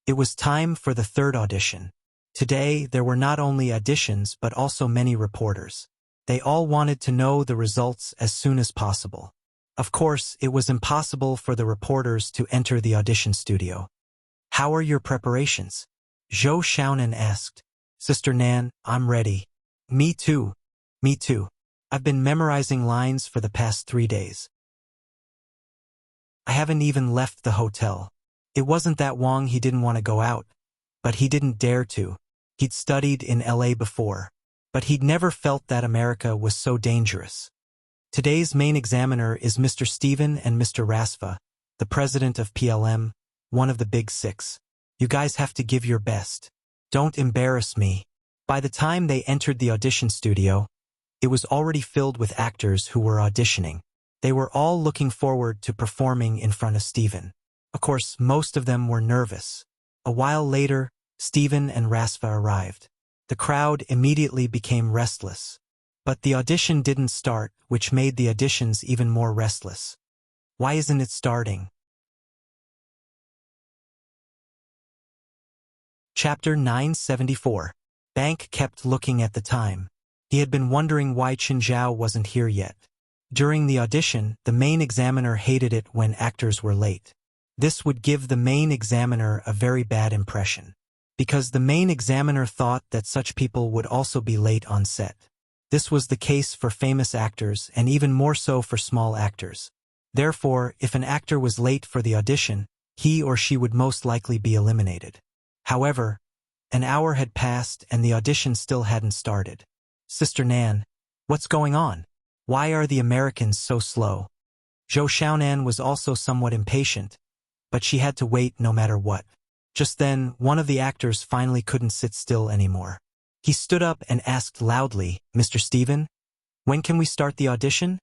S1: It was time for the third audition. Today, there were not only auditions but also many reporters. They all wanted to know the results as soon as possible. Of course, it was impossible for the reporters to enter the audition studio. How are your preparations? Zhou Xiaonan asked. Sister Nan, I'm ready. Me too. Me too. I've been memorizing lines for the past 3 days. I haven't even left the hotel. It wasn't that Wang He didn't want to go out, but he didn't dare to. He'd studied in LA before, but he'd never felt that America was so dangerous. Today's main examiner is Mr. Stephen and Mr. Rasva, the president of PLM, one of the big six. You guys have to give your best. Don't embarrass me. By the time they entered the audition studio, it was already filled with actors who were auditioning. They were all looking forward to performing in front of Stephen. Of course, most of them were nervous. A while later, Stephen and Rasva arrived. The crowd immediately became restless. But the audition didn't start, which made the auditions even more restless. Why isn't it starting? Chapter 974. Bank kept looking at the time. He had been wondering why Chen Zhao wasn't here yet. During the audition, the main examiner hated it when actors were late. This would give the main examiner a very bad impression, because the main examiner thought that such people would also be late on set. This was the case for famous actors and even more so for small actors. Therefore, if an actor was late for the audition, he or she would most likely be eliminated. However, an hour had passed and the audition still hadn't started. Sister Nan, what's going on? Why are the Americans so slow? Zhou Xiaonan was also somewhat impatient, but she had to wait no matter what. Just then, one of the actors finally couldn't sit still anymore. He stood up and asked loudly, Mr. Stephen, when can we start the audition?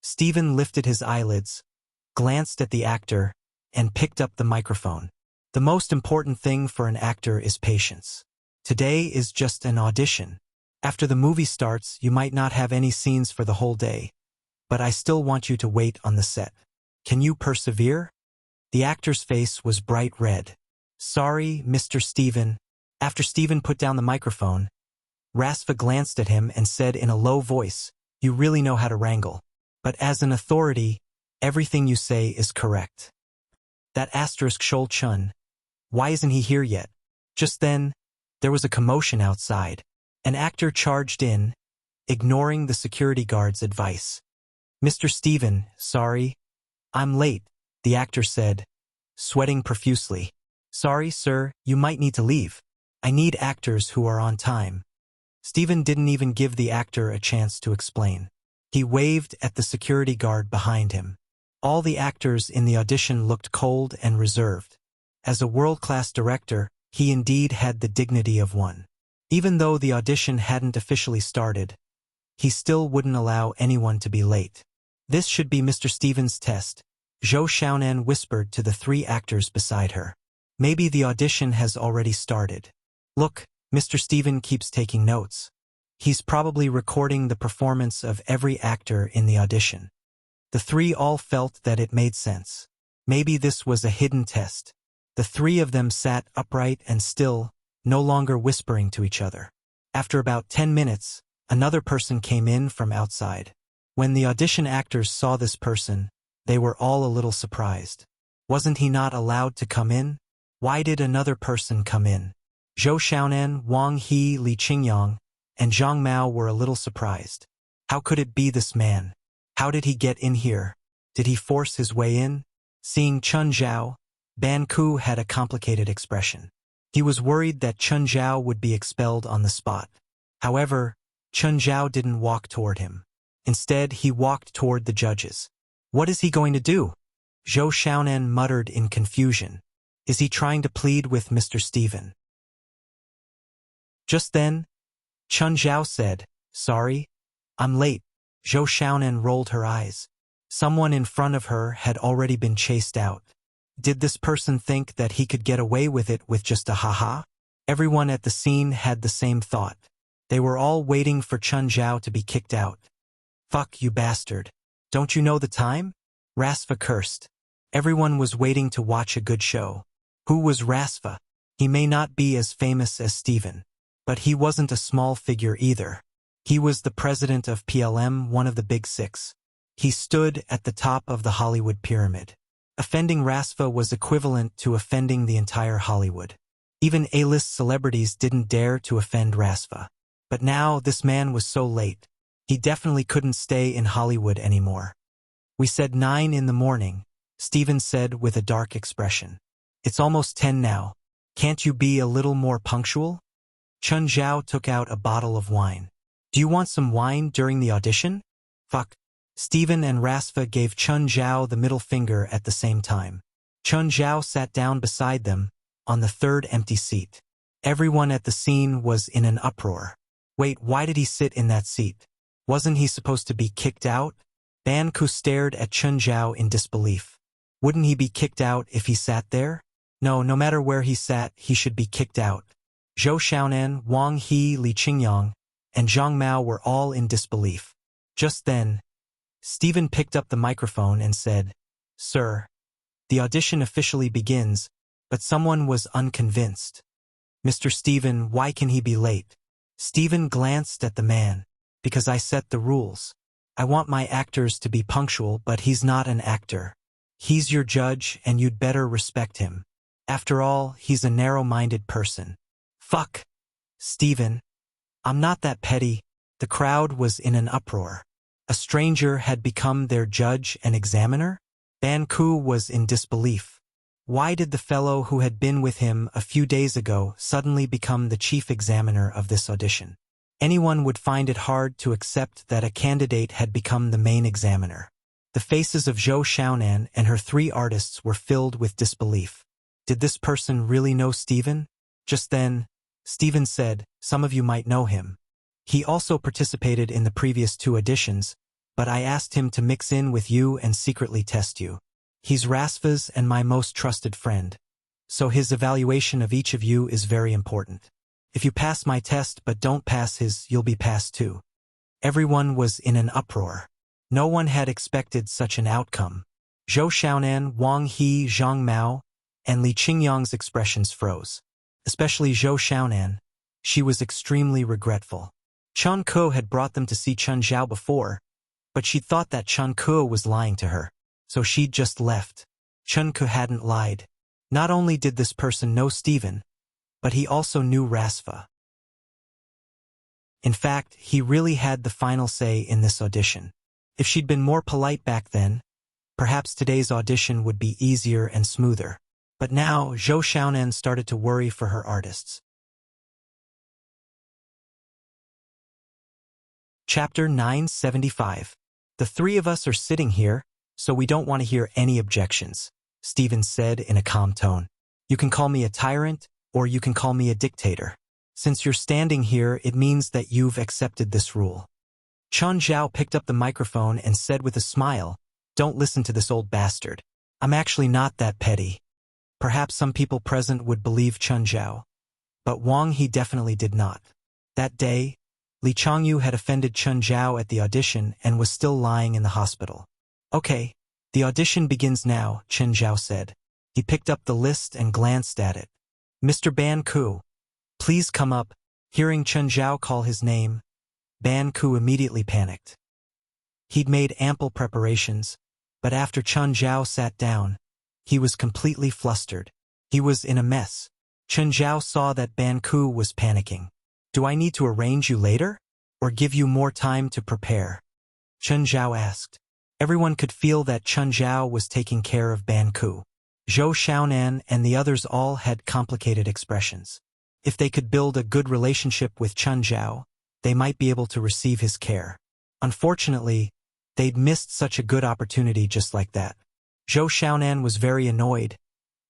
S1: Stephen lifted his eyelids, glanced at the actor, and picked up the microphone. The most important thing for an actor is patience. Today is just an audition. After the movie starts, you might not have any scenes for the whole day, but I still want you to wait on the set. Can you persevere? The actor's face was bright red. Sorry, Mr. Stephen. After Stephen put down the microphone, Rasva glanced at him and said in a low voice, you really know how to wrangle. But as an authority, everything you say is correct. That asterisk Shol Chun. Why isn't he here yet? Just then, there was a commotion outside. An actor charged in, ignoring the security guard's advice. Mr. Stephen, sorry. I'm late, the actor said, sweating profusely. Sorry, sir, you might need to leave. I need actors who are on time. Stephen didn't even give the actor a chance to explain. He waved at the security guard behind him. All the actors in the audition looked cold and reserved. As a world-class director, he indeed had the dignity of one. Even though the audition hadn't officially started, he still wouldn't allow anyone to be late. This should be Mr. Stephen's test, Zhou Xiaonan whispered to the 3 actors beside her. Maybe the audition has already started. Look, Mr. Stephen keeps taking notes. He's probably recording the performance of every actor in the audition. The 3 all felt that it made sense. Maybe this was a hidden test. The 3 of them sat upright and still, no longer whispering to each other. After about 10 minutes, another person came in from outside. When the audition actors saw this person, they were all a little surprised. Wasn't he not allowed to come in? Why did another person come in? Zhou Xiaonan, Wang He, Li Qingyang, and Zhang Mao were a little surprised. How could it be this man? How did he get in here? Did he force his way in? Seeing Chen Zhao, Ban Ku had a complicated expression. He was worried that Chun Zhao would be expelled on the spot. However, Chun Zhao didn't walk toward him. Instead, he walked toward the judges. What is he going to do? Zhou Xiaonan muttered in confusion. Is he trying to plead with Mr. Stephen? Just then, Chun Zhao said, "Sorry, I'm late." Zhou Xiaonan rolled her eyes. Someone in front of her had already been chased out. Did this person think that he could get away with it with just a haha? Everyone at the scene had the same thought. They were all waiting for Chun Zhao to be kicked out. "Fuck you bastard. Don't you know the time?" Rasva cursed. Everyone was waiting to watch a good show. Who was Rasva? He may not be as famous as Stephen, but he wasn't a small figure either. He was the president of PLM, one of the big six. He stood at the top of the Hollywood pyramid. Offending Rasva was equivalent to offending the entire Hollywood. Even A-list celebrities didn't dare to offend Rasva. But now this man was so late. He definitely couldn't stay in Hollywood anymore. "We said 9 in the morning, Stephen said with a dark expression. "It's almost 10 now. Can't you be a little more punctual?" Chun Zhao took out a bottle of wine. "Do you want some wine during the audition?" "Fuck." Stephen and Rasva gave Chun Zhao the middle finger at the same time. Chun Zhao sat down beside them, on the third empty seat. Everyone at the scene was in an uproar. Wait, why did he sit in that seat? Wasn't he supposed to be kicked out? Ban Ku stared at Chun Zhao in disbelief. Wouldn't he be kicked out if he sat there? No matter where he sat, he should be kicked out. Zhou Xiaonan, Wang He, Li Qingyang, and Zhang Mao were all in disbelief. Just then, Stephen picked up the microphone and said, "Sir, the audition officially begins," but someone was unconvinced. "Mr. Stephen, why can he be late?" Stephen glanced at the man. "Because I set the rules. I want my actors to be punctual, but he's not an actor. He's your judge and you'd better respect him. After all, he's a narrow-minded person." "Fuck, Stephen. I'm not that petty." The crowd was in an uproar. A stranger had become their judge and examiner? Ban Ku was in disbelief. Why did the fellow who had been with him a few days ago suddenly become the chief examiner of this audition? Anyone would find it hard to accept that a candidate had become the main examiner. The faces of Zhou Xiaonan and her 3 artists were filled with disbelief. Did this person really know Stephen? Just then, Stephen said, "Some of you might know him. He also participated in the previous 2 auditions, but I asked him to mix in with you and secretly test you. He's Rasva's and my most trusted friend, so his evaluation of each of you is very important. If you pass my test but don't pass his, you'll be passed too." Everyone was in an uproar. No one had expected such an outcome. Zhou Xiaonan, Wang He, Zhang Mao, and Li Qingyang's expressions froze. Especially Zhou Xiaonan. She was extremely regretful. Chun Ke had brought them to see Chun Zhao before, but she thought that Chun Ke was lying to her, so she'd just left. Chun Ke hadn't lied. Not only did this person know Stephen, but he also knew Rasva. In fact, he really had the final say in this audition. If she'd been more polite back then, perhaps today's audition would be easier and smoother. But now, Zhou Xiaonan started to worry for her artists. Chapter 975. "The 3 of us are sitting here, so we don't want to hear any objections," Stephen said in a calm tone. "You can call me a tyrant, or you can call me a dictator. Since you're standing here, it means that you've accepted this rule." Chun Zhao picked up the microphone and said with a smile, "Don't listen to this old bastard. I'm actually not that petty." Perhaps some people present would believe Chun Zhao, but Wang He definitely did not. That day, Li Changyu had offended Chun Zhao at the audition and was still lying in the hospital. "Okay, the audition begins now," Chun Zhao said. He picked up the list and glanced at it. "Mr. Ban Ku, please come up." Hearing Chun Zhao call his name, Ban Ku immediately panicked. He'd made ample preparations, but after Chun Zhao sat down, he was completely flustered. He was in a mess. Chun Zhao saw that Ban Ku was panicking. "Do I need to arrange you later, or give you more time to prepare?" Chun Zhao asked. Everyone could feel that Chun Zhao was taking care of Ban Ku. Zhou Xiaonan and the others all had complicated expressions. If they could build a good relationship with Chen Zhao, they might be able to receive his care. Unfortunately, they'd missed such a good opportunity just like that. Zhou Xiaonan was very annoyed,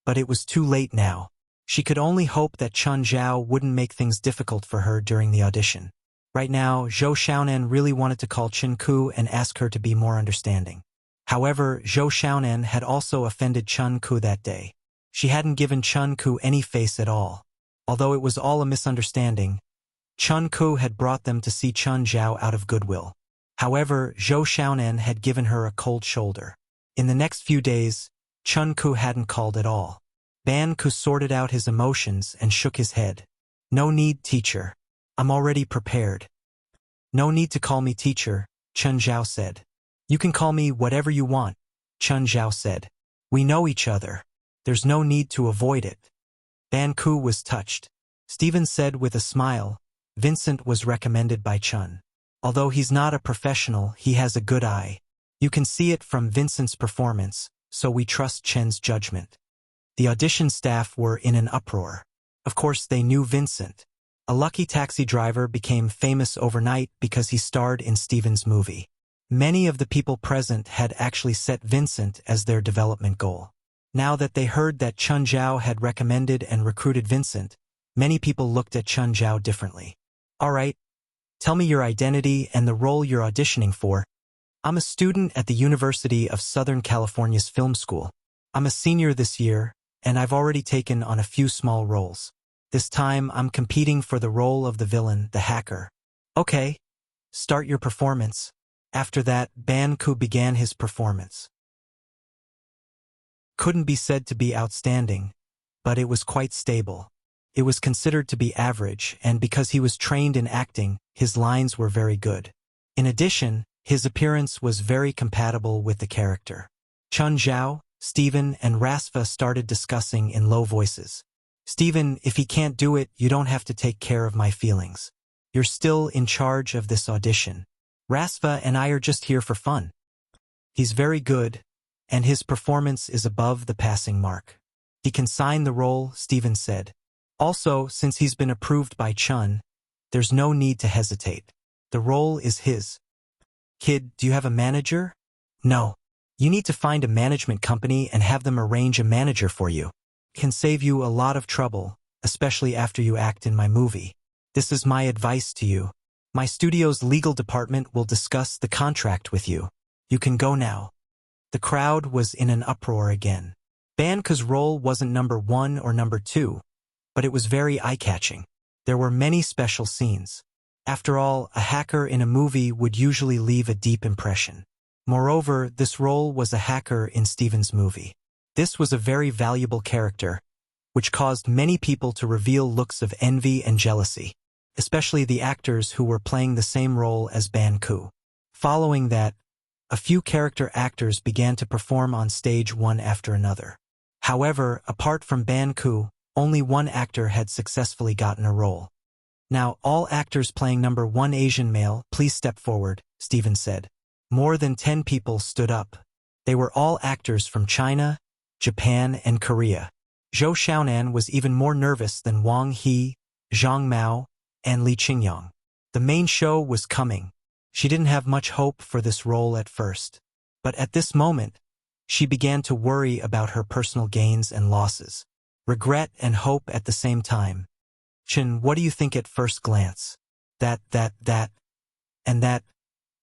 S1: but it was too late now. She could only hope that Chen Zhao wouldn't make things difficult for her during the audition. Right now, Zhou Xiaonan really wanted to call Chen Ku and ask her to be more understanding. However, Zhou Xiaonan had also offended Chen Ku that day. She hadn't given Chen Ku any face at all. Although it was all a misunderstanding, Chen Ku had brought them to see Chen Zhao out of goodwill. However, Zhou Xiaonan had given her a cold shoulder. In the next few days, Chen Ku hadn't called at all. Ban Ku sorted out his emotions and shook his head. "No need, teacher. I'm already prepared." "No need to call me teacher," Chen Zhao said. "You can call me whatever you want," Chen Zhao said. "We know each other. There's no need to avoid it." Ban Ku was touched. Stephen said with a smile, "Vincent was recommended by Chen. Although he's not a professional, he has a good eye. You can see it from Vincent's performance, so we trust Chen's judgment." The audition staff were in an uproar. Of course, they knew Vincent. A lucky taxi driver became famous overnight because he starred in Stephen's movie. Many of the people present had actually set Vincent as their development goal. Now that they heard that Chen Zhao had recommended and recruited Vincent, many people looked at Chen Zhao differently. "All right, tell me your identity and the role you're auditioning for." "I'm a student at the University of Southern California's film school. I'm a senior this year, and I've already taken on a few small roles. This time I'm competing for the role of the villain, the hacker." "Okay, start your performance." After that, Ban Ku began his performance. Couldn't be said to be outstanding, but it was quite stable. It was considered to be average, and because he was trained in acting, his lines were very good. In addition, his appearance was very compatible with the character. Chen Zhao, Stephen, and Rasva started discussing in low voices. "Stephen, if he can't do it, you don't have to take care of my feelings. You're still in charge of this audition. Rasva and I are just here for fun. He's very good, and his performance is above the passing mark. He can sign the role," Stephen said. "Also, since he's been approved by Chen, there's no need to hesitate. The role is his." "Kid, do you have a manager?" "No. You need to find a management company and have them arrange a manager for you. It can save you a lot of trouble, especially after you act in my movie. This is my advice to you. My studio's legal department will discuss the contract with you. You can go now." The crowd was in an uproar again. Ban Ku's role wasn't number 1 or number 2, but it was very eye-catching. There were many special scenes. After all, a hacker in a movie would usually leave a deep impression. Moreover, this role was a hacker in Stephen's movie. This was a very valuable character, which caused many people to reveal looks of envy and jealousy, especially the actors who were playing the same role as Ban Ku. Following that, a few character actors began to perform on stage one after another. However, apart from Ban Ku, only one actor had successfully gotten a role. "Now, all actors playing number 1 Asian male, please step forward," Stephen said. More than 10 people stood up. They were all actors from China, Japan, and Korea. Zhou Xiaonan was even more nervous than Wang He, Zhang Mao, and Li Qingyang. The main show was coming. She didn't have much hope for this role at first. But at this moment, she began to worry about her personal gains and losses. Regret and hope at the same time. "Chen, what do you think at first glance? That, and that,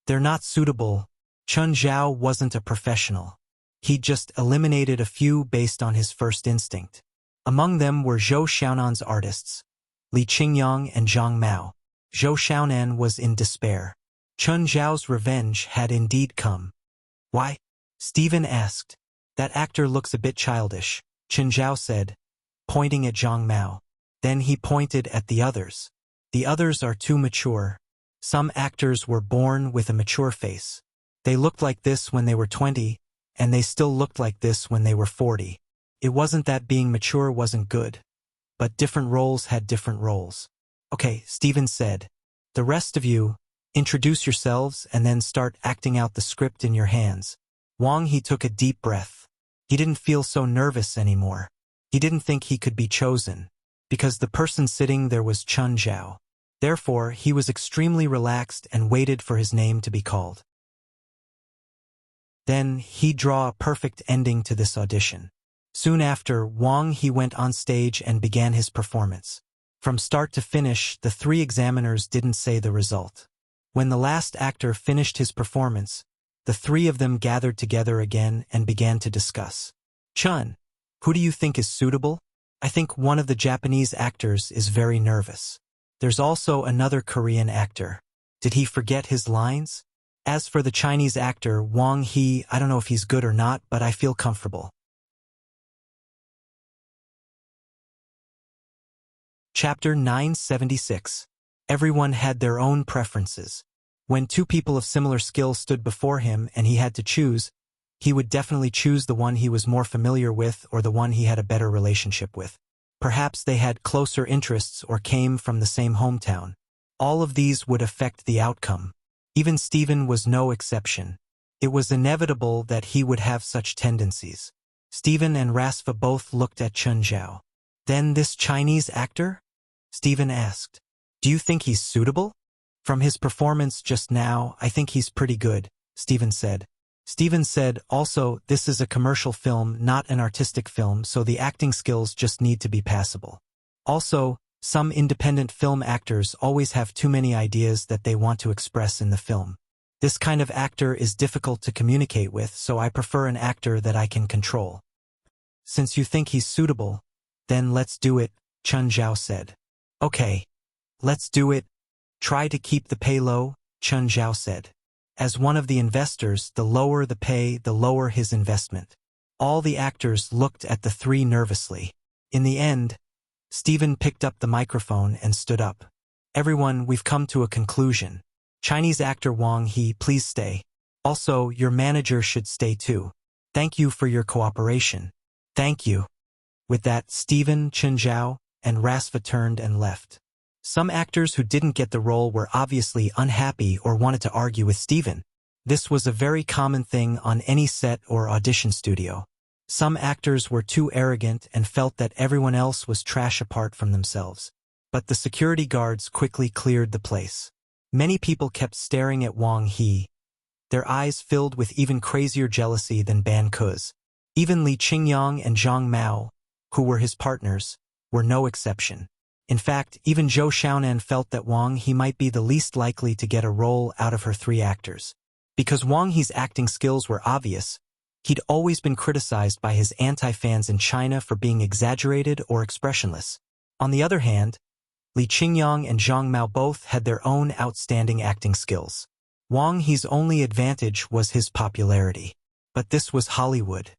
S1: they're not suitable." Chen Zhao wasn't a professional. He just eliminated a few based on his first instinct. Among them were Zhou Xiaonan's artists, Li Qingyang and Zhang Mao. Zhou Xiaonan was in despair. Chen Zhao's revenge had indeed come. "Why?" Stephen asked. "That actor looks a bit childish," Chen Zhao said, pointing at Zhang Mao. Then he pointed at the others. "The others are too mature. Some actors were born with a mature face. They looked like this when they were 20, and they still looked like this when they were 40. It wasn't that being mature wasn't good, but different roles had different roles." "Okay," Stephen said. "The rest of you, introduce yourselves and then start acting out the script in your hands." Wang He took a deep breath. He didn't feel so nervous anymore. He didn't think he could be chosen, because the person sitting there was Chun Zhao. Therefore, he was extremely relaxed and waited for his name to be called. Then, he'd draw a perfect ending to this audition. Soon after, Wang He went on stage and began his performance. From start to finish, the three examiners didn't say the result. When the last actor finished his performance, the three of them gathered together again and began to discuss. Chun, who do you think is suitable? I think one of the Japanese actors is very nervous. There's also another Korean actor. Did he forget his lines? As for the Chinese actor, Wang He, I don't know if he's good or not, but I feel comfortable. Chapter 976. Everyone had their own preferences. When two people of similar skill stood before him and he had to choose, he would definitely choose the one he was more familiar with or the one he had a better relationship with. Perhaps they had closer interests or came from the same hometown. All of these would affect the outcome. Even Stephen was no exception. It was inevitable that he would have such tendencies. Stephen and Rasva both looked at Chun Zhao. Then this Chinese actor? Stephen asked. Do you think he's suitable? From his performance just now, I think he's pretty good, Stephen said. Stephen said, also, this is a commercial film, not an artistic film, so the acting skills just need to be passable. Also, some independent film actors always have too many ideas that they want to express in the film. This kind of actor is difficult to communicate with, so I prefer an actor that I can control. Since you think he's suitable, then let's do it, Chun Zhao said. Okay. Let's do it. Try to keep the pay low, Chun Zhao said. As one of the investors, the lower the pay, the lower his investment. All the actors looked at the three nervously. In the end, Stephen picked up the microphone and stood up. Everyone, we've come to a conclusion. Chinese actor Wang He, please stay. Also, your manager should stay too. Thank you for your cooperation. Thank you. With that, Stephen, Chun Zhao, and Rasva turned and left. Some actors who didn't get the role were obviously unhappy or wanted to argue with Stephen. This was a very common thing on any set or audition studio. Some actors were too arrogant and felt that everyone else was trash apart from themselves. But the security guards quickly cleared the place. Many people kept staring at Wang He, their eyes filled with even crazier jealousy than Ban Ku's. Even Li Qingyang and Zhang Mao, who were his partners, were no exception. In fact, even Zhou Xiaonan felt that Wang He might be the least likely to get a role out of her three actors. Because Wang He's acting skills were obvious, he'd always been criticized by his anti-fans in China for being exaggerated or expressionless. On the other hand, Li Qingyang and Zhang Mao both had their own outstanding acting skills. Wang He's only advantage was his popularity. But this was Hollywood.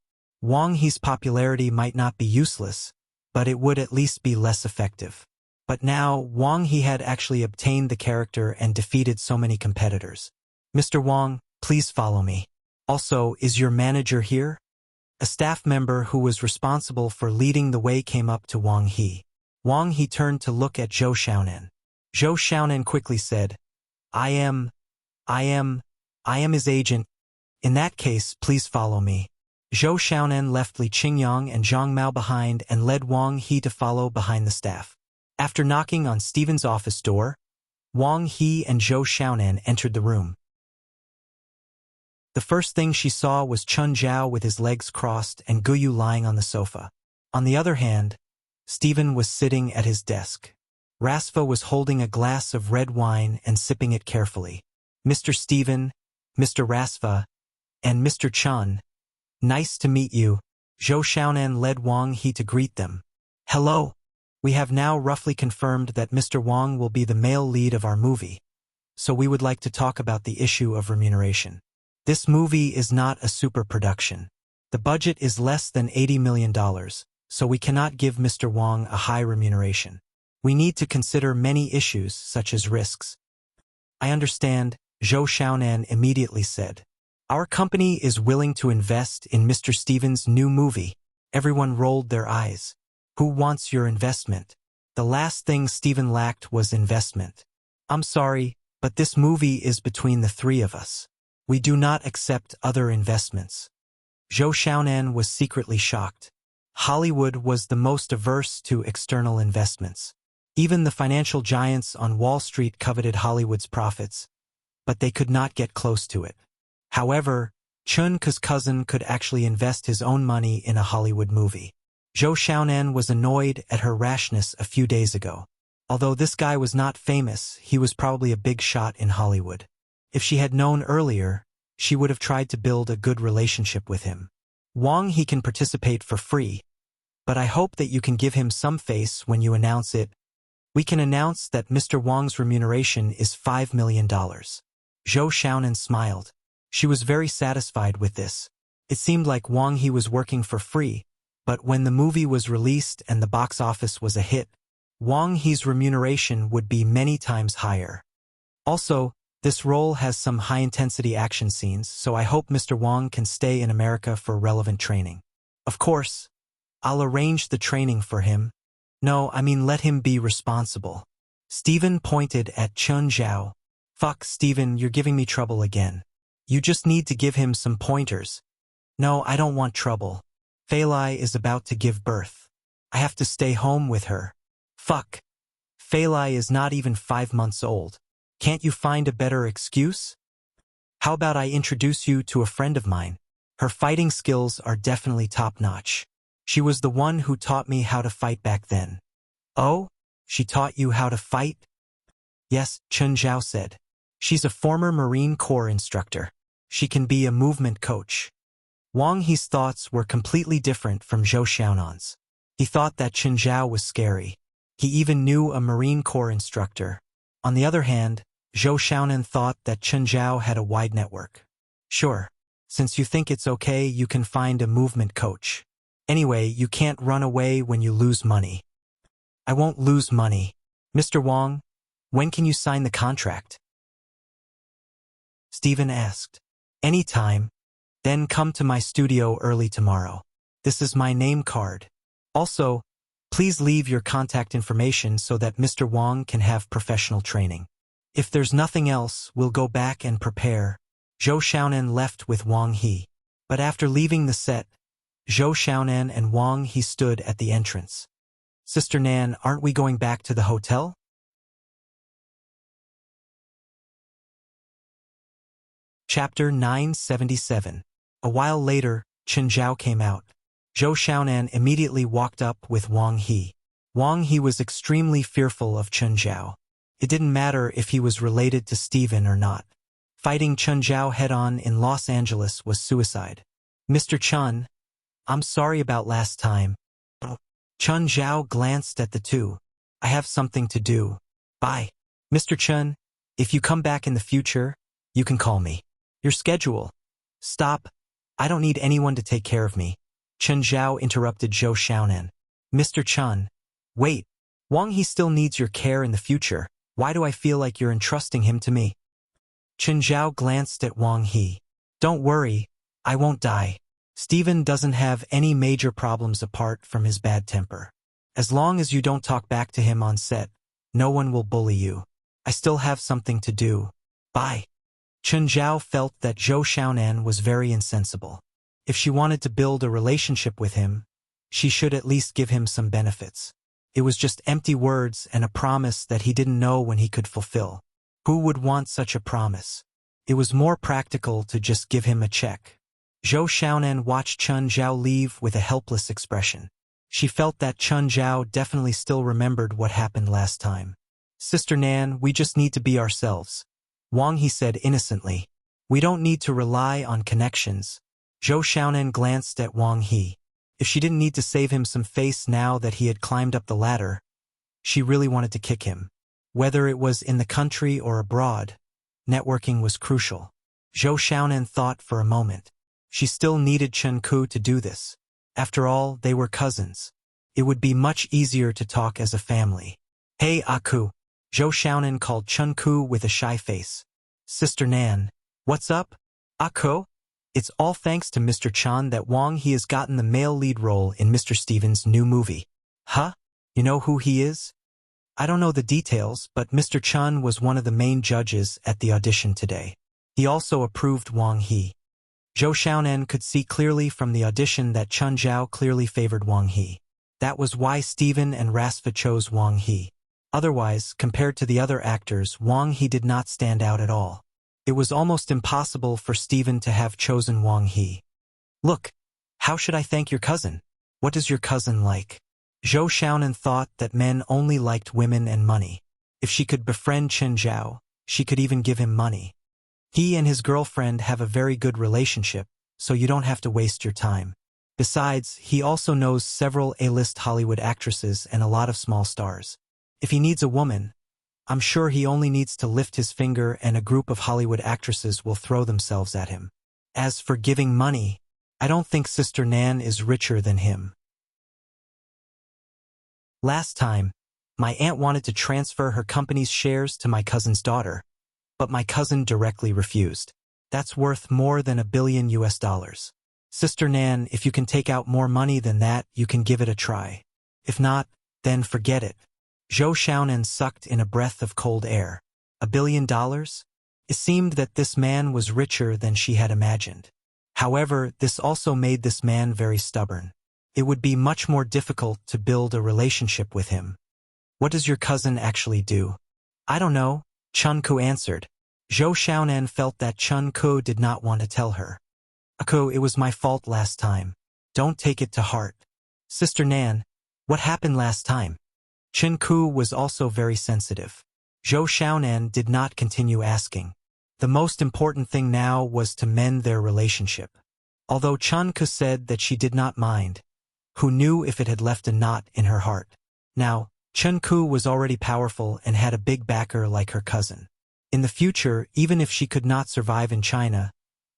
S1: Wang He's popularity might not be useless, but it would at least be less effective. But now, Wang He had actually obtained the character and defeated so many competitors. Mr. Wang, please follow me. Also, is your manager here? A staff member who was responsible for leading the way came up to Wang He. Wang He turned to look at Zhou Xiaonan. Zhou Xiaonan quickly said, I am his agent. In that case, please follow me. Zhou Xiaonan left Li Qingyang and Zhang Mao behind and led Wang He to follow behind the staff. After knocking on Stephen's office door, Wang He and Zhou Xiaonan entered the room. The first thing she saw was Chun Zhao with his legs crossed and Guyu lying on the sofa. On the other hand, Stephen was sitting at his desk. Rasva was holding a glass of red wine and sipping it carefully. Mr. Stephen, Mr. Rasva, and Mr. Chun. Nice to meet you. Zhou Xiaonan led Wang He to greet them. Hello. We have now roughly confirmed that Mr. Wang will be the male lead of our movie. So we would like to talk about the issue of remuneration. This movie is not a super production. The budget is less than $80 million, so we cannot give Mr. Wang a high remuneration. We need to consider many issues such as risks. I understand, Zhou Xiaonan immediately said. Our company is willing to invest in Mr. Stephen's new movie. Everyone rolled their eyes. Who wants your investment? The last thing Stephen lacked was investment. I'm sorry, but this movie is between the three of us. We do not accept other investments. Zhou Xiaonan was secretly shocked. Hollywood was the most averse to external investments. Even the financial giants on Wall Street coveted Hollywood's profits, but they could not get close to it. However, Chun Ke's cousin could actually invest his own money in a Hollywood movie. Zhou Xiaonan was annoyed at her rashness a few days ago. Although this guy was not famous, he was probably a big shot in Hollywood. If she had known earlier, she would have tried to build a good relationship with him. Wang He can participate for free, but I hope that you can give him some face when you announce it. We can announce that Mr. Wang's remuneration is $5 million. Zhou Xiaonan smiled. She was very satisfied with this. It seemed like Wang He was working for free, but when the movie was released and the box office was a hit, Wang He's remuneration would be many times higher. Also, this role has some high-intensity action scenes, so I hope Mr. Wang can stay in America for relevant training. Of course, I'll arrange the training for him. No, I mean let him be responsible. Stephen pointed at Chun Zhao. Fuck, Stephen, you're giving me trouble again. You just need to give him some pointers. No, I don't want trouble. Fei Lai is about to give birth. I have to stay home with her. Fuck. Fei Lai is not even 5 months old. Can't you find a better excuse? How about I introduce you to a friend of mine? Her fighting skills are definitely top-notch. She was the one who taught me how to fight back then. Oh? She taught you how to fight? Yes, Chun Zhao said. She's a former Marine Corps instructor. She can be a movement coach. Wang He's thoughts were completely different from Zhou Xiaonan's. He thought that Chun Zhao was scary. He even knew a Marine Corps instructor. On the other hand, Zhou Xiaonan thought that Chun Zhao had a wide network. Sure, since you think it's okay, you can find a movement coach. Anyway, you can't run away when you lose money. I won't lose money. Mr. Wang, when can you sign the contract? Stephen asked. Anytime. Then come to my studio early tomorrow. This is my name card. Also, please leave your contact information so that Mr. Wang can have professional training. If there's nothing else, we'll go back and prepare. Zhou Xiaonan left with Wang He. But after leaving the set, Zhou Xiaonan and Wang He stood at the entrance. Sister Nan, aren't we going back to the hotel? Chapter 977. A while later, Chun Zhao came out. Zhou Xiaonan immediately walked up with Wang He. Wang He was extremely fearful of Chun Zhao. It didn't matter if he was related to Stephen or not. Fighting Chun Zhao head-on in Los Angeles was suicide. Mr. Chun, I'm sorry about last time. Chun Zhao glanced at the two. I have something to do. Bye. Mr. Chun, if you come back in the future, you can call me. Your schedule. Stop. I don't need anyone to take care of me. Chun Zhao interrupted Zhou Xiaonan. Mr. Chun. Wait. Wang He still needs your care in the future. Why do I feel like you're entrusting him to me? Chun Zhao glanced at Wang He. Don't worry. I won't die. Stephen doesn't have any major problems apart from his bad temper. As long as you don't talk back to him on set, no one will bully you. I still have something to do. Bye. Chun Zhao felt that Zhou Xiaonan was very insensible. If she wanted to build a relationship with him, she should at least give him some benefits. It was just empty words and a promise that he didn't know when he could fulfill. Who would want such a promise? It was more practical to just give him a check. Zhou Xiaonan watched Chun Zhao leave with a helpless expression. She felt that Chun Zhao definitely still remembered what happened last time. Sister Nan, we just need to be ourselves. Wang He said innocently. We don't need to rely on connections. Zhou Xiaonan glanced at Wang He. If she didn't need to save him some face now that he had climbed up the ladder, she really wanted to kick him. Whether it was in the country or abroad, networking was crucial. Zhou Xiaonan thought for a moment. She still needed Chun Ku to do this. After all, they were cousins. It would be much easier to talk as a family. Hey, Aku. Zhou Xiaonan called Chun Ku with a shy face. Sister Nan. What's up? Aku? It's all thanks to Mr. Chan that Wang He has gotten the male lead role in Mr. Stevens' new movie. Huh? You know who he is? I don't know the details, but Mr. Chun was one of the main judges at the audition today. He also approved Wang He. Zhou Xiaonan could see clearly from the audition that Chun Zhao clearly favored Wang He. That was why Stephen and Rasfa chose Wang He. Otherwise, compared to the other actors, Wang He did not stand out at all. It was almost impossible for Stephen to have chosen Wang He. Look, how should I thank your cousin? What does your cousin like? Zhou Xiaonan thought that men only liked women and money. If she could befriend Chen Zhao, she could even give him money. He and his girlfriend have a very good relationship, so you don't have to waste your time. Besides, he also knows several A-list Hollywood actresses and a lot of small stars. If he needs a woman, I'm sure he only needs to lift his finger and a group of Hollywood actresses will throw themselves at him. As for giving money, I don't think Sister Nan is richer than him. Last time, my aunt wanted to transfer her company's shares to my cousin's daughter, but my cousin directly refused. That's worth more than $1 billion. Sister Nan, if you can take out more money than that, you can give it a try. If not, then forget it. Zhou Xiaonan sucked in a breath of cold air. $1 billion? It seemed that this man was richer than she had imagined. However, this also made this man very stubborn. It would be much more difficult to build a relationship with him. What does your cousin actually do? I don't know, Chun Ku answered. Zhou Xiaonan felt that Chun Ku did not want to tell her. Aku, it was my fault last time. Don't take it to heart. Sister Nan, what happened last time? Chun Ku was also very sensitive. Zhou Xiaonan did not continue asking. The most important thing now was to mend their relationship. Although Chun Ku said that she did not mind, who knew if it had left a knot in her heart? Now, Chun Ku was already powerful and had a big backer like her cousin. In the future, even if she could not survive in China,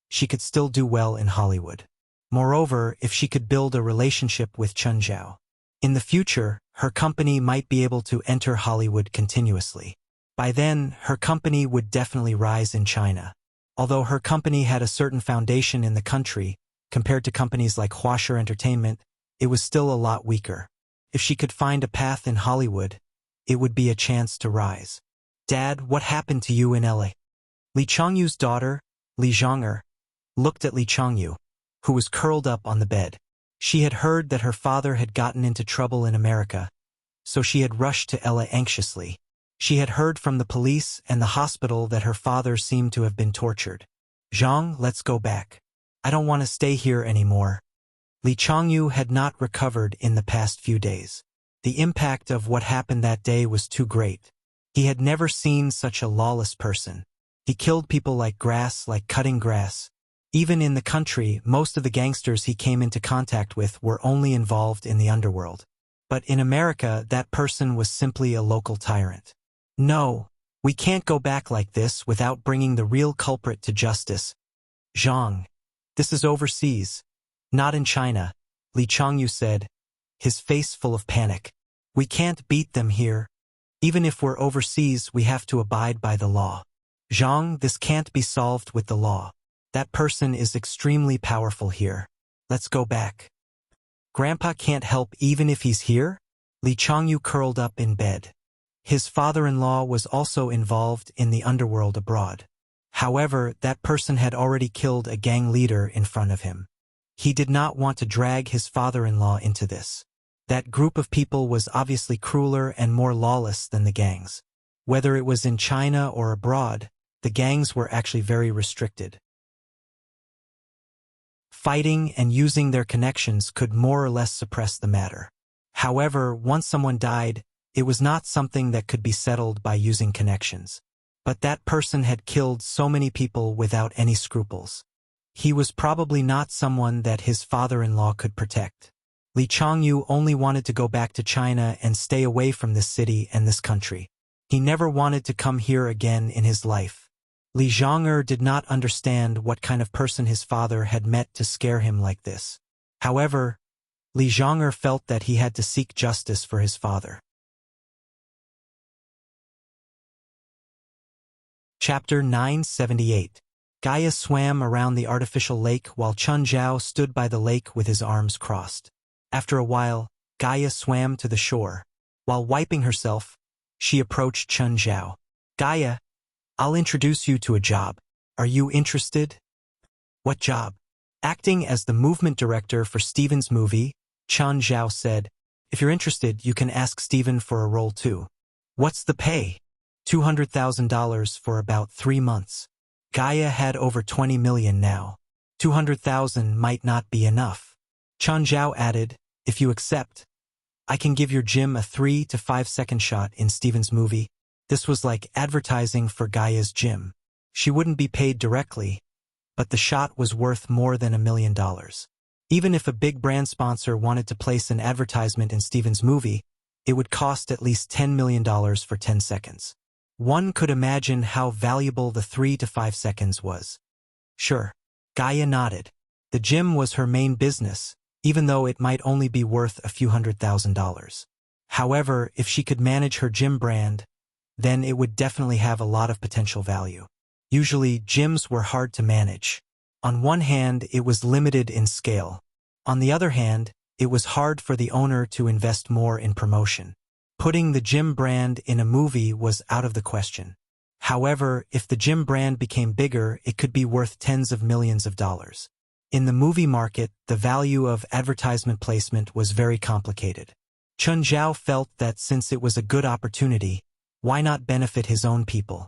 S1: she could still do well in Hollywood. Moreover, if she could build a relationship with Chun Zhao, in the future, her company might be able to enter Hollywood continuously. By then, her company would definitely rise in China. Although her company had a certain foundation in the country, compared to companies like Huasher Entertainment, it was still a lot weaker. If she could find a path in Hollywood, it would be a chance to rise. Dad, what happened to you in LA? Li Changyu's daughter, Li Zhong'er, looked at Li Changyu, who was curled up on the bed. She had heard that her father had gotten into trouble in America, so she had rushed to LA anxiously. She had heard from the police and the hospital that her father seemed to have been tortured. Zhang, let's go back. I don't want to stay here anymore. Li Changyu had not recovered in the past few days. The impact of what happened that day was too great. He had never seen such a lawless person. He killed people like grass, like cutting grass. Even in the country, most of the gangsters he came into contact with were only involved in the underworld. But in America, that person was simply a local tyrant. No, we can't go back like this without bringing the real culprit to justice. Zhang, this is overseas, not in China, Li Changyu said, his face full of panic. We can't beat them here. Even if we're overseas, we have to abide by the law. Zhang, this can't be solved with the law. That person is extremely powerful here. Let's go back. Grandpa can't help even if he's here? Li Changyu curled up in bed. His father-in-law was also involved in the underworld abroad. However, that person had already killed a gang leader in front of him. He did not want to drag his father-in-law into this. That group of people was obviously crueler and more lawless than the gangs. Whether it was in China or abroad, the gangs were actually very restricted. Fighting and using their connections could more or less suppress the matter. However, once someone died, it was not something that could be settled by using connections. But that person had killed so many people without any scruples. He was probably not someone that his father-in-law could protect. Li Changyu only wanted to go back to China and stay away from this city and this country. He never wanted to come here again in his life. Li Zhong'er did not understand what kind of person his father had met to scare him like this. However, Li Zhong'er felt that he had to seek justice for his father. Chapter 978. Gaia swam around the artificial lake while Chun Zhao stood by the lake with his arms crossed. After a while, Gaia swam to the shore. While wiping herself, she approached Chun Zhao. Gaia, I'll introduce you to a job. Are you interested? What job? Acting as the movement director for Steven's movie, Chen Zhao said, "If you're interested, you can ask Steven for a role too." "What's the pay?" $200,000 for about 3 months. Gaia had over 20 million now. 200,000 might not be enough. Chen Zhao added, "If you accept, I can give your Jim a 3 to 5 second shot in Steven's movie." This was like advertising for Gaia's gym. She wouldn't be paid directly, but the shot was worth more than $1 million. Even if a big brand sponsor wanted to place an advertisement in Steven's movie, it would cost at least $10 million for 10 seconds. One could imagine how valuable the 3 to 5 seconds was. Sure. Gaia nodded. The gym was her main business, even though it might only be worth a few $100,000. However, if she could manage her gym brand, then it would definitely have a lot of potential value. Usually, gyms were hard to manage. On one hand, it was limited in scale. On the other hand, it was hard for the owner to invest more in promotion. Putting the gym brand in a movie was out of the question. However, if the gym brand became bigger, it could be worth tens of millions of dollars. In the movie market, the value of advertisement placement was very complicated. Chen Zhao felt that since it was a good opportunity, why not benefit his own people?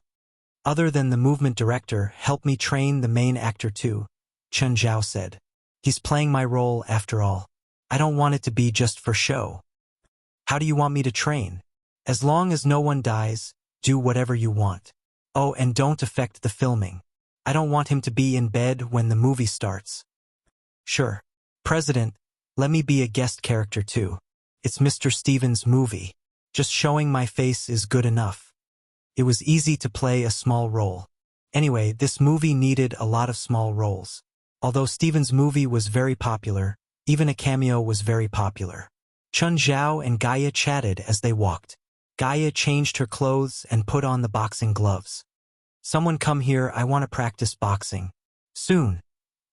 S1: "Other than the movement director, help me train the main actor too," Chen Zhao said. "He's playing my role after all. I don't want it to be just for show." "How do you want me to train?" "As long as no one dies, do whatever you want. Oh, and don't affect the filming. I don't want him to be in bed when the movie starts." "Sure. President, let me be a guest character too. It's Mr. Steven's movie. Just showing my face is good enough." It was easy to play a small role. Anyway, this movie needed a lot of small roles. Although Steven's movie was very popular, even a cameo was very popular. Chen Zhao and Gaia chatted as they walked. Gaia changed her clothes and put on the boxing gloves. "Someone come here, I want to practice boxing." Soon,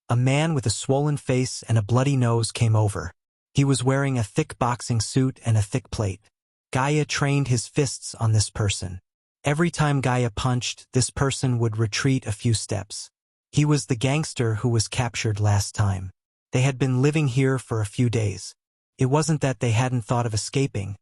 S1: a man with a swollen face and a bloody nose came over. He was wearing a thick boxing suit and a thick plate. Gaia trained his fists on this person. Every time Gaia punched, this person would retreat a few steps. He was the gangster who was captured last time. They had been living here for a few days. It wasn't that they hadn't thought of escaping,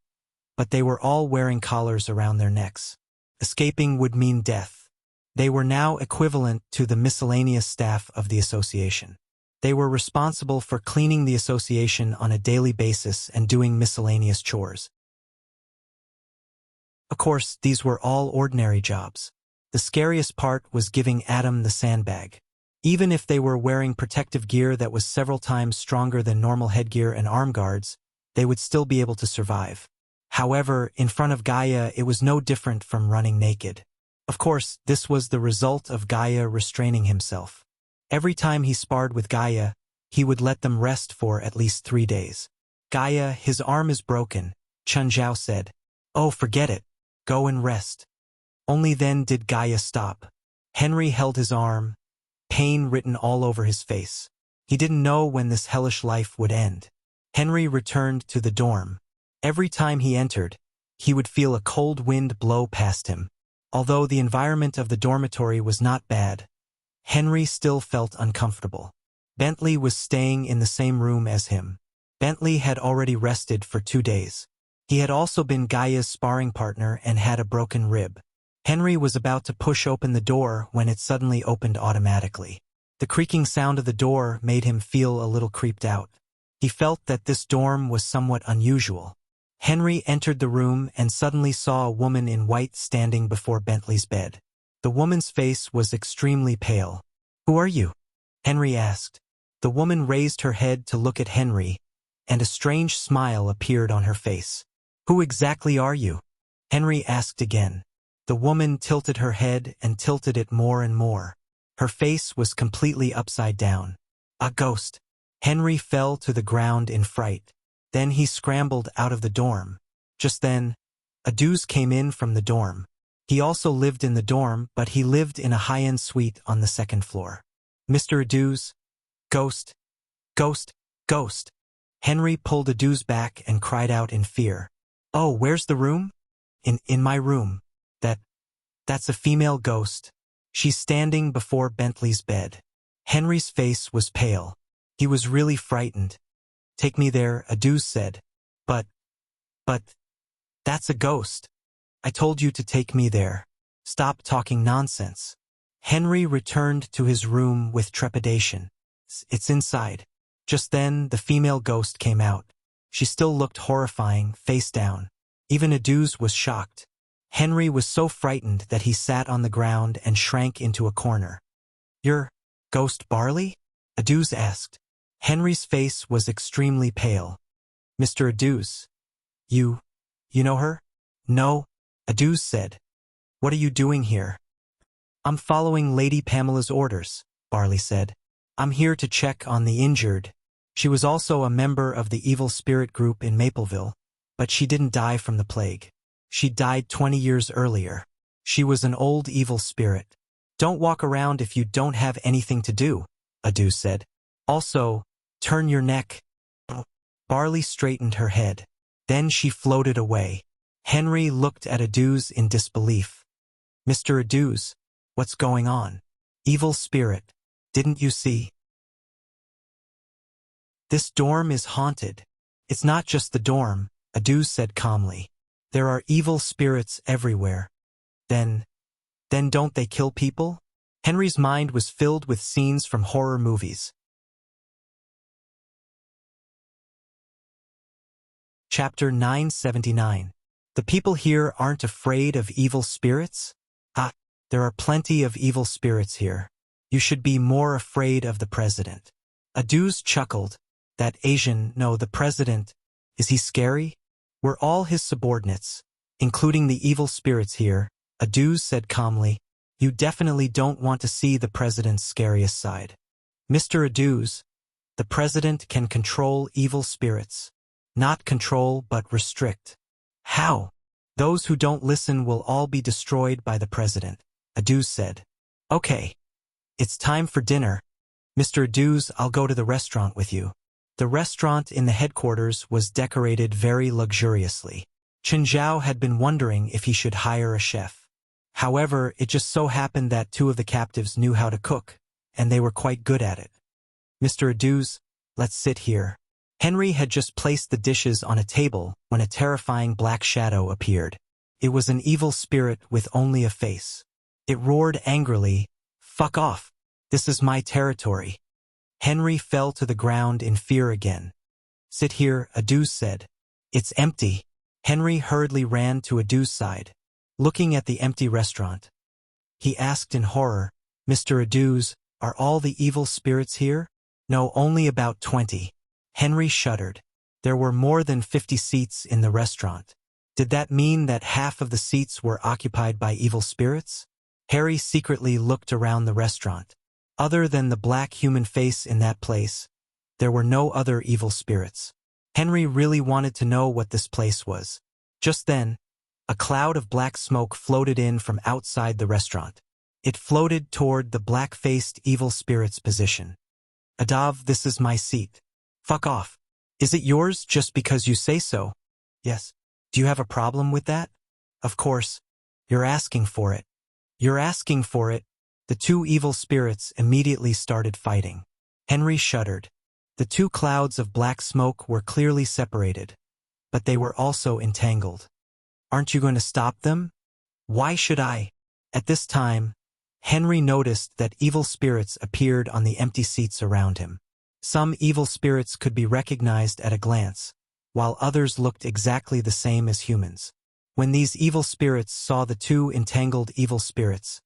S1: but they were all wearing collars around their necks. Escaping would mean death. They were now equivalent to the miscellaneous staff of the association. They were responsible for cleaning the association on a daily basis and doing miscellaneous chores. Of course, these were all ordinary jobs. The scariest part was giving Adam the sandbag. Even if they were wearing protective gear that was several times stronger than normal headgear and arm guards, they would still be able to survive. However, in front of Gaia, it was no different from running naked. Of course, this was the result of Gaia restraining himself. Every time he sparred with Gaia, he would let them rest for at least 3 days. "Gaia, his arm is broken," Chen Zhao said. "Oh, forget it. Go and rest." Only then did Gaia stop. Henry held his arm, pain written all over his face. He didn't know when this hellish life would end. Henry returned to the dorm. Every time he entered, he would feel a cold wind blow past him. Although the environment of the dormitory was not bad, Henry still felt uncomfortable. Bentley was staying in the same room as him. Bentley had already rested for 2 days. He had also been Gaia's sparring partner and had a broken rib. Henry was about to push open the door when it suddenly opened automatically. The creaking sound of the door made him feel a little creeped out. He felt that this dorm was somewhat unusual. Henry entered the room and suddenly saw a woman in white standing before Bentley's bed. The woman's face was extremely pale. "Who are you?" Henry asked. The woman raised her head to look at Henry, and a strange smile appeared on her face. "Who exactly are you?" Henry asked again. The woman tilted her head and tilted it more and more. Her face was completely upside down. "A ghost." Henry fell to the ground in fright. Then he scrambled out of the dorm. Just then, Aduz came in from the dorm. He also lived in the dorm, but he lived in a high-end suite on the 2nd floor. "Mr. Aduz? Ghost? Ghost? Ghost?" Henry pulled Aduz back and cried out in fear. "Oh, where's the room?" In my room. That's a female ghost. She's standing before Bentley's bed." Henry's face was pale. He was really frightened. Take me there, Aduz said. But, that's a ghost. I told you to take me there. Stop talking nonsense. Henry returned to his room with trepidation. It's inside. Just then, the female ghost came out. She still looked horrifying, face down. Even Aduz was shocked. Henry was so frightened that he sat on the ground and shrank into a corner. You're Ghost Barley? Aduz asked. Henry's face was extremely pale. Mr. Aduz. You know her? No, Aduz said. What are you doing here? I'm following Lady Pamela's orders, Barley said. I'm here to check on the injured. She was also a member of the evil spirit group in Mapleville, but she didn't die from the plague. She died 20 years earlier. She was an old evil spirit. Don't walk around if you don't have anything to do, Aduz said. Also, turn your neck. Barley straightened her head. Then she floated away. Henry looked at Aduz in disbelief. Mr. Aduz, what's going on? Evil spirit, didn't you see? This dorm is haunted. It's not just the dorm, Aduz said calmly. There are evil spirits everywhere. Then don't they kill people? Henry's mind was filled with scenes from horror movies. Chapter 979. The people here aren't afraid of evil spirits? There are plenty of evil spirits here. You should be more afraid of the president. Aduz chuckled. That Asian, no, the president. Is he scary? We're all his subordinates, including the evil spirits here, Aduz said calmly. You definitely don't want to see the president's scariest side. Mr. Aduz, the president can control evil spirits. Not control, but restrict. How? Those who don't listen will all be destroyed by the president, Aduz said. Okay. It's time for dinner. Mr. Aduz, I'll go to the restaurant with you. The restaurant in the headquarters was decorated very luxuriously. Chen Zhao had been wondering if he should hire a chef. However, it just so happened that two of the captives knew how to cook, and they were quite good at it. Mr. Aduz, let's sit here. Henry had just placed the dishes on a table when a terrifying black shadow appeared. It was an evil spirit with only a face. It roared angrily, "Fuck off! This is my territory." Henry fell to the ground in fear again. Sit here, Aduz said. It's empty. Henry hurriedly ran to Aduz's side, looking at the empty restaurant. He asked in horror, Mr. Aduz, are all the evil spirits here? No, only about 20. Henry shuddered. There were more than 50 seats in the restaurant. Did that mean that half of the seats were occupied by evil spirits? Harry secretly looked around the restaurant. Other than the black human face in that place, there were no other evil spirits. Henry really wanted to know what this place was. Just then, a cloud of black smoke floated in from outside the restaurant. It floated toward the black-faced evil spirit's position. Adav, this is my seat. Fuck off. Is it yours just because you say so? Yes. Do you have a problem with that? Of course. You're asking for it. You're asking for it. The two evil spirits immediately started fighting. Henry shuddered. The two clouds of black smoke were clearly separated, but they were also entangled. Aren't you going to stop them? Why should I? At this time, Henry noticed that evil spirits appeared on the empty seats around him. Some evil spirits could be recognized at a glance, while others looked exactly the same as humans. When these evil spirits saw the two entangled evil spirits,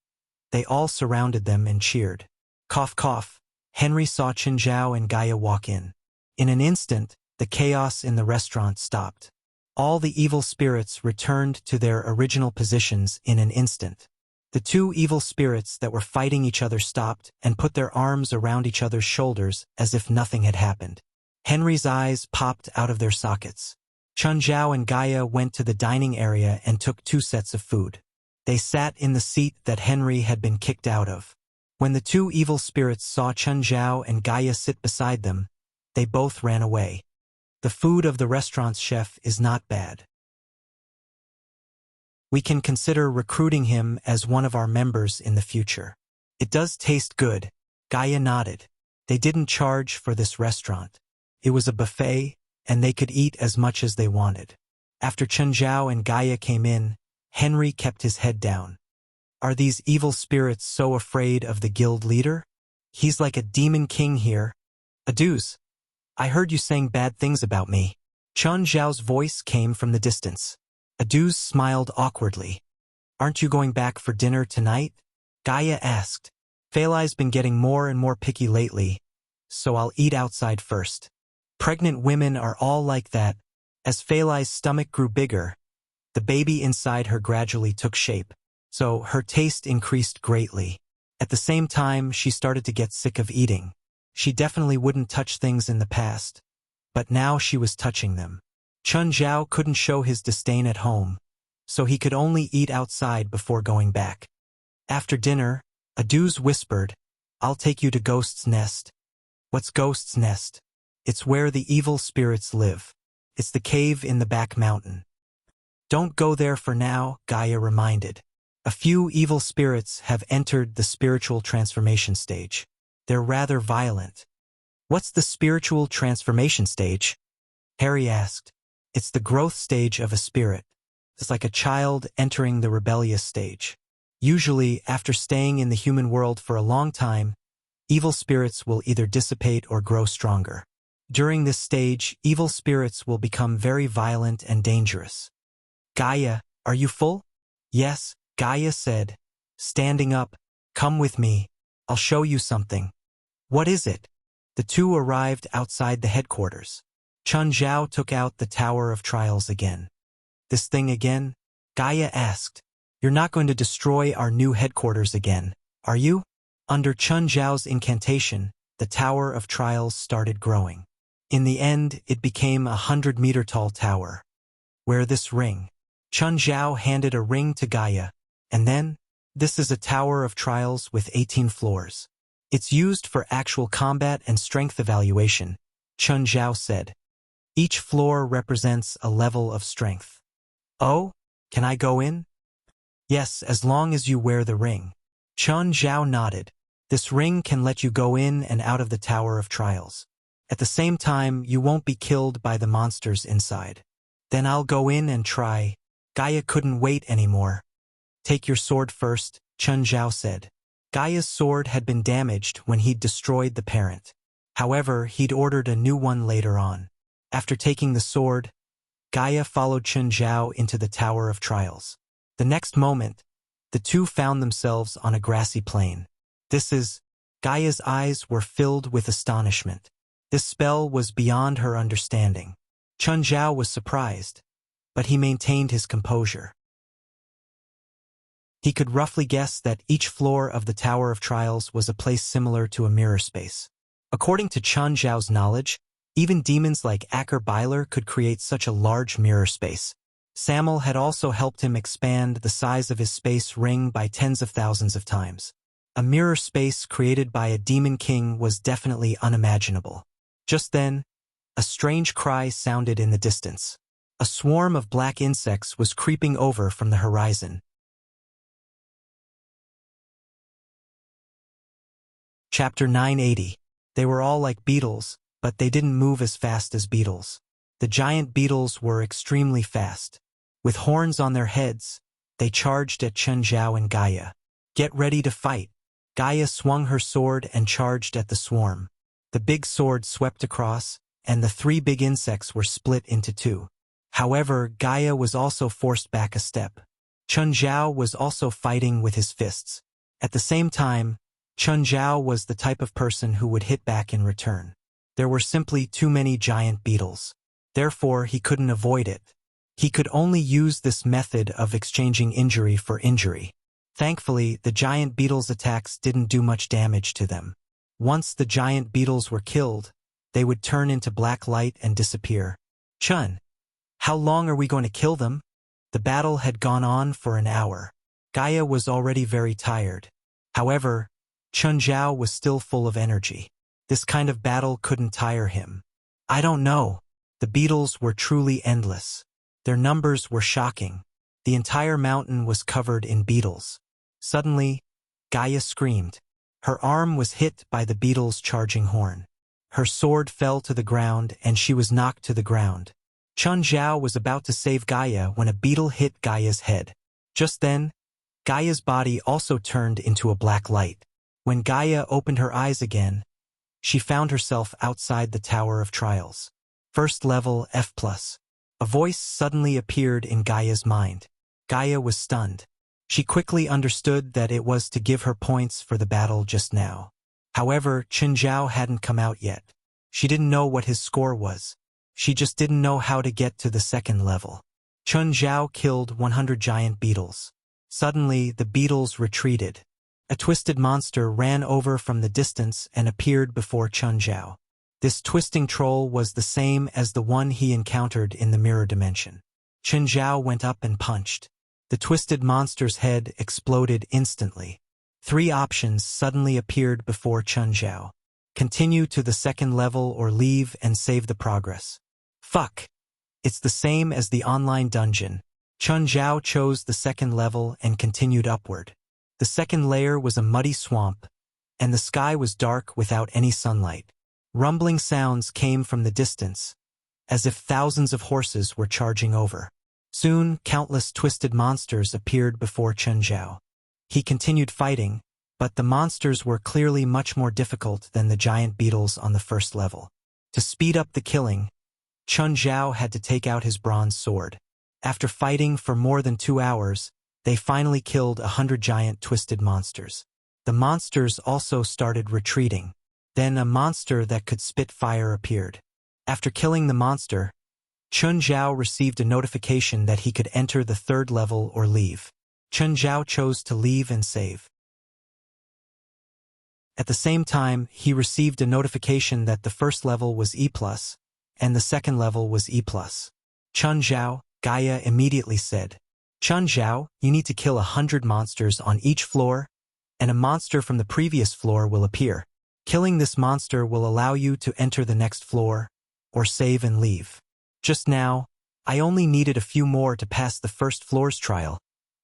S1: they all surrounded them and cheered. Cough, cough. Henry saw Chen Zhao and Gaia walk in. In an instant, the chaos in the restaurant stopped. All the evil spirits returned to their original positions in an instant. The two evil spirits that were fighting each other stopped and put their arms around each other's shoulders as if nothing had happened. Henry's eyes popped out of their sockets. Chen Zhao and Gaia went to the dining area and took 2 sets of food. They sat in the seat that Henry had been kicked out of. When the two evil spirits saw Chen Zhao and Gaia sit beside them, they both ran away. The food of the restaurant's chef is not bad. We can consider recruiting him as one of our members in the future. It does taste good. Gaia nodded. They didn't charge for this restaurant. It was a buffet, and they could eat as much as they wanted. After Chunjiao and Gaia came in, Henry kept his head down. Are these evil spirits so afraid of the guild leader? He's like a demon king here. Aduz, I heard you saying bad things about me. Chun Zhao's voice came from the distance. Aduz smiled awkwardly. Aren't you going back for dinner tonight? Gaia asked. Feilai's been getting more and more picky lately, so I'll eat outside first. Pregnant women are all like that. As Feilai's stomach grew bigger, the baby inside her gradually took shape, so her taste increased greatly. At the same time, she started to get sick of eating. She definitely wouldn't touch things in the past, but now she was touching them. Chun Zhao couldn't show his disdain at home, so he could only eat outside before going back. After dinner, Aduz whispered, I'll take you to Ghost's Nest. What's Ghost's Nest? It's where the evil spirits live. It's the cave in the back mountain. Don't go there for now, Gaia reminded. A few evil spirits have entered the spiritual transformation stage. They're rather violent. What's the spiritual transformation stage? Harry asked. It's the growth stage of a spirit. It's like a child entering the rebellious stage. Usually, after staying in the human world for a long time, evil spirits will either dissipate or grow stronger. During this stage, evil spirits will become very violent and dangerous. Gaia, are you full? Yes, Gaia said. Standing up, come with me. I'll show you something. What is it? The two arrived outside the headquarters. Chun Zhao took out the Tower of Trials again. This thing again? Gaia asked. You're not going to destroy our new headquarters again, are you? Under Chun Zhao's incantation, the Tower of Trials started growing. In the end, it became a 100-meter-tall tower. Wear this ring. Chun Zhao handed a ring to Gaia, and then, this is a Tower of Trials with 18 floors. It's used for actual combat and strength evaluation, Chun Zhao said. Each floor represents a level of strength. Oh, can I go in? Yes, as long as you wear the ring. Chun Zhao nodded. This ring can let you go in and out of the Tower of Trials. At the same time, you won't be killed by the monsters inside. Then I'll go in and try. Gaia couldn't wait anymore. Take your sword first, Chun Zhao said. Gaia's sword had been damaged when he'd destroyed the parent. However, he'd ordered a new one later on. After taking the sword, Gaia followed Chun Zhao into the Tower of Trials. The next moment, the two found themselves on a grassy plain. Gaia's eyes were filled with astonishment. This spell was beyond her understanding. Chun Zhao was surprised, but he maintained his composure. He could roughly guess that each floor of the Tower of Trials was a place similar to a mirror space. According to Chun Zhao's knowledge, even demons like Acker Byler could create such a large mirror space. Samuel had also helped him expand the size of his space ring by tens of thousands of times. A mirror space created by a demon king was definitely unimaginable. Just then, a strange cry sounded in the distance. A swarm of black insects was creeping over from the horizon. Chapter 980. They were all like beetles, but they didn't move as fast as beetles. The giant beetles were extremely fast. With horns on their heads, they charged at Chun Zhao and Gaia. Get ready to fight. Gaia swung her sword and charged at the swarm. The big sword swept across, and the three big insects were split into two. However, Gaia was also forced back a step. Chun Zhao was also fighting with his fists. At the same time, Chun Zhao was the type of person who would hit back in return. There were simply too many giant beetles. Therefore, he couldn't avoid it. He could only use this method of exchanging injury for injury. Thankfully, the giant beetles' attacks didn't do much damage to them. Once the giant beetles were killed, they would turn into black light and disappear. Chun, how long are we going to kill them? The battle had gone on for an hour. Gaia was already very tired. However, Chun Zhao was still full of energy. This kind of battle couldn't tire him. I don't know. The beetles were truly endless. Their numbers were shocking. The entire mountain was covered in beetles. Suddenly, Gaia screamed. Her arm was hit by the beetle's charging horn. Her sword fell to the ground and she was knocked to the ground. Chun Zhao was about to save Gaia when a beetle hit Gaia's head. Just then, Gaia's body also turned into a black light. When Gaia opened her eyes again, she found herself outside the Tower of Trials. First level F+. A voice suddenly appeared in Gaia's mind. Gaia was stunned. She quickly understood that it was to give her points for the battle just now. However, Chun Zhao hadn't come out yet. She didn't know what his score was. She just didn't know how to get to the second level. Chun Zhao killed 100 giant beetles. Suddenly, the beetles retreated. A twisted monster ran over from the distance and appeared before Chun Zhao. This twisting troll was the same as the one he encountered in the mirror dimension. Chun Zhao went up and punched. The twisted monster's head exploded instantly. 3 options suddenly appeared before Chun Zhao. Continue to the second level or leave and save the progress. Fuck. It's the same as the online dungeon. Chun Zhao chose the second level and continued upward. The second layer was a muddy swamp, and the sky was dark without any sunlight. Rumbling sounds came from the distance, as if thousands of horses were charging over. Soon, countless twisted monsters appeared before Chun Zhao. He continued fighting, but the monsters were clearly much more difficult than the giant beetles on the first level. To speed up the killing, Chun Zhao had to take out his bronze sword. After fighting for more than 2 hours, they finally killed 100 giant twisted monsters. The monsters also started retreating. Then a monster that could spit fire appeared. After killing the monster, Chun Zhao received a notification that he could enter the third level or leave. Chun Zhao chose to leave and save. At the same time, he received a notification that the first level was E+, and the second level was E+. Chun Zhao, Gaia immediately said, Chun Zhao, you need to kill 100 monsters on each floor, and a monster from the previous floor will appear. Killing this monster will allow you to enter the next floor, or save and leave. Just now, I only needed a few more to pass the first floor's trial,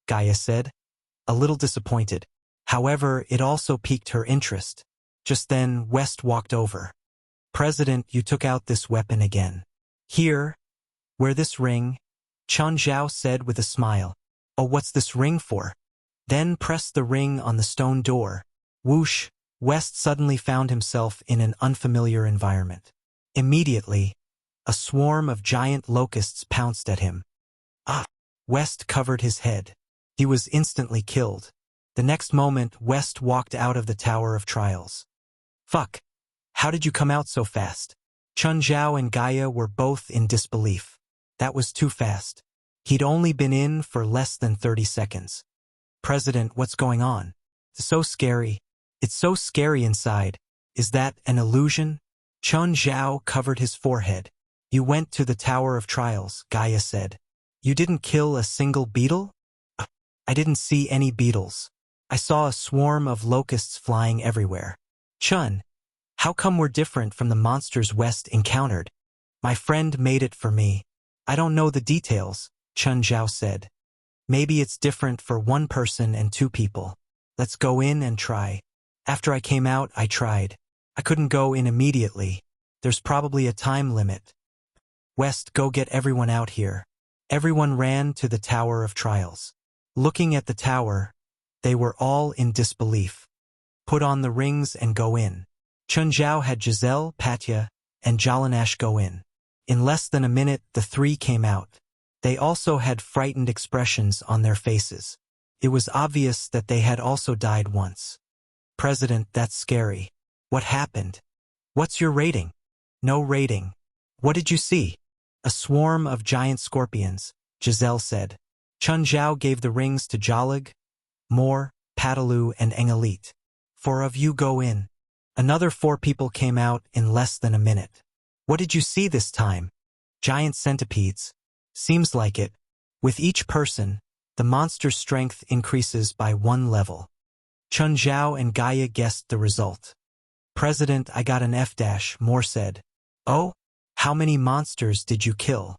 S1: Gaia said, a little disappointed. However, it also piqued her interest. Just then, West walked over. President, you took out this weapon again. Here, wear this ring, Chun Zhao said with a smile. Oh, what's this ring for? Then press the ring on the stone door. Whoosh, West suddenly found himself in an unfamiliar environment. Immediately, a swarm of giant locusts pounced at him. Ah! West covered his head. He was instantly killed. The next moment, West walked out of the Tower of Trials. Fuck! How did you come out so fast? Chun Zhao and Gaia were both in disbelief. That was too fast. He'd only been in for less than 30 seconds. President, what's going on? It's so scary. It's so scary inside. Is that an illusion? Chun Zhao covered his forehead. You went to the Tower of Trials, Gaia said. You didn't kill a single beetle? I didn't see any beetles. I saw a swarm of locusts flying everywhere. Chun, how come we're different from the monsters West encountered? My friend made it for me. I don't know the details, Chun Zhao said. Maybe it's different for one person and 2 people. Let's go in and try. After I came out, I tried. I couldn't go in immediately. There's probably a time limit. West, go get everyone out here. Everyone ran to the Tower of Trials. Looking at the tower, they were all in disbelief. Put on the rings and go in. Chun Zhao had Giselle, Patya, and Jalanash go in. In less than a minute, the 3 came out. They also had frightened expressions on their faces. It was obvious that they had also died once. President, that's scary. What happened? What's your rating? No rating. What did you see? A swarm of giant scorpions, Giselle said. Chun Zhao gave the rings to Jalag, Moore, Padalu, and Engelit. 4 of you go in. Another 4 people came out in less than a minute. What did you see this time? Giant centipedes. Seems like it. With each person, the monster's strength increases by 1 level. Chun Zhao and Gaia guessed the result. President, I got an F-, Moore said. Oh? How many monsters did you kill?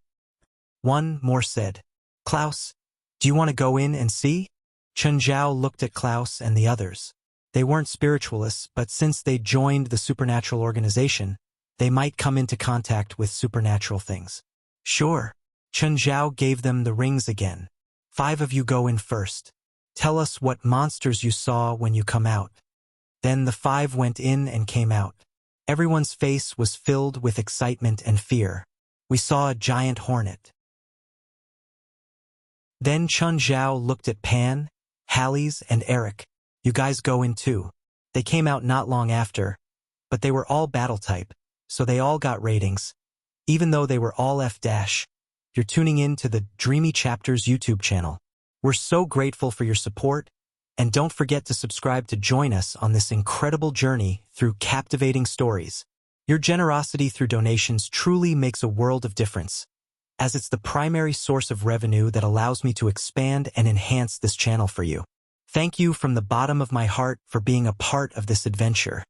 S1: 1, Moore said. Klaus, do you want to go in and see? Chun Zhao looked at Klaus and the others. They weren't spiritualists, but since they joined the supernatural organization, they might come into contact with supernatural things. Sure. Chen Zhao gave them the rings again. 5 of you go in first. Tell us what monsters you saw when you come out. Then the 5 went in and came out. Everyone's face was filled with excitement and fear. We saw a giant hornet. Then Chen Zhao looked at Pan, Hallies, and Eric. You guys go in too. They came out not long after, but they were all battle type, so they all got ratings. Even though they were all F-. You're tuning in to the Dreamy Chapters YouTube channel. We're so grateful for your support, and don't forget to subscribe to join us on this incredible journey through captivating stories. Your generosity through donations truly makes a world of difference, as it's the primary source of revenue that allows me to expand and enhance this channel for you. Thank you from the bottom of my heart for being a part of this adventure.